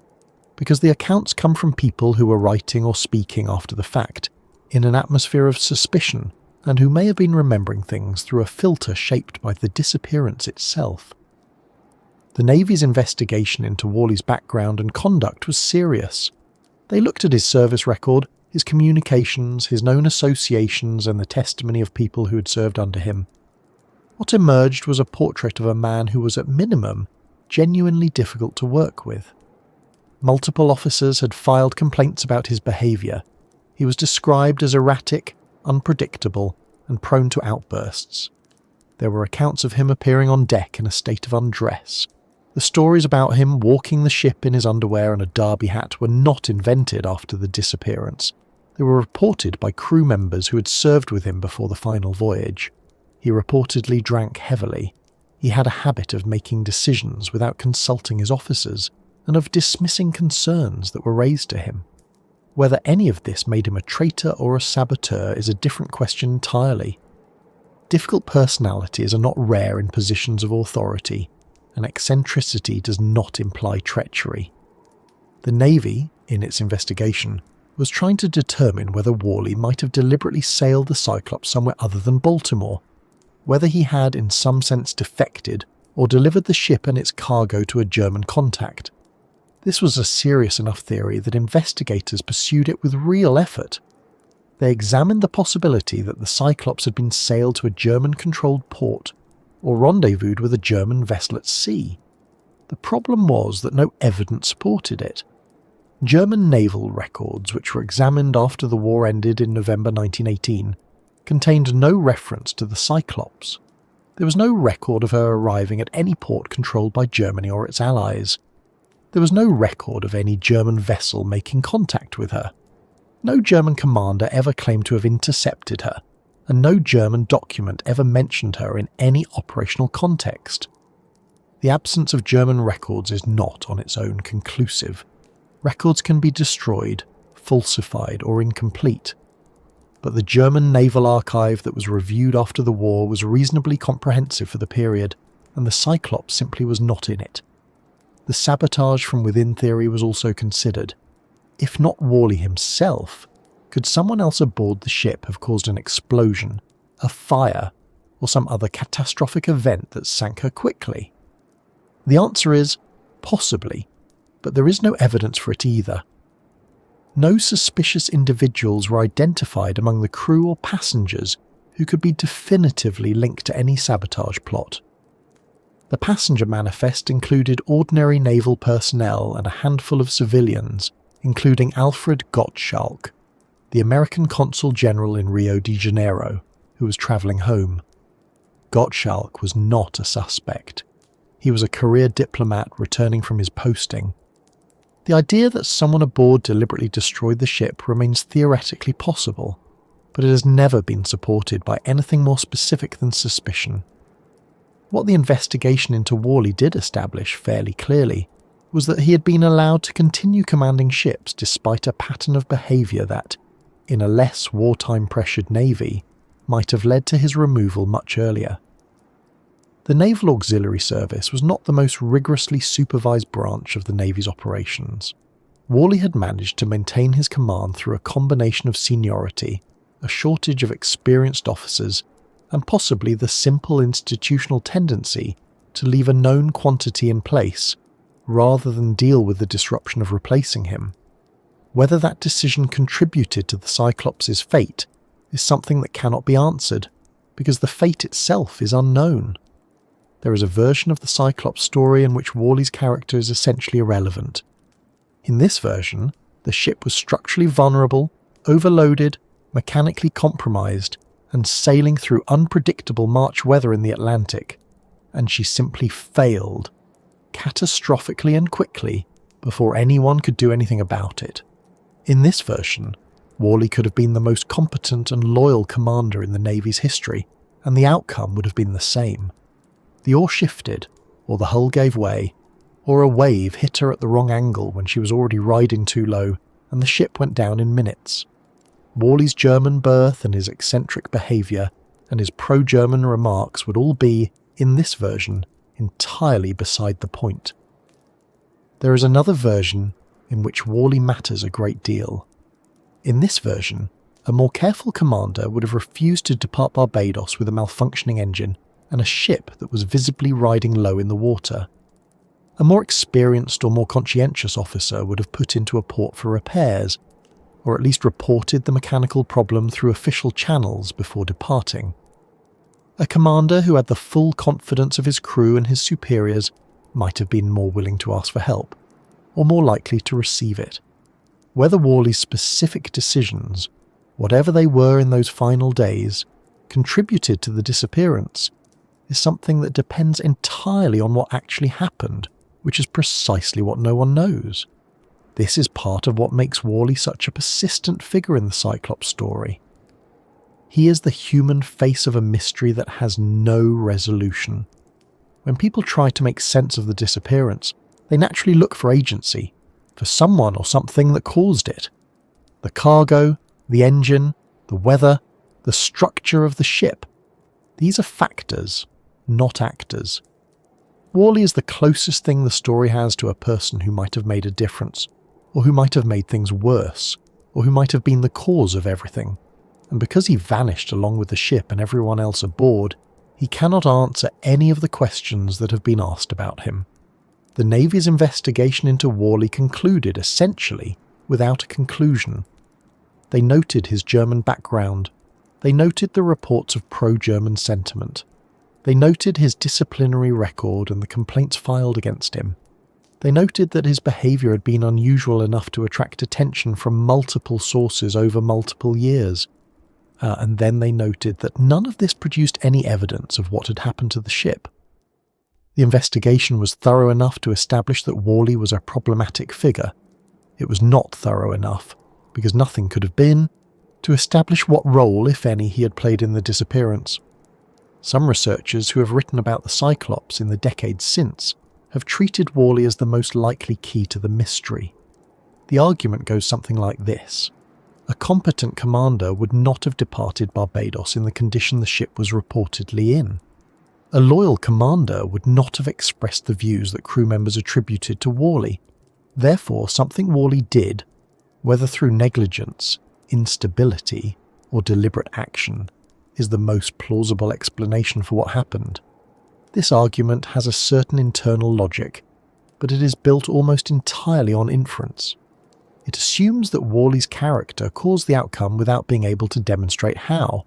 because the accounts come from people who were writing or speaking after the fact, in an atmosphere of suspicion, and who may have been remembering things through a filter shaped by the disappearance itself. The Navy's investigation into Worley's background and conduct was serious. They looked at his service record, his communications, his known associations, and the testimony of people who had served under him. What emerged was a portrait of a man who was at minimum genuinely difficult to work with. Multiple officers had filed complaints about his behaviour. He was described as erratic, unpredictable, and prone to outbursts. There were accounts of him appearing on deck in a state of undress. The stories about him walking the ship in his underwear and a derby hat were not invented after the disappearance. They were reported by crew members who had served with him before the final voyage. He reportedly drank heavily. He had a habit of making decisions without consulting his officers, and of dismissing concerns that were raised to him. Whether any of this made him a traitor or a saboteur is a different question entirely. Difficult personalities are not rare in positions of authority, and eccentricity does not imply treachery. The Navy, in its investigation, was trying to determine whether Worley might have deliberately sailed the Cyclops somewhere other than Baltimore, whether he had in some sense defected or delivered the ship and its cargo to a German contact. This was a serious enough theory that investigators pursued it with real effort. They examined the possibility that the Cyclops had been sailed to a German-controlled port or rendezvoused with a German vessel at sea. The problem was that no evidence supported it. German naval records, which were examined after the war ended in November 1918, contained no reference to the Cyclops. There was no record of her arriving at any port controlled by Germany or its allies. There was no record of any German vessel making contact with her. No German commander ever claimed to have intercepted her, and no German document ever mentioned her in any operational context. The absence of German records is not on its own conclusive. Records can be destroyed, falsified, or incomplete. But the German naval archive that was reviewed after the war was reasonably comprehensive for the period, and the Cyclops simply was not in it. The sabotage from within theory was also considered. If not Worley himself, could someone else aboard the ship have caused an explosion, a fire, or some other catastrophic event that sank her quickly? The answer is possibly, but there is no evidence for it either. No suspicious individuals were identified among the crew or passengers who could be definitively linked to any sabotage plot. The passenger manifest included ordinary naval personnel and a handful of civilians, including Alfred Gottschalk, the American consul general in Rio de Janeiro, who was travelling home. Gottschalk was not a suspect. He was a career diplomat returning from his posting. The idea that someone aboard deliberately destroyed the ship remains theoretically possible, but it has never been supported by anything more specific than suspicion. What the investigation into Worley did establish fairly clearly was that he had been allowed to continue commanding ships despite a pattern of behaviour that, in a less wartime-pressured navy, might have led to his removal much earlier. The Naval Auxiliary Service was not the most rigorously supervised branch of the Navy's operations. Worley had managed to maintain his command through a combination of seniority, a shortage of experienced officers, and possibly the simple institutional tendency to leave a known quantity in place rather than deal with the disruption of replacing him. Whether that decision contributed to the Cyclops' fate is something that cannot be answered, because the fate itself is unknown. There is a version of the Cyclops story in which Worley's character is essentially irrelevant. In this version, the ship was structurally vulnerable, overloaded, mechanically compromised, and sailing through unpredictable March weather in the Atlantic, and she simply failed, catastrophically and quickly, before anyone could do anything about it. In this version, Worley could have been the most competent and loyal commander in the Navy's history, and the outcome would have been the same. The oar shifted, or the hull gave way, or a wave hit her at the wrong angle when she was already riding too low, and the ship went down in minutes. Worley's German birth and his eccentric behaviour and his pro-German remarks would all be, in this version, entirely beside the point. There is another version in which Worley matters a great deal. In this version, a more careful commander would have refused to depart Barbados with a malfunctioning engine and a ship that was visibly riding low in the water. A more experienced or more conscientious officer would have put into a port for repairs, or at least reported the mechanical problem through official channels before departing. A commander who had the full confidence of his crew and his superiors might have been more willing to ask for help, or more likely to receive it. Whether Worley's specific decisions, whatever they were in those final days, contributed to the disappearance is something that depends entirely on what actually happened, which is precisely what no one knows. This is part of what makes Worley such a persistent figure in the Cyclops story. He is the human face of a mystery that has no resolution. When people try to make sense of the disappearance, they naturally look for agency, for someone or something that caused it. The cargo, the engine, the weather, the structure of the ship. These are factors, not actors. Worley is the closest thing the story has to a person who might have made a difference, or who might have made things worse, or who might have been the cause of everything. And because he vanished along with the ship and everyone else aboard, he cannot answer any of the questions that have been asked about him. The Navy's investigation into Worley concluded essentially without a conclusion. They noted his German background. They noted the reports of pro-German sentiment. They noted his disciplinary record and the complaints filed against him. They noted that his behaviour had been unusual enough to attract attention from multiple sources over multiple years. And then they noted that none of this produced any evidence of what had happened to the ship. The investigation was thorough enough to establish that Worley was a problematic figure. It was not thorough enough, because nothing could have been, to establish what role, if any, he had played in the disappearance. Some researchers who have written about the Cyclops in the decades since have treated Worley as the most likely key to the mystery. The argument goes something like this. A competent commander would not have departed Barbados in the condition the ship was reportedly in. A loyal commander would not have expressed the views that crew members attributed to Worley. Therefore, something Worley did, whether through negligence, instability, or deliberate action, is the most plausible explanation for what happened. This argument has a certain internal logic, but it is built almost entirely on inference. It assumes that Worley's character caused the outcome without being able to demonstrate how.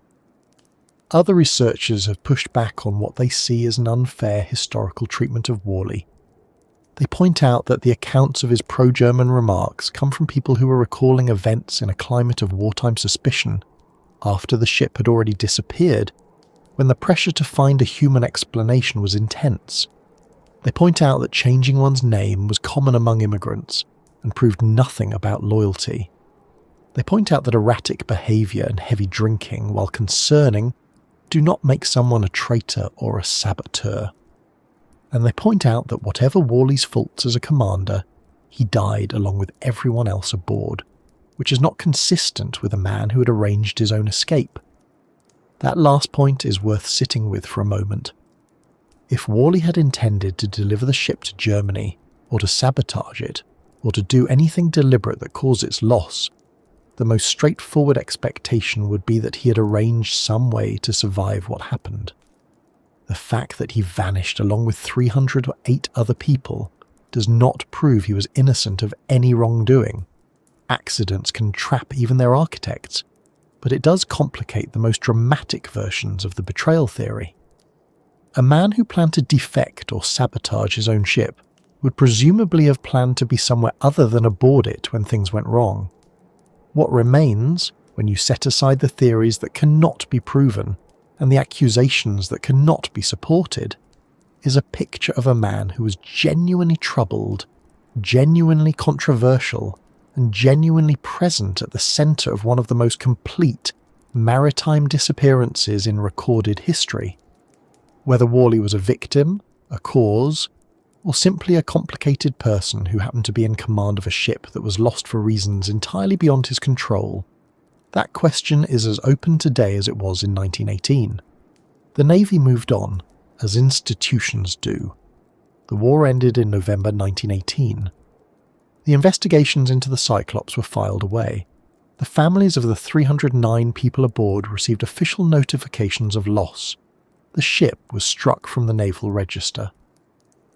Other researchers have pushed back on what they see as an unfair historical treatment of Worley. They point out that the accounts of his pro-German remarks come from people who were recalling events in a climate of wartime suspicion, after the ship had already disappeared, when the pressure to find a human explanation was intense. They point out that changing one's name was common among immigrants, and proved nothing about loyalty. They point out that erratic behaviour and heavy drinking, while concerning, do not make someone a traitor or a saboteur. And they point out that whatever Worley's faults as a commander, he died along with everyone else aboard, which is not consistent with a man who had arranged his own escape. That last point is worth sitting with for a moment. If Worley had intended to deliver the ship to Germany, or to sabotage it, or to do anything deliberate that caused its loss, the most straightforward expectation would be that he had arranged some way to survive what happened. The fact that he vanished along with 308 other people does not prove he was innocent of any wrongdoing. Accidents can trap even their architects, but it does complicate the most dramatic versions of the betrayal theory. A man who planned to defect or sabotage his own ship would presumably have planned to be somewhere other than aboard it when things went wrong. What remains, when you set aside the theories that cannot be proven and the accusations that cannot be supported, is a picture of a man who was genuinely troubled, genuinely controversial, and genuinely present at the centre of one of the most complete maritime disappearances in recorded history. Whether Worley was a victim, a cause, or simply a complicated person who happened to be in command of a ship that was lost for reasons entirely beyond his control, that question is as open today as it was in 1918. The Navy moved on, as institutions do. The war ended in November 1918. The investigations into the Cyclops were filed away. The families of the 309 people aboard received official notifications of loss. The ship was struck from the Naval Register.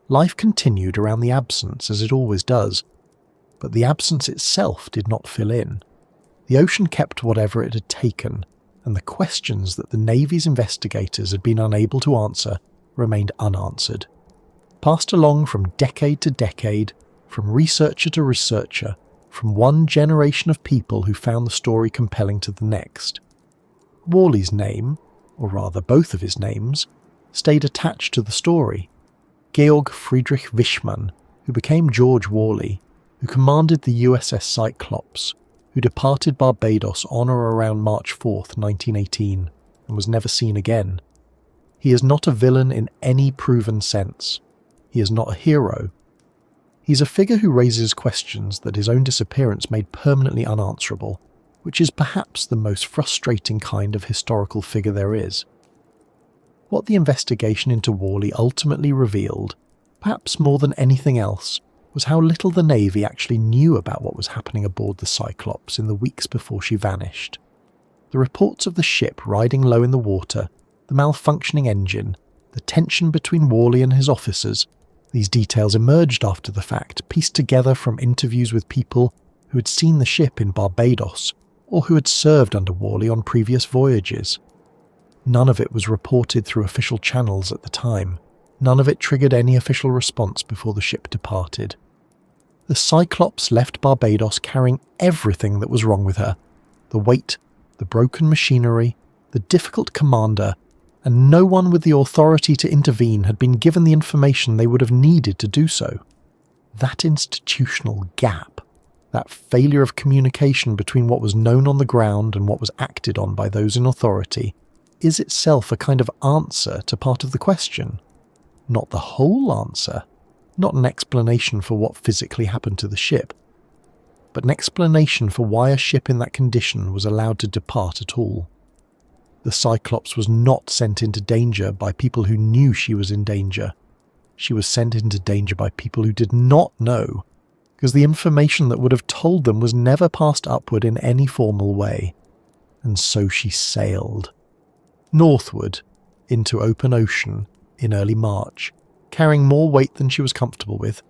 Life continued around the absence as it always does, but the absence itself did not fill in. The ocean kept whatever it had taken, and the questions that the Navy's investigators had been unable to answer remained unanswered. Passed along from decade to decade, from researcher to researcher, from one generation of people who found the story compelling to the next. Worley's name, or rather both of his names, stayed attached to the story. Georg Friedrich Wichmann, who became George Worley, who commanded the USS Cyclops, who departed Barbados on or around March 4th, 1918, and was never seen again. He is not a villain in any proven sense. He is not a hero. He's a figure who raises questions that his own disappearance made permanently unanswerable, which is perhaps the most frustrating kind of historical figure there is. What the investigation into Worley ultimately revealed, perhaps more than anything else, was how little the Navy actually knew about what was happening aboard the Cyclops in the weeks before she vanished. The reports of the ship riding low in the water, the malfunctioning engine, the tension between Worley and his officers, these details emerged after the fact, pieced together from interviews with people who had seen the ship in Barbados or who had served under Worley on previous voyages. None of it was reported through official channels at the time. None of it triggered any official response before the ship departed. The Cyclops left Barbados carrying everything that was wrong with her. The weight, the broken machinery, the difficult commander, and no one with the authority to intervene had been given the information they would have needed to do so. That institutional gap, that failure of communication between what was known on the ground and what was acted on by those in authority, is itself a kind of answer to part of the question. Not the whole answer, not an explanation for what physically happened to the ship, but an explanation for why a ship in that condition was allowed to depart at all. The Cyclops was not sent into danger by people who knew she was in danger. She was sent into danger by people who did not know, because the information that would have told them was never passed upward in any formal way. And so she sailed. northward into open ocean in early March, carrying more weight than she was comfortable with,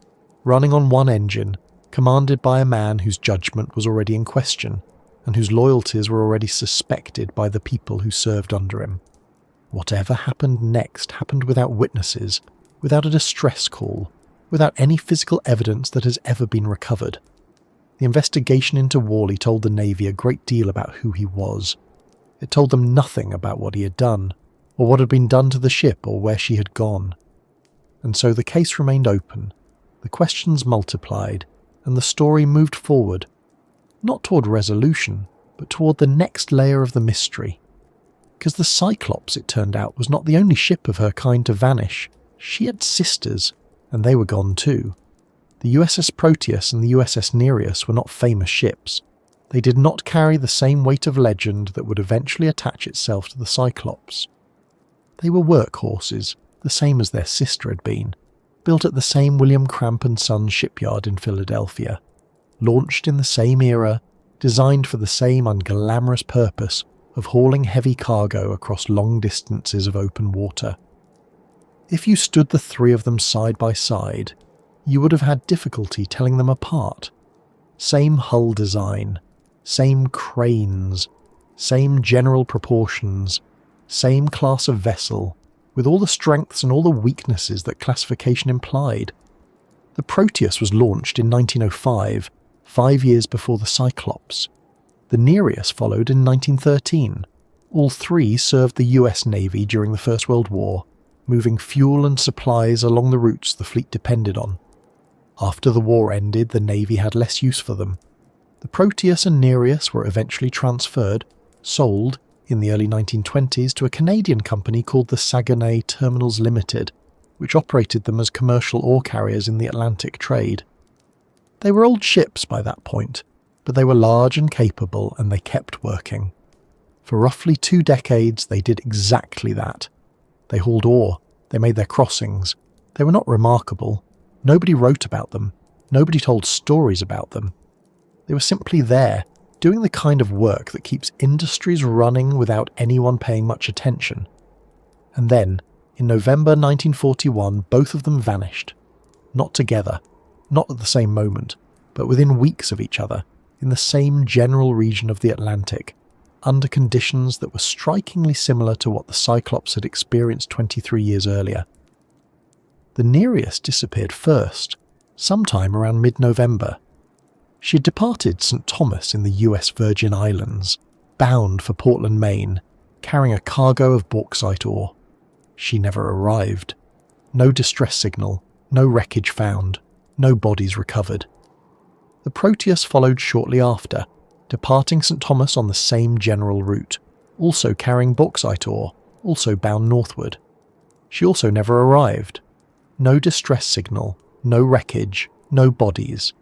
running on one engine, commanded by a man whose judgment was already in question and whose loyalties were already suspected by the people who served under him. Whatever happened next happened without witnesses, without a distress call, without any physical evidence that has ever been recovered. The investigation into Worley told the Navy a great deal about who he was. It told them nothing about what he had done, or what had been done to the ship or where she had gone. And so the case remained open, the questions multiplied, and the story moved forward, not toward resolution, but toward the next layer of the mystery. Because the Cyclops, it turned out, was not the only ship of her kind to vanish. She had sisters, and they were gone too. The USS Proteus and the USS Nereus were not famous ships. They did not carry the same weight of legend that would eventually attach itself to the Cyclops. They were workhorses, the same as their sister had been, built at the same William Cramp & Sons shipyard in Philadelphia, launched in the same era, designed for the same unglamorous purpose of hauling heavy cargo across long distances of open water. If you stood the three of them side by side, you would have had difficulty telling them apart. Same hull design, same cranes, same general proportions, same class of vessel, with all the strengths and all the weaknesses that classification implied. The Proteus was launched in 1905, 5 years before the Cyclops. The Nereus followed in 1913. All three served the US Navy during the First World War, moving fuel and supplies along the routes the fleet depended on. After the war ended, the Navy had less use for them. The Proteus and Nereus were eventually transferred, sold, in the early 1920s to a Canadian company called the Saguenay Terminals Limited, which operated them as commercial ore carriers in the Atlantic trade. They were old ships by that point, but they were large and capable, and they kept working. For roughly 2 decades they did exactly that. They hauled ore, they made their crossings. They were not remarkable. Nobody wrote about them. Nobody told stories about them. They were simply there, doing the kind of work that keeps industries running without anyone paying much attention. And then, in November 1941, both of them vanished. Not together, not at the same moment, but within weeks of each other, in the same general region of the Atlantic, under conditions that were strikingly similar to what the Cyclops had experienced 23 years earlier. The Nereus disappeared first, sometime around mid-November. She had departed St. Thomas in the US Virgin Islands, bound for Portland, Maine, carrying a cargo of bauxite ore. She never arrived. No distress signal, no wreckage found, no bodies recovered. The Proteus followed shortly after, departing St. Thomas on the same general route, also carrying bauxite ore, also bound northward. She also never arrived. No distress signal, no wreckage, no bodies.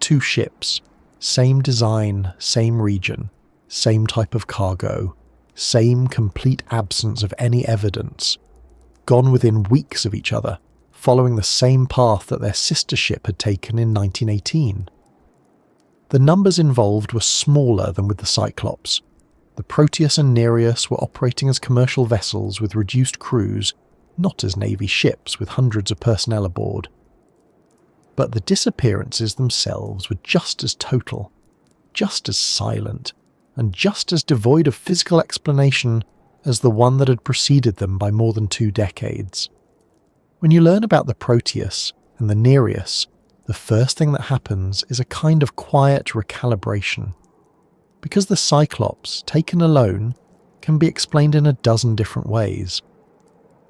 2 ships, same design, same region, same type of cargo, same complete absence of any evidence, gone within weeks of each other, following the same path that their sister ship had taken in 1918. The numbers involved were smaller than with the Cyclops. The Proteus and Nereus were operating as commercial vessels with reduced crews, not as Navy ships with hundreds of personnel aboard. But the disappearances themselves were just as total, just as silent, and just as devoid of physical explanation as the one that had preceded them by more than 2 decades. When you learn about the Proteus and the Nereus, the first thing that happens is a kind of quiet recalibration. Because the Cyclops, taken alone, can be explained in a dozen different ways.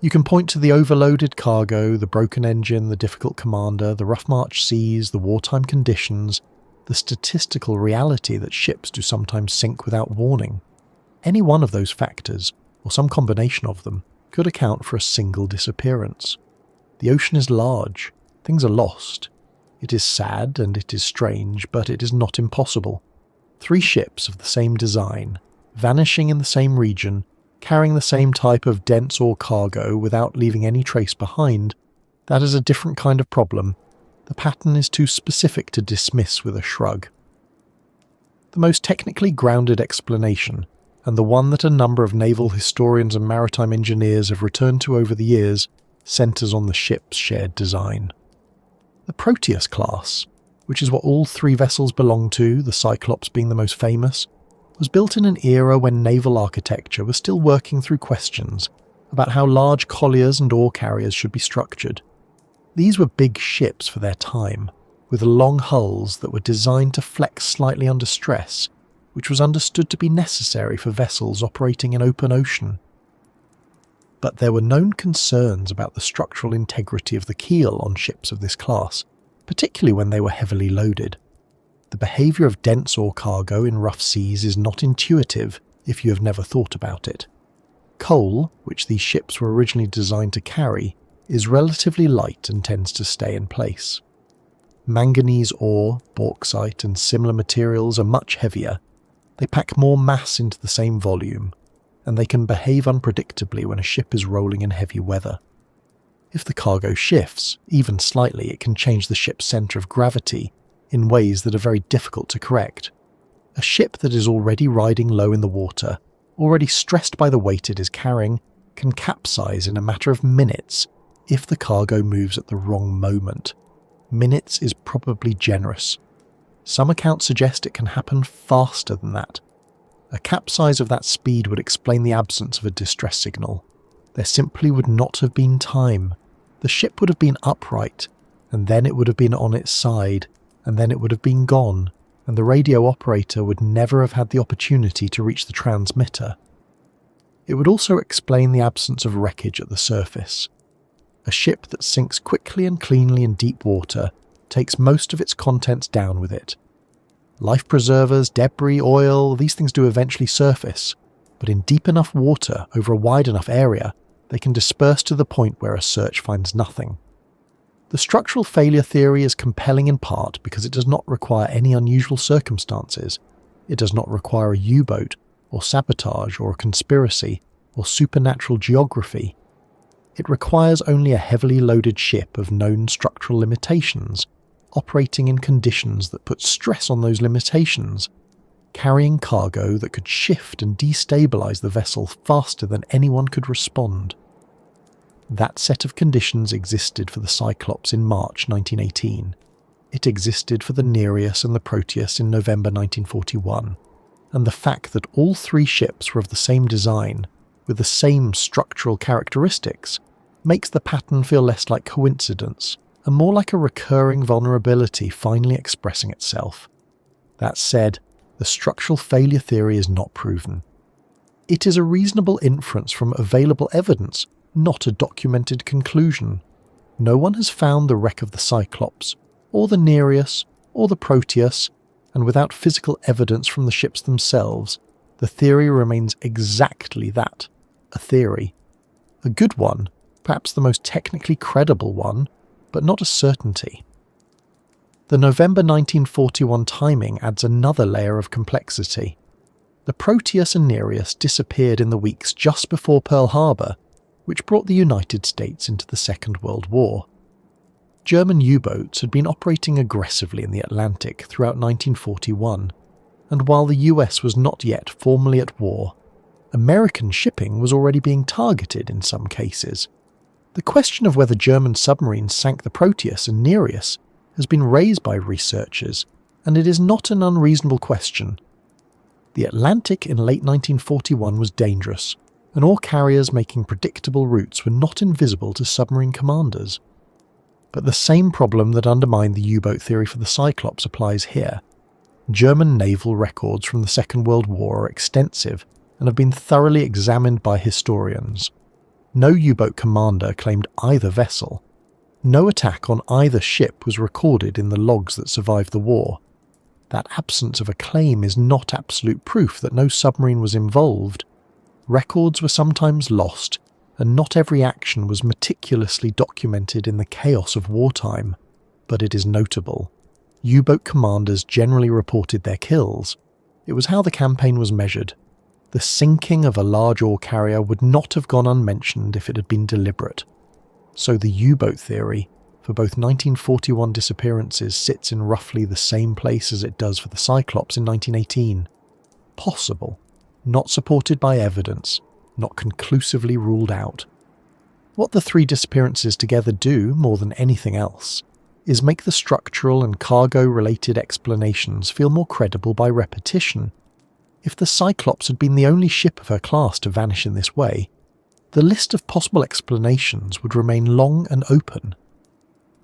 You can point to the overloaded cargo, the broken engine, the difficult commander, the rough march seas, the wartime conditions, the statistical reality that ships do sometimes sink without warning. Any one of those factors, or some combination of them, could account for a single disappearance. The ocean is large, things are lost. It is sad and it is strange, but it is not impossible. 3 ships of the same design, vanishing in the same region, carrying the same type of dense ore cargo without leaving any trace behind, that is a different kind of problem. The pattern is too specific to dismiss with a shrug. The most technically grounded explanation and the one that a number of naval historians and maritime engineers have returned to over the years, centres on the ship's shared design. The Proteus class, which is what all three vessels belong to, the Cyclops being the most famous, was built in an era when naval architecture was still working through questions about how large colliers and ore carriers should be structured. These were big ships for their time, with long hulls that were designed to flex slightly under stress, which was understood to be necessary for vessels operating in open ocean. But there were known concerns about the structural integrity of the keel on ships of this class, particularly when they were heavily loaded. The behaviour of dense ore cargo in rough seas is not intuitive if you have never thought about it. Coal, which these ships were originally designed to carry, is relatively light and tends to stay in place. Manganese ore, bauxite and similar materials are much heavier. They pack more mass into the same volume, and they can behave unpredictably when a ship is rolling in heavy weather. If the cargo shifts, even slightly, it can change the ship's centre of gravity in ways that are very difficult to correct. A ship that is already riding low in the water, already stressed by the weight it is carrying, can capsize in a matter of minutes if the cargo moves at the wrong moment. Minutes is probably generous. Some accounts suggest it can happen faster than that. A capsize of that speed would explain the absence of a distress signal. There simply would not have been time. The ship would have been upright, and then it would have been on its side, and then it would have been gone, and the radio operator would never have had the opportunity to reach the transmitter. It would also explain the absence of wreckage at the surface. A ship that sinks quickly and cleanly in deep water takes most of its contents down with it. Life preservers, debris, oil, these things do eventually surface, but in deep enough water over a wide enough area, they can disperse to the point where a search finds nothing. The structural failure theory is compelling in part because it does not require any unusual circumstances. It does not require a U-boat, or sabotage, or a conspiracy, or supernatural geography. It requires only a heavily loaded ship of known structural limitations, operating in conditions that put stress on those limitations, carrying cargo that could shift and destabilize the vessel faster than anyone could respond. That set of conditions existed for the Cyclops in March 1918. It existed for the Nereus and the Proteus in November 1941, and the fact that all three ships were of the same design, with the same structural characteristics, makes the pattern feel less like coincidence and more like a recurring vulnerability finally expressing itself. That said, the structural failure theory is not proven. It is a reasonable inference from available evidence, not a documented conclusion. No one has found the wreck of the Cyclops, or the Nereus, or the Proteus, and without physical evidence from the ships themselves, the theory remains exactly that, a theory. A good one, perhaps the most technically credible one, but not a certainty. The November 1941 timing adds another layer of complexity. The Proteus and Nereus disappeared in the weeks just before Pearl Harbor, which brought the United States into the Second World War. German U-boats had been operating aggressively in the Atlantic throughout 1941, and while the US was not yet formally at war, American shipping was already being targeted in some cases. The question of whether German submarines sank the Proteus and Nereus has been raised by researchers, and it is not an unreasonable question. The Atlantic in late 1941 was dangerous, and all carriers making predictable routes were not invisible to submarine commanders. But the same problem that undermined the U-boat theory for the Cyclops applies here. German naval records from the Second World War are extensive and have been thoroughly examined by historians. No U-boat commander claimed either vessel. No attack on either ship was recorded in the logs that survived the war. That absence of a claim is not absolute proof that no submarine was involved. Records were sometimes lost, and not every action was meticulously documented in the chaos of wartime, but it is notable. U-boat commanders generally reported their kills. It was how the campaign was measured. The sinking of a large ore carrier would not have gone unmentioned if it had been deliberate. So the U-boat theory for both 1941 disappearances sits in roughly the same place as it does for the Cyclops in 1918. Possible, not supported by evidence, not conclusively ruled out. What the three disappearances together do, more than anything else, is make the structural and cargo-related explanations feel more credible by repetition. If the Cyclops had been the only ship of her class to vanish in this way, the list of possible explanations would remain long and open.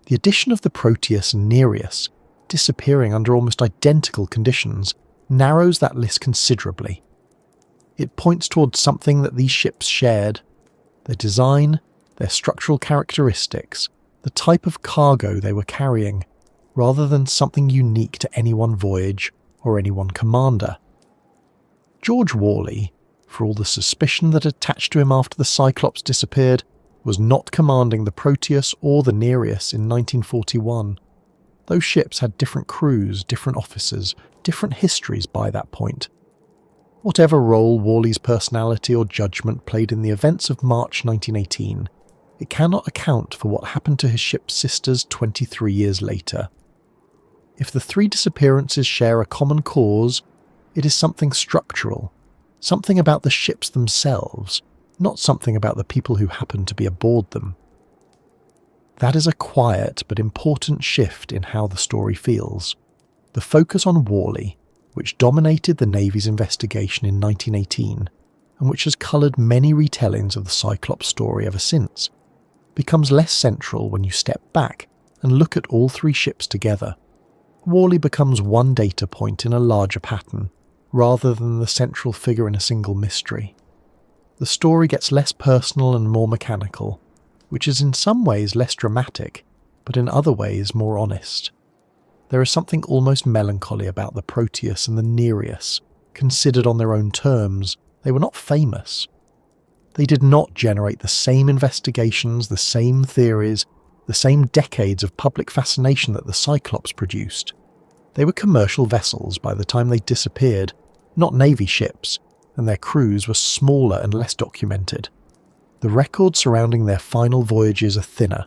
The addition of the Proteus and Nereus, disappearing under almost identical conditions, narrows that list considerably. It points towards something that these ships shared: their design, their structural characteristics, the type of cargo they were carrying, rather than something unique to any one voyage or any one commander. George Worley, for all the suspicion that attached to him after the Cyclops disappeared, was not commanding the Proteus or the Nereus in 1941. Those ships had different crews, different officers, different histories by that point. Whatever role Worley's personality or judgment played in the events of March 1918, it cannot account for what happened to his ship's sisters 23 years later. If the three disappearances share a common cause, it is something structural, something about the ships themselves, not something about the people who happened to be aboard them. That is a quiet but important shift in how the story feels. The focus on Worley, which dominated the Navy's investigation in 1918, and which has coloured many retellings of the Cyclops story ever since, becomes less central when you step back and look at all three ships together. Worley becomes one data point in a larger pattern, rather than the central figure in a single mystery. The story gets less personal and more mechanical, which is in some ways less dramatic, but in other ways more honest. There is something almost melancholy about the Proteus and the Nereus. Considered on their own terms, they were not famous. They did not generate the same investigations, the same theories, the same decades of public fascination that the Cyclops produced. They were commercial vessels by the time they disappeared, not Navy ships, and their crews were smaller and less documented. The records surrounding their final voyages are thinner.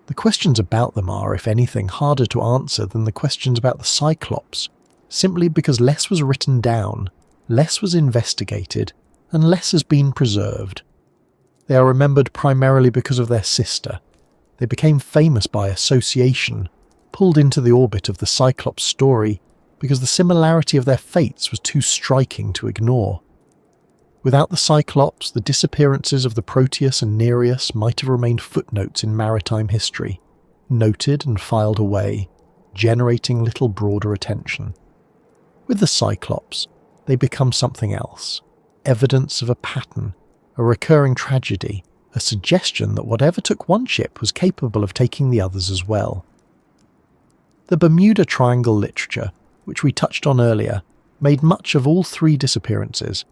The questions about them are, if anything, harder to answer than the questions about the Cyclops, simply because less was written down, less was investigated, and less has been preserved. They are remembered primarily because of their sister. They became famous by association, pulled into the orbit of the Cyclops story because the similarity of their fates was too striking to ignore. Without the Cyclops, the disappearances of the Proteus and Nereus might have remained footnotes in maritime history, noted and filed away, generating little broader attention. With the Cyclops, they become something else, evidence of a pattern, a recurring tragedy, a suggestion that whatever took one ship was capable of taking the others as well. The Bermuda Triangle literature, which we touched on earlier, made much of all three disappearances.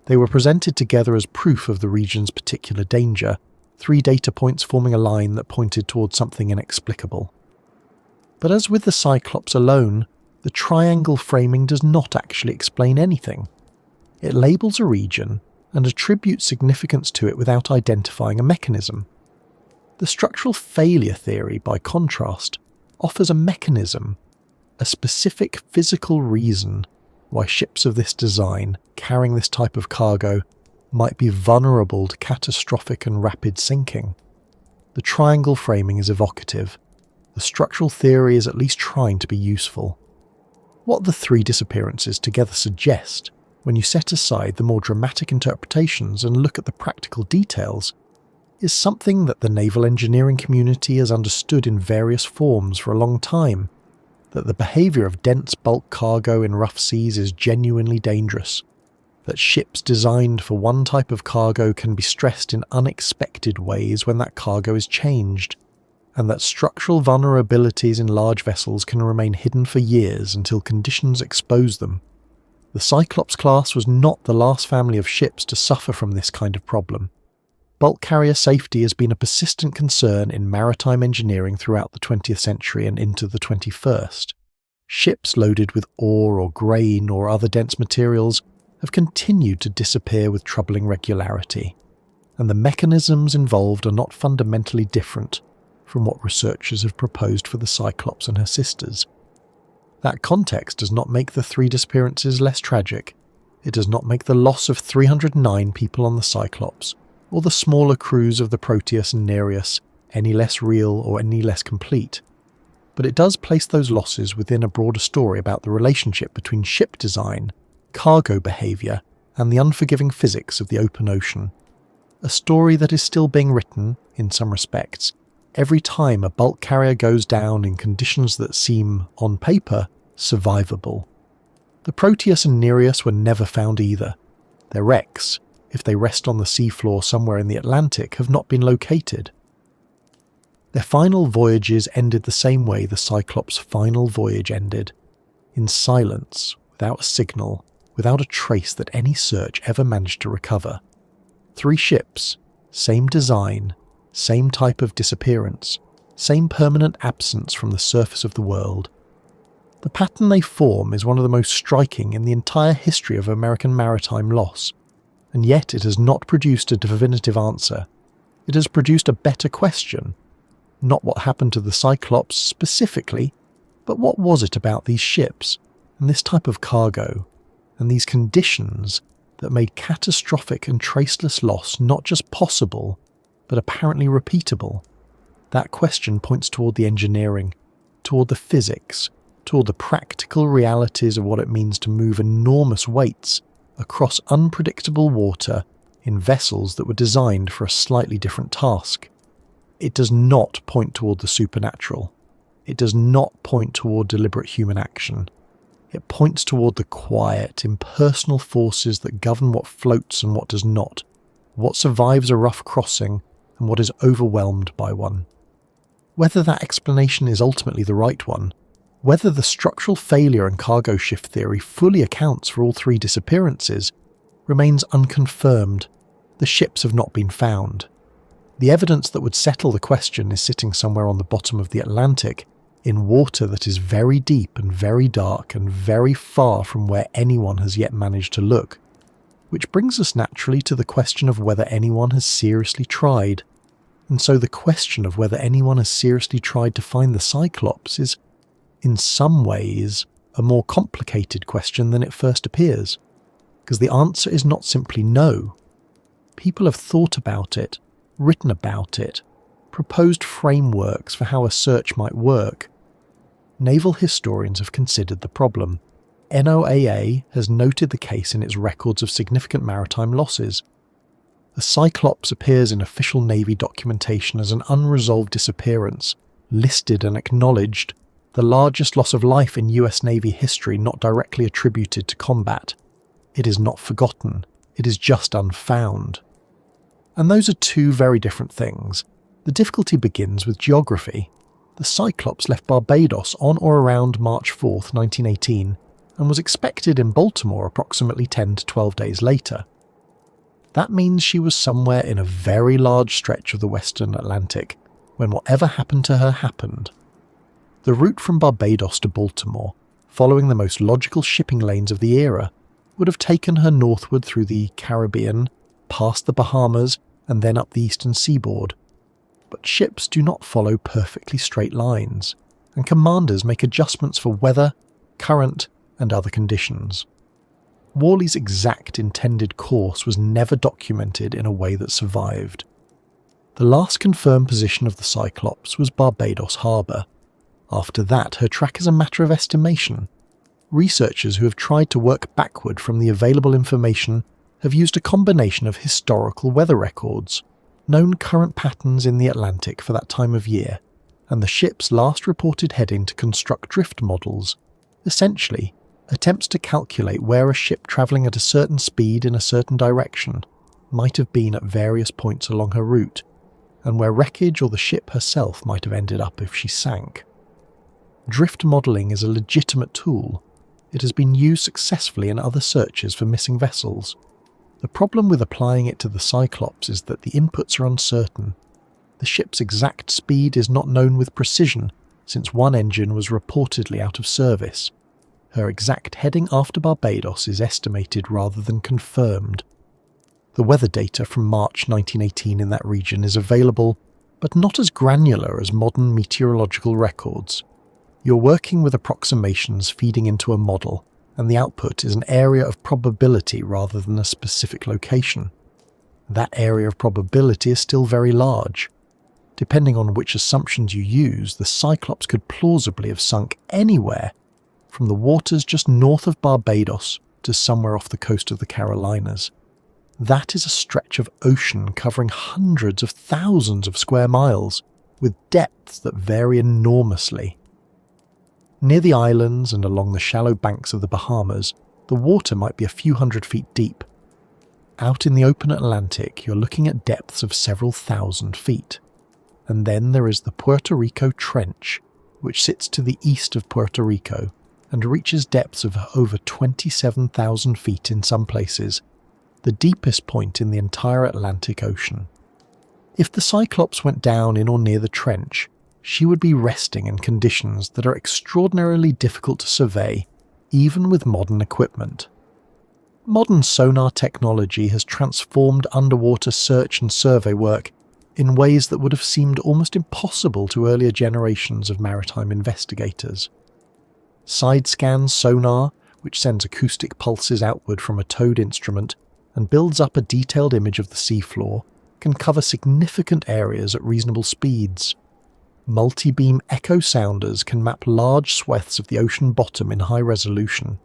They were presented together as proof of the region's particular danger, three data points forming a line that pointed towards something inexplicable. But as with the Cyclops alone, the triangle framing does not actually explain anything. It labels a region and attributes significance to it without identifying a mechanism. The structural failure theory, by contrast, offers a mechanism, a specific physical reason why ships of this design, carrying this type of cargo, might be vulnerable to catastrophic and rapid sinking. The triangle framing is evocative. The structural theory is at least trying to be useful. What the three disappearances together suggest, when you set aside the more dramatic interpretations and look at the practical details, is something that the naval engineering community has understood in various forms for a long time, that the behaviour of dense bulk cargo in rough seas is genuinely dangerous, that ships designed for one type of cargo can be stressed in unexpected ways when that cargo is changed, and that structural vulnerabilities in large vessels can remain hidden for years until conditions expose them. The Cyclops class was not the last family of ships to suffer from this kind of problem. Bulk carrier safety has been a persistent concern in maritime engineering throughout the 20th century and into the 21st. Ships loaded with ore or grain or other dense materials have continued to disappear with troubling regularity, and the mechanisms involved are not fundamentally different from what researchers have proposed for the Cyclops and her sisters. That context does not make the three disappearances less tragic. it does not make the loss of 309 people on the Cyclops, or the smaller crews of the Proteus and Nereus, any less real or any less complete. But it does place those losses within a broader story about the relationship between ship design, cargo behaviour, and the unforgiving physics of the open ocean. A story that is still being written, in some respects, every time a bulk carrier goes down in conditions that seem, on paper, survivable. The Proteus and Nereus were never found either. Their wrecks, if they rest on the seafloor somewhere in the Atlantic, have not been located. Their final voyages ended the same way the Cyclops' final voyage ended, in silence, without a signal, without a trace that any search ever managed to recover. 3 ships, same design, same type of disappearance, same permanent absence from the surface of the world. The pattern they form is one of the most striking in the entire history of American maritime loss, and yet it has not produced a definitive answer. It has produced a better question. Not what happened to the Cyclops specifically, but what was it about these ships, and this type of cargo, and these conditions that made catastrophic and traceless loss not just possible, but apparently repeatable? That question points toward the engineering, toward the physics, toward the practical realities of what it means to move enormous weights across unpredictable water in vessels that were designed for a slightly different task. It does not point toward the supernatural. It does not point toward deliberate human action. It points toward the quiet, impersonal forces that govern what floats and what does not, what survives a rough crossing and what is overwhelmed by one. Whether that explanation is ultimately the right one, whether the structural failure and cargo shift theory fully accounts for all 3 disappearances, remains unconfirmed. The ships have not been found. The evidence that would settle the question is sitting somewhere on the bottom of the Atlantic, in water that is very deep and very dark and very far from where anyone has yet managed to look. Which brings us naturally to the question of whether anyone has seriously tried. And so the question of whether anyone has seriously tried to find the Cyclops is, in some ways, a more complicated question than it first appears. Because the answer is not simply no. People have thought about it, written about it, proposed frameworks for how a search might work. Naval historians have considered the problem. NOAA has noted the case in its records of significant maritime losses. The Cyclops appears in official Navy documentation as an unresolved disappearance, listed and acknowledged, the largest loss of life in US Navy history not directly attributed to combat. It is not forgotten, it is just unfound. And those are 2 very different things. The difficulty begins with geography. The Cyclops left Barbados on or around March 4th, 1918, and was expected in Baltimore approximately 10 to 12 days later. That means she was somewhere in a very large stretch of the Western Atlantic when whatever happened to her happened. The route from Barbados to Baltimore, following the most logical shipping lanes of the era, would have taken her northward through the Caribbean, past the Bahamas, and then up the eastern seaboard. But ships do not follow perfectly straight lines, and commanders make adjustments for weather, current, and other conditions. Worley's exact intended course was never documented in a way that survived. The last confirmed position of the Cyclops was Barbados Harbour. After that, her track is a matter of estimation. Researchers who have tried to work backward from the available information have used a combination of historical weather records, known current patterns in the Atlantic for that time of year, and the ship's last reported heading to construct drift models, essentially attempts to calculate where a ship travelling at a certain speed in a certain direction might have been at various points along her route, and where wreckage or the ship herself might have ended up if she sank. Drift modelling is a legitimate tool. It has been used successfully in other searches for missing vessels. The problem with applying it to the Cyclops is that the inputs are uncertain. The ship's exact speed is not known with precision, since one engine was reportedly out of service. Her exact heading after Barbados is estimated rather than confirmed. The weather data from March 1918 in that region is available, but not as granular as modern meteorological records. You're working with approximations feeding into a model, and the output is an area of probability rather than a specific location. That area of probability is still very large. Depending on which assumptions you use, the Cyclops could plausibly have sunk anywhere from the waters just north of Barbados to somewhere off the coast of the Carolinas. That is a stretch of ocean covering hundreds of thousands of square miles, with depths that vary enormously. Near the islands and along the shallow banks of the Bahamas, the water might be a few hundred feet deep. Out in the open Atlantic, you're looking at depths of several thousand feet. And then there is the Puerto Rico Trench, which sits to the east of Puerto Rico and reaches depths of over 27,000 feet in some places, the deepest point in the entire Atlantic Ocean. If the Cyclops went down in or near the trench, she would be resting in conditions that are extraordinarily difficult to survey, even with modern equipment. Modern sonar technology has transformed underwater search and survey work in ways that would have seemed almost impossible to earlier generations of maritime investigators. Side-scan sonar, which sends acoustic pulses outward from a towed instrument and builds up a detailed image of the seafloor, can cover significant areas at reasonable speeds. Multi-beam echo sounders can map large swathes of the ocean bottom in high resolution.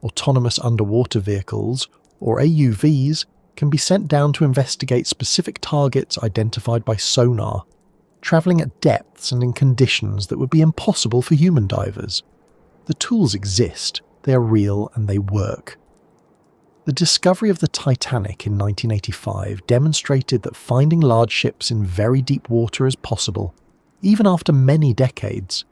Autonomous underwater vehicles, or AUVs, can be sent down to investigate specific targets identified by sonar, travelling at depths and in conditions that would be impossible for human divers. The tools exist, they are real, and they work. The discovery of the Titanic in 1985 demonstrated that finding large ships in very deep water is possible, even after many decades.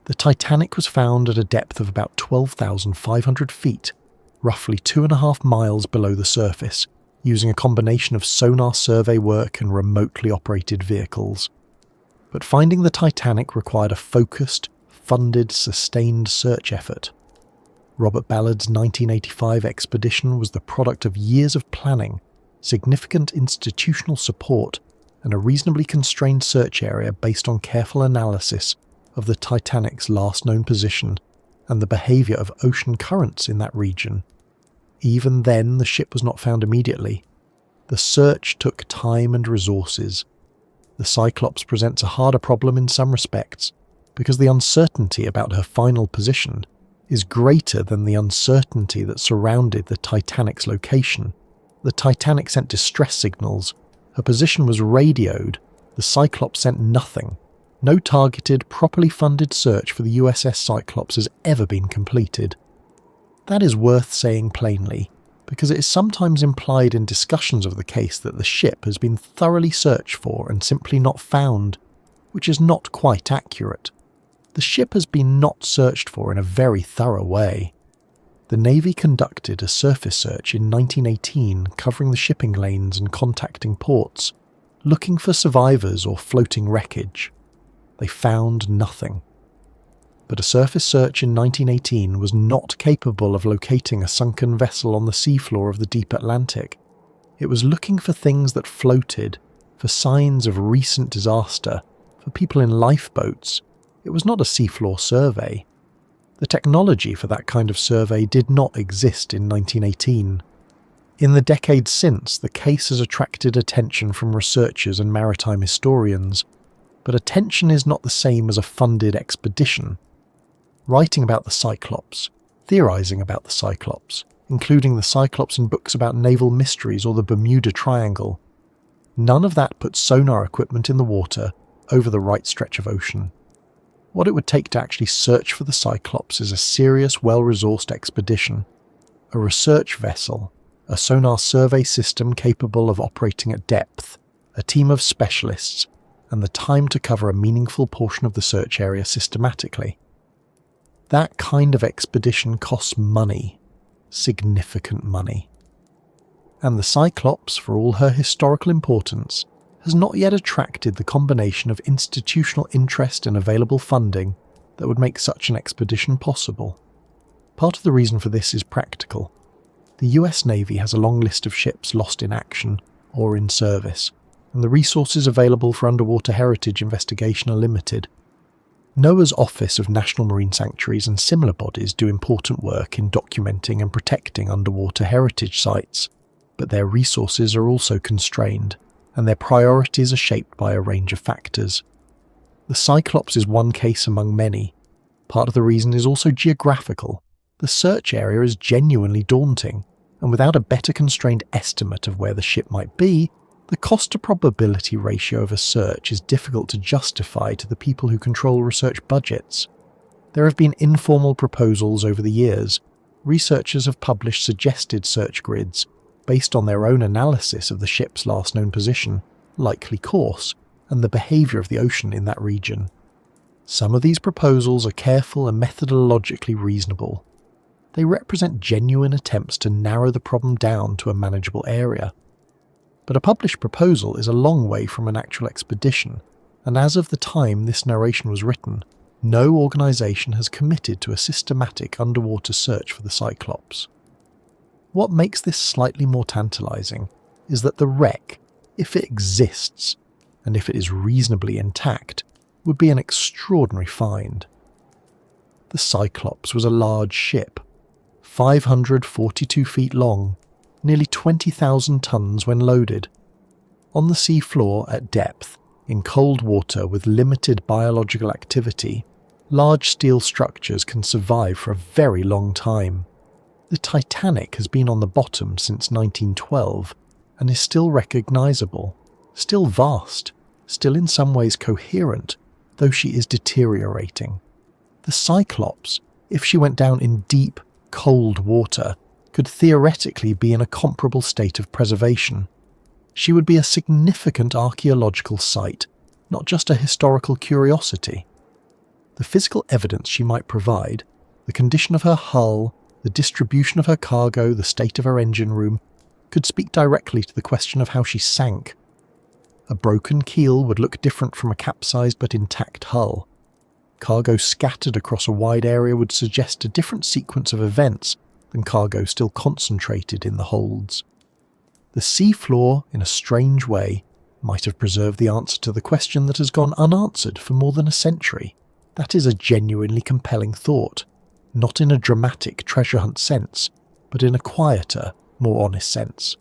The Titanic was found at a depth of about 12,500 feet, roughly 2.5 miles below the surface, using a combination of sonar survey work and remotely operated vehicles. But finding the Titanic required a focused, funded, sustained search effort. Robert Ballard's 1985 expedition was the product of years of planning, significant institutional support, and a reasonably constrained search area based on careful analysis of the Titanic's last known position and the behaviour of ocean currents in that region. Even then, the ship was not found immediately. The search took time and resources. The Cyclops presents a harder problem in some respects, because the uncertainty about her final position is greater than the uncertainty that surrounded the Titanic's location. The Titanic sent distress signals. Her position was radioed. The Cyclops sent nothing. No targeted, properly funded search for the USS Cyclops has ever been completed. That is worth saying plainly, because it is sometimes implied in discussions of the case that the ship has been thoroughly searched for and simply not found, which is not quite accurate. The ship has been not searched for in a very thorough way. The Navy conducted a surface search in 1918 covering the shipping lanes and contacting ports, looking for survivors or floating wreckage. They found nothing. But a surface search in 1918 was not capable of locating a sunken vessel on the seafloor of the deep Atlantic. It was looking for things that floated, for signs of recent disaster, for people in lifeboats. It was not a seafloor survey. The technology for that kind of survey did not exist in 1918. In the decades since, the case has attracted attention from researchers and maritime historians, but attention is not the same as a funded expedition. Writing about the Cyclops, theorising about the Cyclops, including the Cyclops in books about naval mysteries or the Bermuda Triangle, none of that puts sonar equipment in the water over the right stretch of ocean. What it would take to actually search for the Cyclops is a serious, well-resourced expedition, a research vessel, a sonar survey system capable of operating at depth, a team of specialists, and the time to cover a meaningful portion of the search area systematically. That kind of expedition costs money, significant money. And the Cyclops, for all her historical importance, has not yet attracted the combination of institutional interest and available funding that would make such an expedition possible. Part of the reason for this is practical. The US Navy has a long list of ships lost in action or in service, and the resources available for underwater heritage investigation are limited. NOAA's Office of National Marine Sanctuaries and similar bodies do important work in documenting and protecting underwater heritage sites, but their resources are also constrained, and their priorities are shaped by a range of factors. The Cyclops is one case among many. Part of the reason is also geographical. The search area is genuinely daunting, and without a better constrained estimate of where the ship might be, the cost-to-probability ratio of a search is difficult to justify to the people who control research budgets. There have been informal proposals over the years. Researchers have published suggested search grids based on their own analysis of the ship's last known position, likely course, and the behaviour of the ocean in that region. Some of these proposals are careful and methodologically reasonable. They represent genuine attempts to narrow the problem down to a manageable area. But a published proposal is a long way from an actual expedition, and as of the time this narration was written, no organisation has committed to a systematic underwater search for the Cyclops. What makes this slightly more tantalising is that the wreck, if it exists, and if it is reasonably intact, would be an extraordinary find. The Cyclops was a large ship, 542 feet long, nearly 20,000 tons when loaded. On the sea floor at depth, in cold water with limited biological activity, large steel structures can survive for a very long time. The Titanic has been on the bottom since 1912 and is still recognisable, still vast, still in some ways coherent, though she is deteriorating. The Cyclops, if she went down in deep, cold water, could theoretically be in a comparable state of preservation. She would be a significant archaeological site, not just a historical curiosity. The physical evidence she might provide, the condition of her hull, the distribution of her cargo, the state of her engine room, could speak directly to the question of how she sank. A broken keel would look different from a capsized but intact hull. Cargo scattered across a wide area would suggest a different sequence of events than cargo still concentrated in the holds. The sea floor, in a strange way, might have preserved the answer to the question that has gone unanswered for more than a century. That is a genuinely compelling thought, not in a dramatic treasure hunt sense, but in a quieter, more honest sense.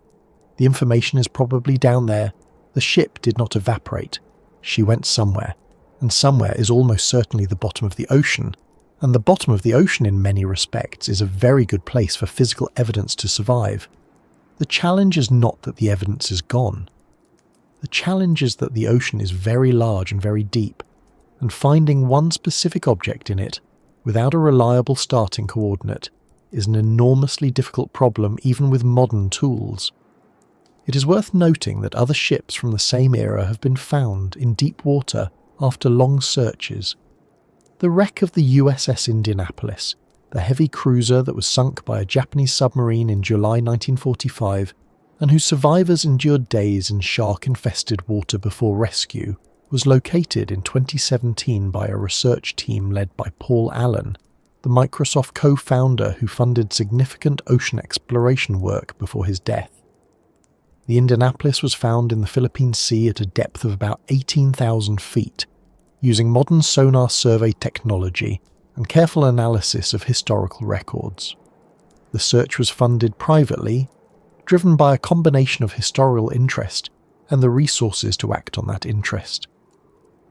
The information is probably down there. The ship did not evaporate. She went somewhere, and somewhere is almost certainly the bottom of the ocean, and the bottom of the ocean in many respects is a very good place for physical evidence to survive. The challenge is not that the evidence is gone. The challenge is that the ocean is very large and very deep, and finding one specific object in it, without a reliable starting coordinate, is an enormously difficult problem even with modern tools. It is worth noting that other ships from the same era have been found in deep water after long searches. The wreck of the USS Indianapolis, the heavy cruiser that was sunk by a Japanese submarine in July 1945, and whose survivors endured days in shark-infested water before rescue, was located in 2017 by a research team led by Paul Allen, the Microsoft co-founder who funded significant ocean exploration work before his death. The Indianapolis was found in the Philippine Sea at a depth of about 18,000 feet, using modern sonar survey technology and careful analysis of historical records. The search was funded privately, driven by a combination of historical interest and the resources to act on that interest.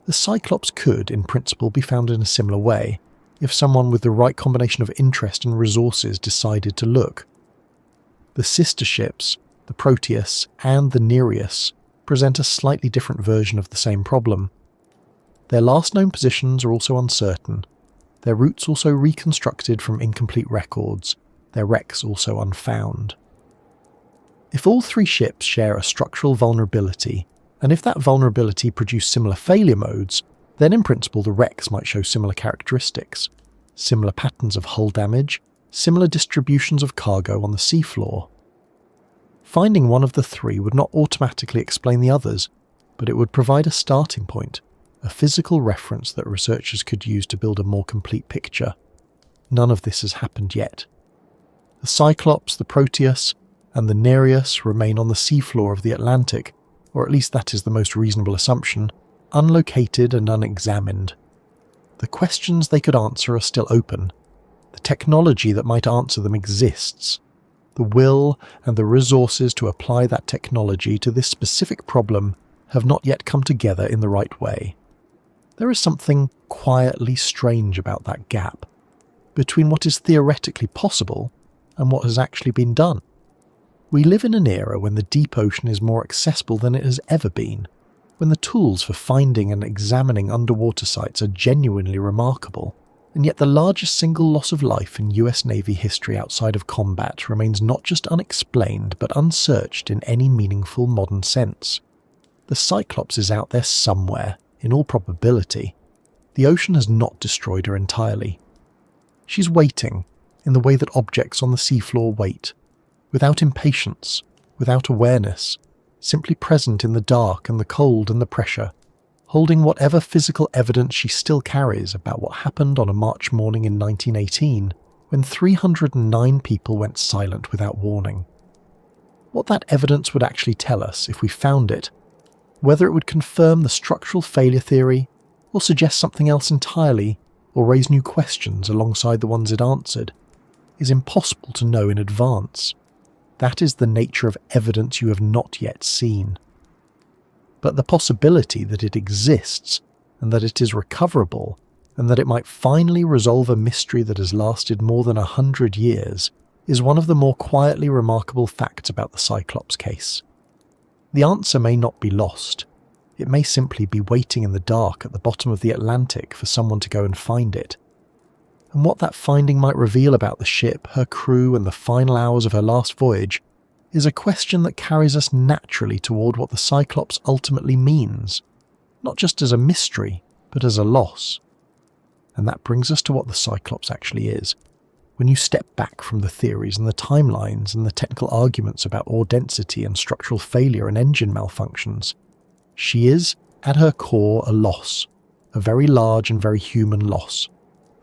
The Cyclops could, in principle, be found in a similar way, if someone with the right combination of interest and resources decided to look. The sister ships, the Proteus and the Nereus, present a slightly different version of the same problem. Their last known positions are also uncertain, their routes also reconstructed from incomplete records, their wrecks also unfound. If all three ships share a structural vulnerability, and if that vulnerability produced similar failure modes, then in principle the wrecks might show similar characteristics, similar patterns of hull damage, similar distributions of cargo on the seafloor. Finding one of the three would not automatically explain the others, but it would provide a starting point, a physical reference that researchers could use to build a more complete picture. None of this has happened yet. The Cyclops, the Proteus, and the Nereus remain on the seafloor of the Atlantic, or at least that is the most reasonable assumption, unlocated and unexamined. The questions they could answer are still open. The technology that might answer them exists. The will and the resources to apply that technology to this specific problem have not yet come together in the right way. There is something quietly strange about that gap between what is theoretically possible and what has actually been done. We live in an era when the deep ocean is more accessible than it has ever been, when the tools for finding and examining underwater sites are genuinely remarkable, and yet the largest single loss of life in US Navy history outside of combat remains not just unexplained but unsearched in any meaningful modern sense. The Cyclops is out there somewhere, in all probability. The ocean has not destroyed her entirely. She's waiting, in the way that objects on the seafloor wait, without impatience, without awareness, simply present in the dark and the cold and the pressure, holding whatever physical evidence she still carries about what happened on a March morning in 1918 when 309 people went silent without warning. What that evidence would actually tell us if we found it, whether it would confirm the structural failure theory or suggest something else entirely or raise new questions alongside the ones it answered, is impossible to know in advance. That is the nature of evidence you have not yet seen. But the possibility that it exists, and that it is recoverable, and that it might finally resolve a mystery that has lasted more than 100 years, is one of the more quietly remarkable facts about the Cyclops case. The answer may not be lost. It may simply be waiting in the dark at the bottom of the Atlantic for someone to go and find it. And what that finding might reveal about the ship, her crew, and the final hours of her last voyage is a question that carries us naturally toward what the Cyclops ultimately means, not just as a mystery, but as a loss. And that brings us to what the Cyclops actually is. When you step back from the theories and the timelines and the technical arguments about ore density and structural failure and engine malfunctions, she is, at her core, a loss, a very large and very human loss.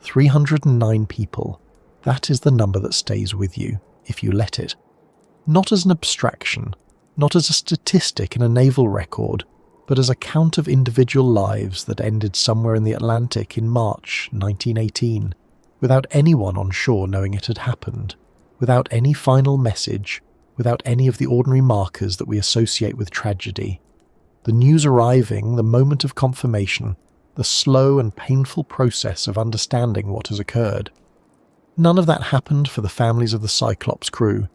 309 people. That is the number that stays with you, if you let it. Not as an abstraction, not as a statistic in a naval record, but as a count of individual lives that ended somewhere in the Atlantic in March 1918, without anyone on shore knowing it had happened, without any final message, without any of the ordinary markers that we associate with tragedy. The news arriving, the moment of confirmation, the slow and painful process of understanding what has occurred. None of that happened for the families of the Cyclops crew.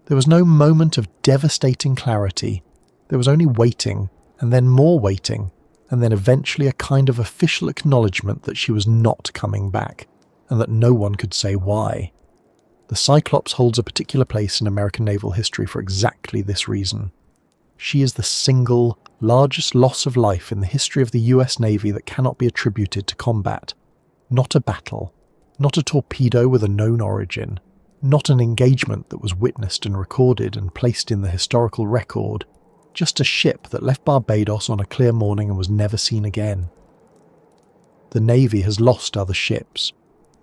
There was no moment of devastating clarity. There was only waiting, and then more waiting, and then eventually a kind of official acknowledgement that she was not coming back, and that no one could say why. The Cyclops holds a particular place in American naval history for exactly this reason. She is the single, largest loss of life in the history of the US Navy that cannot be attributed to combat. Not a battle, not a torpedo with a known origin, not an engagement that was witnessed and recorded and placed in the historical record, just a ship that left Barbados on a clear morning and was never seen again. The Navy has lost other ships.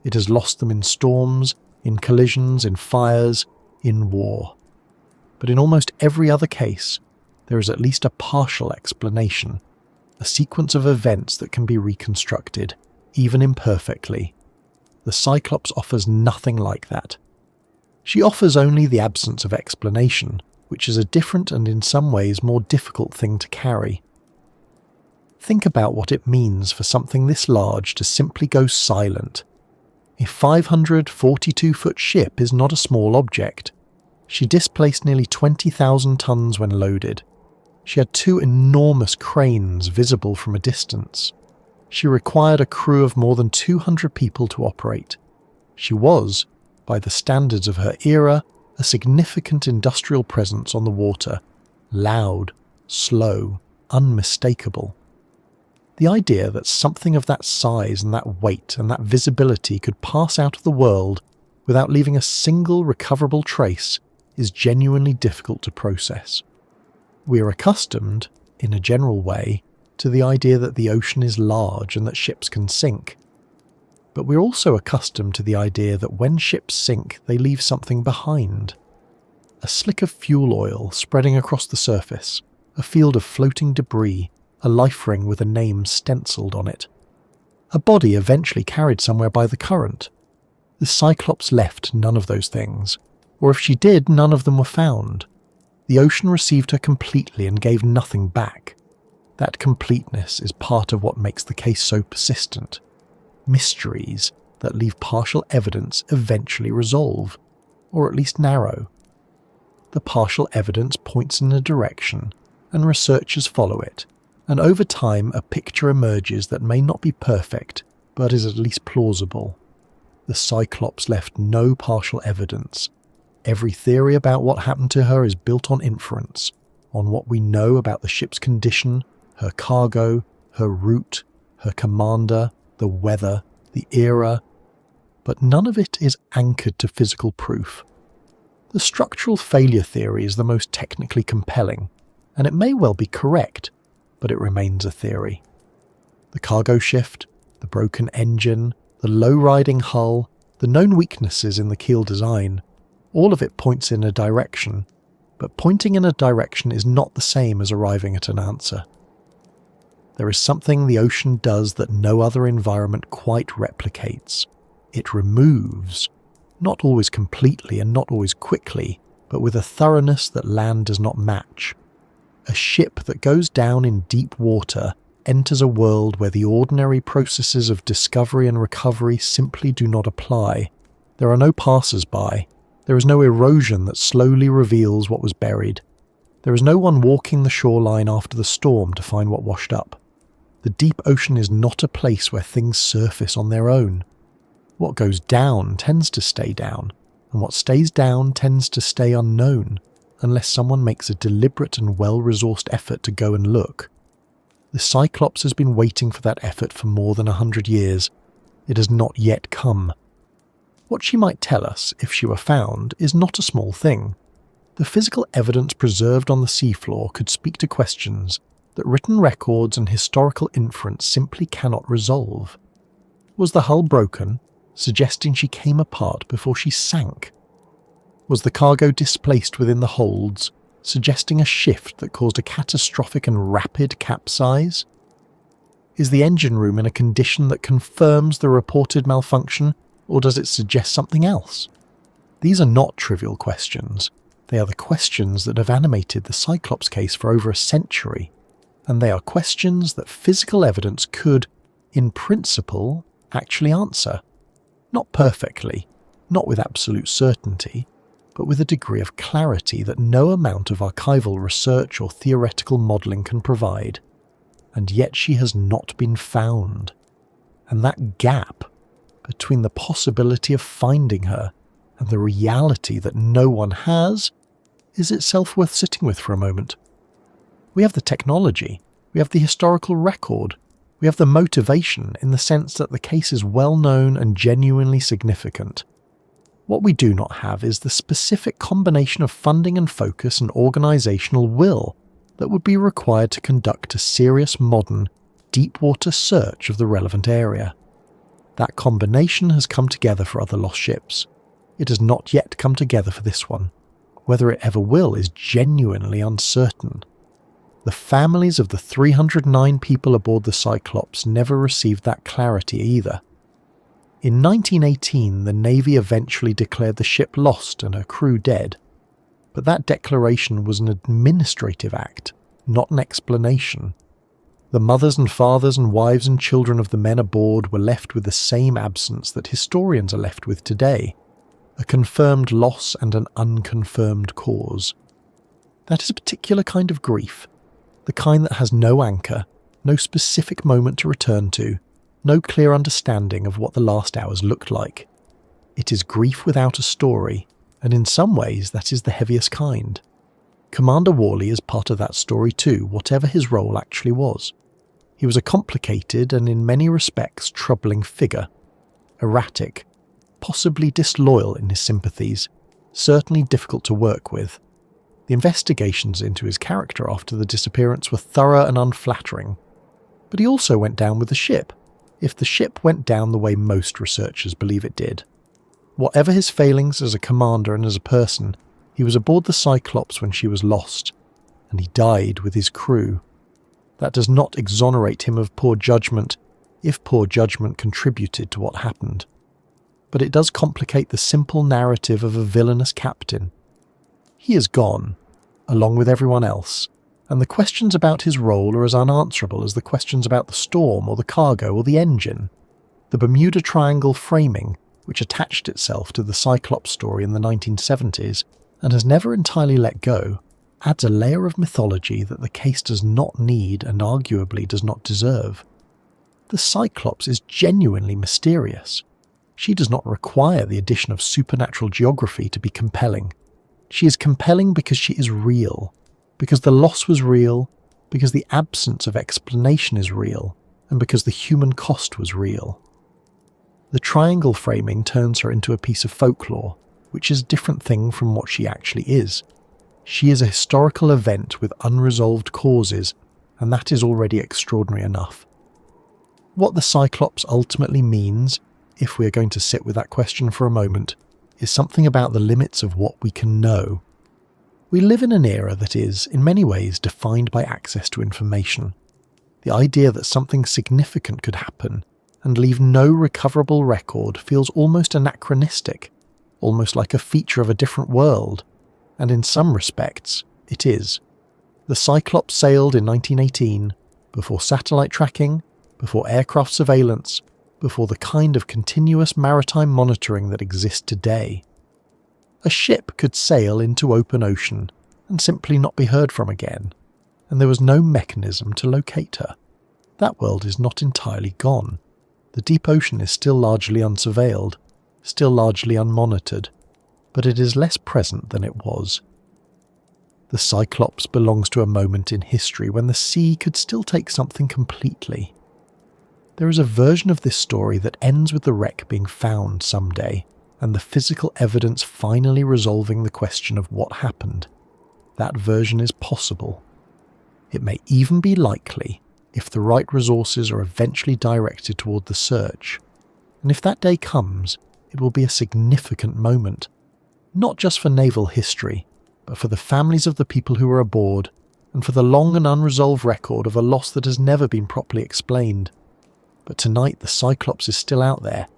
It has lost them in storms, in collisions, in fires, in war. But in almost every other case, there is at least a partial explanation, a sequence of events that can be reconstructed, even imperfectly. The Cyclops offers nothing like that. She offers only the absence of explanation, which is a different and in some ways more difficult thing to carry. Think about what it means for something this large to simply go silent. A 542-foot ship is not a small object. She displaced nearly 20,000 tons when loaded. She had 2 enormous cranes visible from a distance. She required a crew of more than 200 people to operate. She was, by the standards of her era, a significant industrial presence on the water, loud, slow, unmistakable. The idea that something of that size and that weight and that visibility could pass out of the world without leaving a single recoverable trace is genuinely difficult to process. We are accustomed, in a general way, to the idea that the ocean is large and that ships can sink. But we're also accustomed to the idea that when ships sink, they leave something behind. A slick of fuel oil spreading across the surface, a field of floating debris, a life ring with a name stenciled on it. A body eventually carried somewhere by the current. The Cyclops left none of those things, or if she did, none of them were found. The ocean received her completely and gave nothing back. That completeness is part of what makes the case so persistent. Mysteries that leave partial evidence eventually resolve, or at least narrow. The partial evidence points in a direction, and researchers follow it, and over time a picture emerges that may not be perfect, but is at least plausible. The Cyclops left no partial evidence. Every theory about what happened to her is built on inference, on what we know about the ship's condition, her cargo, her route, her commander, the weather, the era, but none of it is anchored to physical proof. The structural failure theory is the most technically compelling, and it may well be correct, but it remains a theory. The cargo shift, the broken engine, the low-riding hull, the known weaknesses in the keel design, all of it points in a direction, but pointing in a direction is not the same as arriving at an answer. There is something the ocean does that no other environment quite replicates. It removes, not always completely and not always quickly, but with a thoroughness that land does not match. A ship that goes down in deep water enters a world where the ordinary processes of discovery and recovery simply do not apply. There are no passers-by. There is no erosion that slowly reveals what was buried. There is no one walking the shoreline after the storm to find what washed up. The deep ocean is not a place where things surface on their own. What goes down tends to stay down, and what stays down tends to stay unknown, unless someone makes a deliberate and well-resourced effort to go and look. The Cyclops has been waiting for that effort for more than 100 years. It has not yet come. What she might tell us, if she were found, is not a small thing. The physical evidence preserved on the seafloor could speak to questions that written records and historical inference simply cannot resolve. Was the hull broken, suggesting she came apart before she sank? Was the cargo displaced within the holds, suggesting a shift that caused a catastrophic and rapid capsize? Is the engine room in a condition that confirms the reported malfunction, or does it suggest something else? These are not trivial questions. They are the questions that have animated the Cyclops case for over a century, and they are questions that physical evidence could, in principle, actually answer. Not perfectly, not with absolute certainty, but with a degree of clarity that no amount of archival research or theoretical modelling can provide. And yet she has not been found. And that gap between the possibility of finding her and the reality that no one has is itself worth sitting with for a moment. We have the technology, we have the historical record, we have the motivation in the sense that the case is well known and genuinely significant. What we do not have is the specific combination of funding and focus and organisational will that would be required to conduct a serious modern, deep-water search of the relevant area. That combination has come together for other lost ships. It has not yet come together for this one. Whether it ever will is genuinely uncertain. The families of the 309 people aboard the Cyclops never received that clarity either. In 1918, the Navy eventually declared the ship lost and her crew dead. But that declaration was an administrative act, not an explanation. The mothers and fathers and wives and children of the men aboard were left with the same absence that historians are left with today, a confirmed loss and an unconfirmed cause. That is a particular kind of grief, the kind that has no anchor, no specific moment to return to, no clear understanding of what the last hours looked like. It is grief without a story, and in some ways that is the heaviest kind. Commander Worley is part of that story too, whatever his role actually was. He was a complicated and in many respects troubling figure, erratic, possibly disloyal in his sympathies, certainly difficult to work with. The investigations into his character after the disappearance were thorough and unflattering. But he also went down with the ship, if the ship went down the way most researchers believe it did. Whatever his failings as a commander and as a person, he was aboard the Cyclops when she was lost, and he died with his crew. That does not exonerate him of poor judgment, if poor judgment contributed to what happened. But it does complicate the simple narrative of a villainous captain. He is gone, along with everyone else, and the questions about his role are as unanswerable as the questions about the storm or the cargo or the engine. The Bermuda Triangle framing, which attached itself to the Cyclops story in the 1970s and has never entirely let go, adds a layer of mythology that the case does not need and arguably does not deserve. The Cyclops is genuinely mysterious. She does not require the addition of supernatural geography to be compelling. She is compelling because she is real, because the loss was real, because the absence of explanation is real, and because the human cost was real. The triangle framing turns her into a piece of folklore, which is a different thing from what she actually is. She is a historical event with unresolved causes, and that is already extraordinary enough. What the Cyclops ultimately means, if we are going to sit with that question for a moment, is something about the limits of what we can know. We live in an era that is, in many ways, defined by access to information. The idea that something significant could happen and leave no recoverable record feels almost anachronistic, almost like a feature of a different world, and in some respects, it is. The Cyclops sailed in 1918, before satellite tracking, before aircraft surveillance, before the kind of continuous maritime monitoring that exists today. A ship could sail into open ocean and simply not be heard from again, and there was no mechanism to locate her. That world is not entirely gone. The deep ocean is still largely unsurveilled, still largely unmonitored, but it is less present than it was. The Cyclops belongs to a moment in history when the sea could still take something completely. There is a version of this story that ends with the wreck being found someday, and the physical evidence finally resolving the question of what happened. That version is possible. It may even be likely if the right resources are eventually directed toward the search. And if that day comes, it will be a significant moment, not just for naval history, but for the families of the people who were aboard, and for the long and unresolved record of a loss that has never been properly explained. But tonight the Cyclops is still out there.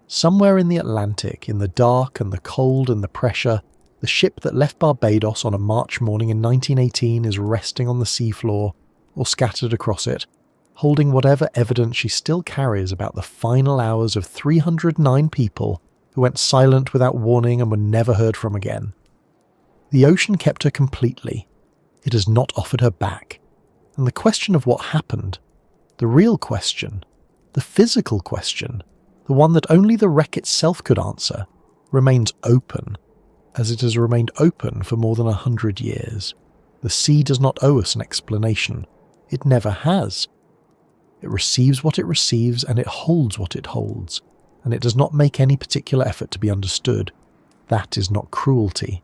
Somewhere in the Atlantic, in the dark and the cold and the pressure, the ship that left Barbados on a March morning in 1918 is resting on the seafloor, or scattered across it, holding whatever evidence she still carries about the final hours of 309 people who went silent without warning and were never heard from again. The ocean kept her completely. It has not offered her back. And the question of what happened, the real question, the physical question, the one that only the wreck itself could answer, remains open, as it has remained open for more than 100 years. The sea does not owe us an explanation. It never has. It receives what it receives and it holds what it holds, and it does not make any particular effort to be understood. That is not cruelty.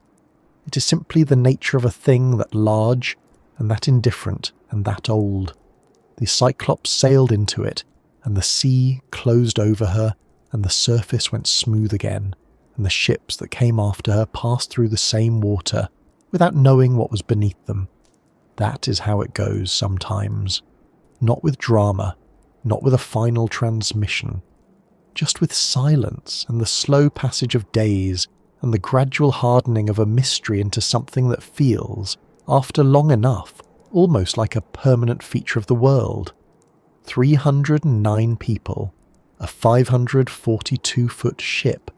It is simply the nature of a thing that large, and that indifferent, and that old. The Cyclops sailed into it, and the sea closed over her, and the surface went smooth again, and the ships that came after her passed through the same water, without knowing what was beneath them. That is how it goes sometimes. Not with drama, not with a final transmission. Just with silence and the slow passage of days and the gradual hardening of a mystery into something that feels, after long enough, almost like a permanent feature of the world. 309 people, a 542-foot ship,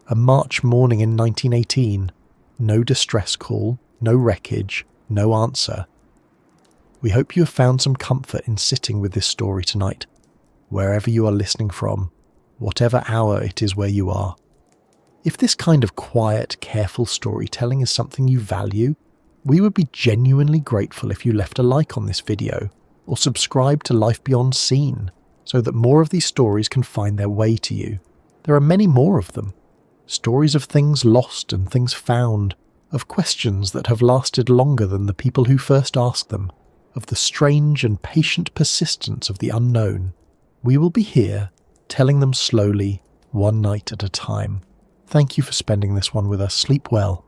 a March morning in 1918, no distress call, no wreckage, no answer. We hope you have found some comfort in sitting with this story tonight, wherever you are listening from, whatever hour it is where you are. If this kind of quiet, careful storytelling is something you value, we would be genuinely grateful if you left a like on this video, or subscribe to Life Beyond Seen, so that more of these stories can find their way to you. There are many more of them. Stories of things lost and things found, of questions that have lasted longer than the people who first asked them, of the strange and patient persistence of the unknown. We will be here, telling them slowly, one night at a time. Thank you for spending this one with us. Sleep well.